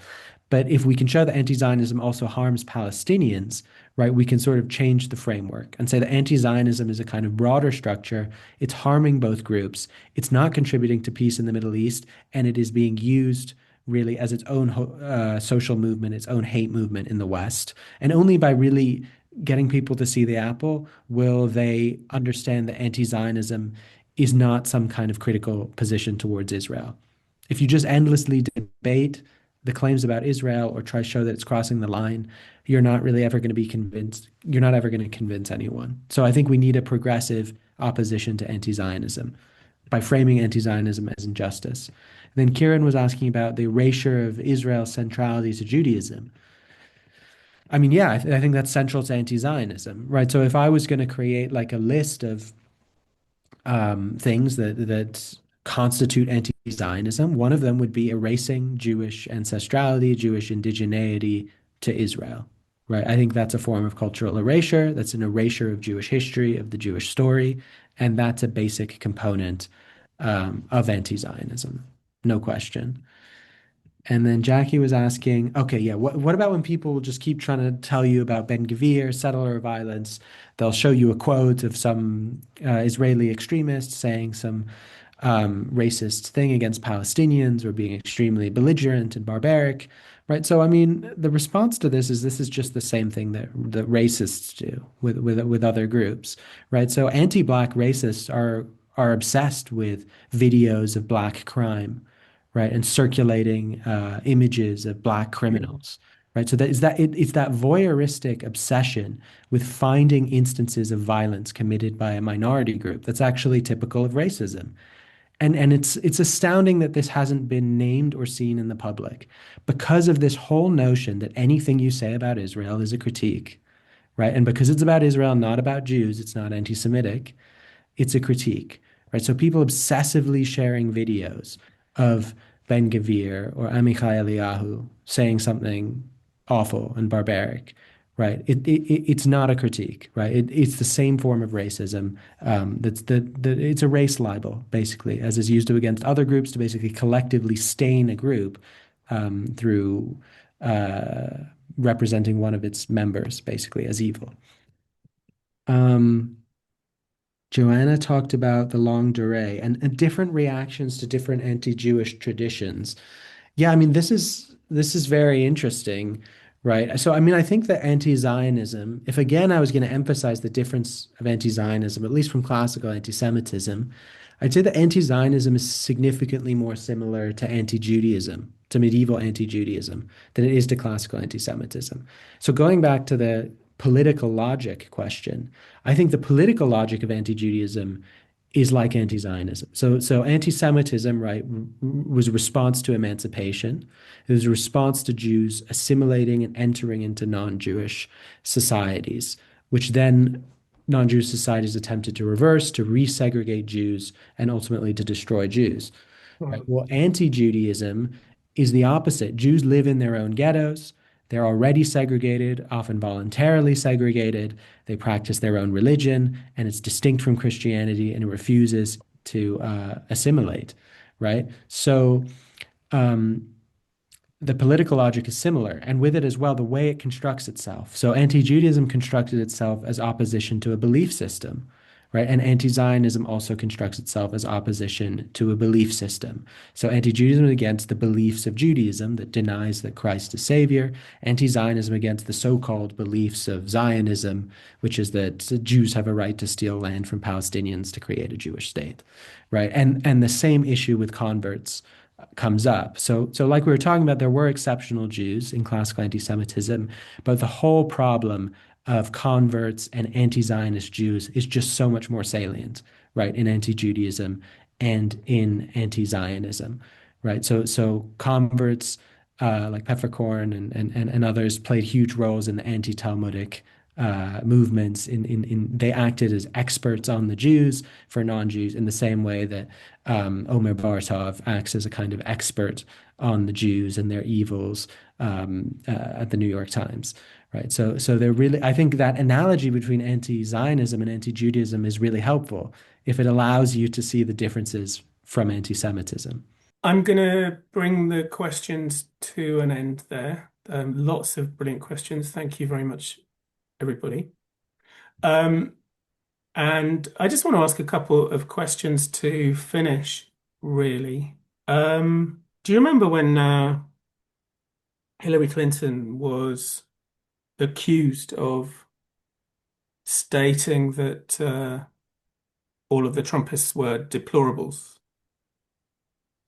[SPEAKER 3] But if we can show that anti-Zionism also harms Palestinians, right, we can sort of change the framework and say that anti-Zionism is a kind of broader structure. It's harming both groups. It's not contributing to peace in the Middle East, and it is being used really as its own social movement, its own hate movement in the West. And only by really getting people to see the apple will they understand that anti-Zionism is not some kind of critical position towards Israel. If you just endlessly debate the claims about Israel or try to show that it's crossing the line, you're not really ever going to be convinced. You're not ever going to convince anyone. So I think we need a progressive opposition to anti-Zionism by framing anti-Zionism as injustice. And then Kieran was asking about the erasure of Israel's centrality to Judaism. I mean, yeah, I think that's central to anti-Zionism, right? So if I was going to create like a list of things that constitute anti-Zionism, one of them would be erasing Jewish ancestrality, Jewish indigeneity to Israel, right? I think that's a form of cultural erasure. That's an erasure of Jewish history, of the Jewish story, and that's a basic component of anti-Zionism, no question. And then Jackie was asking, okay, yeah, what about when people just keep trying to tell you about Ben Gvir, settler violence? They'll show you a quote of some Israeli extremist saying some racist thing against Palestinians or being extremely belligerent and barbaric, right? So, I mean, the response to this is just the same thing that racists do with other groups, right? So, anti-black racists are obsessed with videos of black crime, right, and circulating images of black criminals, right? So it's that voyeuristic obsession with finding instances of violence committed by a minority group that's actually typical of racism. And it's astounding that this hasn't been named or seen in the public because of this whole notion that anything you say about Israel is a critique, right? And because it's about Israel, not about Jews, it's not anti-Semitic, it's a critique, right? So people obsessively sharing videos of Ben Gvir or Amichai Eliyahu saying something awful and barbaric, right? It's not a critique, right? It's the same form of racism. It's a race libel, basically, as is used against other groups to basically collectively stain a group through representing one of its members, basically, as evil. Joanna talked about the longue durée and different reactions to different anti-Jewish traditions. Yeah, I mean, this is very interesting, right? So, I mean, I think that anti-Zionism, if again I was going to emphasize the difference of anti-Zionism, at least from classical anti-Semitism, I'd say that anti-Zionism is significantly more similar to anti-Judaism, to medieval anti-Judaism, than it is to classical anti-Semitism. So going back to the political logic question, I think the political logic of anti-Judaism is like anti-Zionism. So anti-Semitism, right, was a response to emancipation. It was a response to Jews assimilating and entering into non-Jewish societies, which then non-Jewish societies attempted to reverse, to resegregate Jews, and ultimately to destroy Jews. Right? Well, anti-Judaism is the opposite. Jews live in their own ghettos. They're already segregated, often voluntarily segregated. They practice their own religion, and it's distinct from Christianity, and it refuses to assimilate, right? So the political logic is similar, and with it as well, the way it constructs itself. So anti-Judaism constructed itself as opposition to a belief system, right? And anti-Zionism also constructs itself as opposition to a belief system. So anti-Judaism against the beliefs of Judaism that denies that Christ is Savior, anti-Zionism against the so-called beliefs of Zionism, which is that Jews have a right to steal land from Palestinians to create a Jewish state, right? And the same issue with converts comes up. So like we were talking about, there were exceptional Jews in classical anti-Semitism, but the whole problem of converts and anti-Zionist Jews is just so much more salient, right, in anti-Judaism and in anti-Zionism, right? So converts like Pfefferkorn and others played huge roles in the anti-Talmudic movements. They acted as experts on the Jews for non-Jews in the same way that Omer Bartov acts as a kind of expert on the Jews and their evils at the New York Times. Right. So they're really, I think that analogy between anti-Zionism and anti-Judaism is really helpful if it allows you to see the differences from anti-Semitism.
[SPEAKER 2] I'm going to bring the questions to an end there. Lots of brilliant questions. Thank you very much, everybody. And I just want to ask a couple of questions to finish, really. Do you remember when Hillary Clinton was accused of stating that all of the Trumpists were deplorables?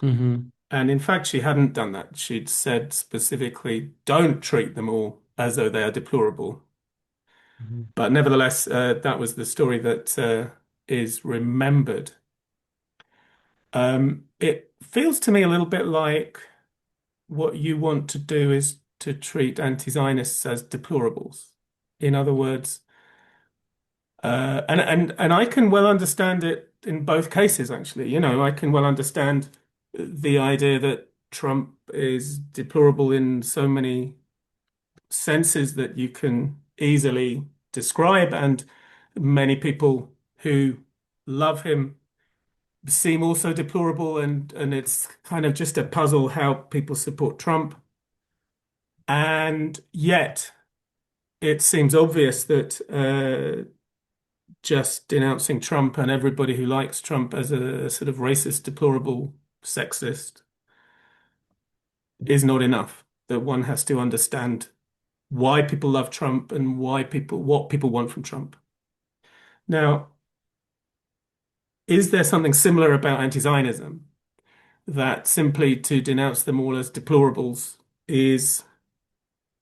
[SPEAKER 3] Mm-hmm.
[SPEAKER 2] And in fact, she hadn't done that. She'd said specifically, don't treat them all as though they are deplorable.
[SPEAKER 3] Mm-hmm.
[SPEAKER 2] But nevertheless, that was the story that is remembered. It feels to me a little bit like what you want to do is to treat anti-Zionists as deplorables. In other words, and I can well understand it in both cases, actually. You know, I can well understand the idea that Trump is deplorable in so many senses that you can easily describe, and many people who love him seem also deplorable, and it's kind of just a puzzle how people support Trump. And yet, it seems obvious that just denouncing Trump and everybody who likes Trump as a sort of racist, deplorable, sexist is not enough. that one has to understand why people love Trump and what people want from Trump. Now, is there something similar about anti-Zionism, that simply to denounce them all as deplorables is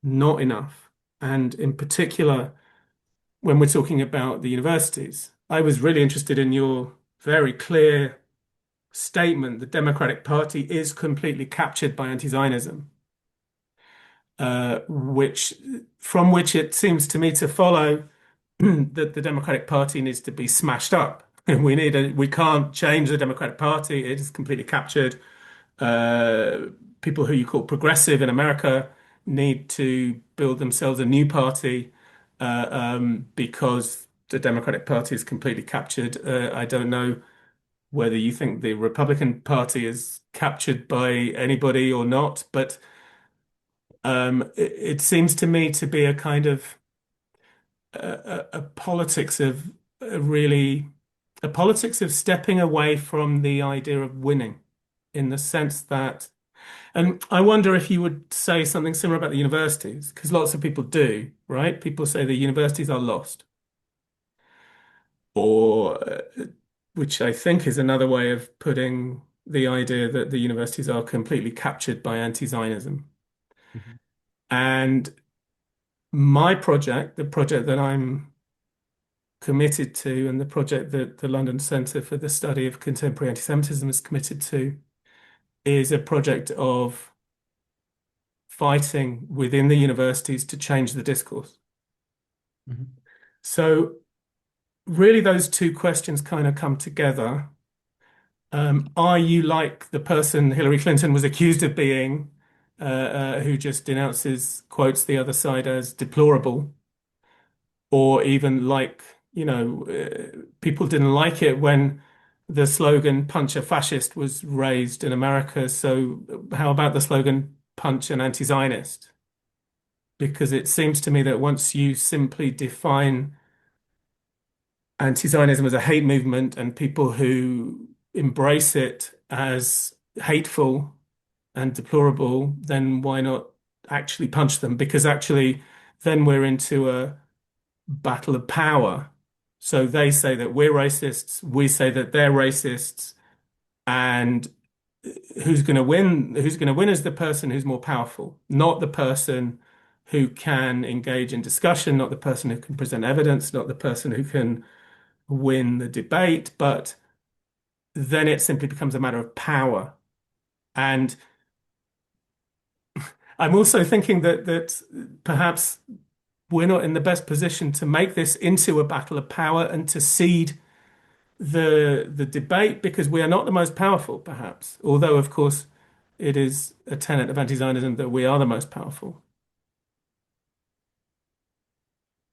[SPEAKER 2] not enough? And in particular, when we're talking about the universities, I was really interested in your very clear statement: the Democratic Party is completely captured by anti-Zionism, from which it seems to me to follow that the Democratic Party needs to be smashed up. We can't change the Democratic Party. It is completely captured. People who you call progressive in America need to build themselves a new party because the Democratic Party is completely captured. I don't know whether you think the Republican Party is captured by anybody or not, but it seems to me to be a kind of a politics of a politics of stepping away from the idea of winning, in the sense that, and I wonder if you would say something similar about the universities, because lots of people do, right? People say the universities are lost, or which I think is another way of putting the idea that the universities are completely captured by anti-Zionism. And my project, the project that I'm committed to, and the project that the London Centre for the Study of Contemporary Anti-Semitism is committed to, is a project of fighting within the universities to change the discourse. So really those two questions kind of come together. Are you like the person Hillary Clinton was accused of being, who just quotes the other side as deplorable? Or even like, people didn't like it when the slogan "Punch a Fascist" was raised in America. So how about the slogan "Punch an anti-Zionist"? Because it seems to me that once you simply define anti-Zionism as a hate movement and people who embrace it as hateful and deplorable, then why not actually punch them? Because actually then we're into a battle of power. So they say that we're racists, we say that they're racists, and who's going to win? Who's going to win is the person who's more powerful, not the person who can engage in discussion, not the person who can present evidence, not the person who can win the debate, but then it simply becomes a matter of power. And I'm also thinking that perhaps we're not in the best position to make this into a battle of power and to cede the debate, because we are not the most powerful, perhaps. Although, of course, it is a tenet of anti-Zionism that we are the most powerful.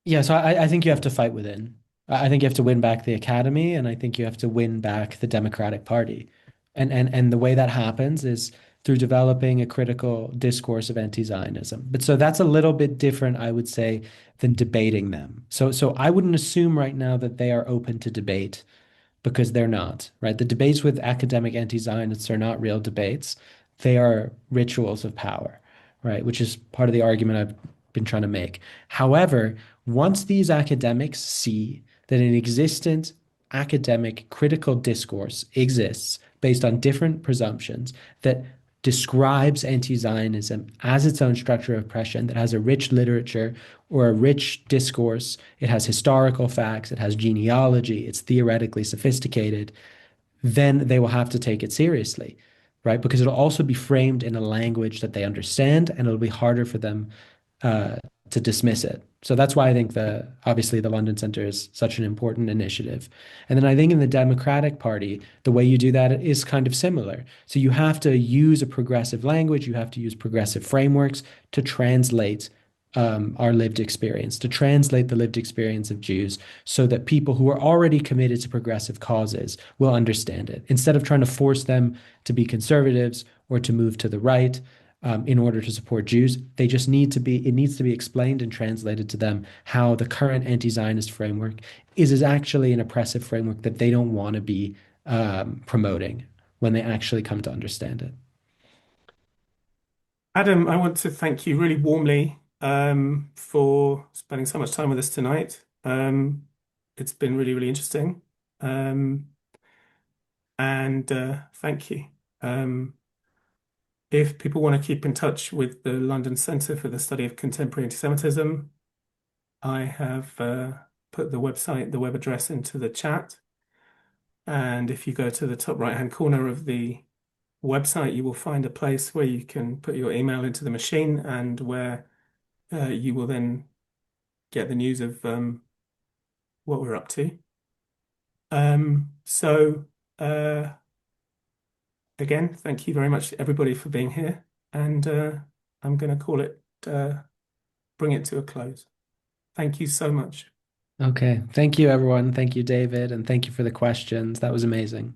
[SPEAKER 3] Yeah, so I think you have to fight within. I think you have to win back the academy, and I think you have to win back the Democratic Party. And the way that happens is through developing a critical discourse of anti-Zionism. But so that's a little bit different, I would say, than debating them. So I wouldn't assume right now that they are open to debate, because they're not, right? The debates with academic anti-Zionists are not real debates. They are rituals of power, right? Which is part of the argument I've been trying to make. However, once these academics see that an existent academic critical discourse exists based on different presumptions that describes anti-Zionism as its own structure of oppression, that has a rich literature or a rich discourse, it has historical facts, it has genealogy, it's theoretically sophisticated, then they will have to take it seriously, right? Because it'll also be framed in a language that they understand, and it'll be harder for them to dismiss it. So that's why I think obviously the London Centre is such an important initiative. And then I think in the Democratic Party, the way you do that is kind of similar. So you have to use a progressive language, you have to use progressive frameworks to translate our lived experience, to translate the lived experience of Jews, so that people who are already committed to progressive causes will understand it. Instead of trying to force them to be conservatives or to move to the right, in order to support Jews, it needs to be explained and translated to them how the current anti-Zionist framework is actually an oppressive framework that they don't want to be promoting when they actually come to understand it.
[SPEAKER 2] Adam, I want to thank you really warmly for spending so much time with us tonight. It's been really, really interesting. And thank you. If people want to keep in touch with the London Centre for the Study of Contemporary Antisemitism, I have put the website, the web address into the chat. And if you go to the top right-hand corner of the website, you will find a place where you can put your email into the machine and where you will then get the news of what we're up to. So again, thank you very much to everybody for being here. And I'm going to call it, bring it to a close. Thank you so much.
[SPEAKER 3] Okay. Thank you, everyone. Thank you, David. And thank you for the questions. That was amazing.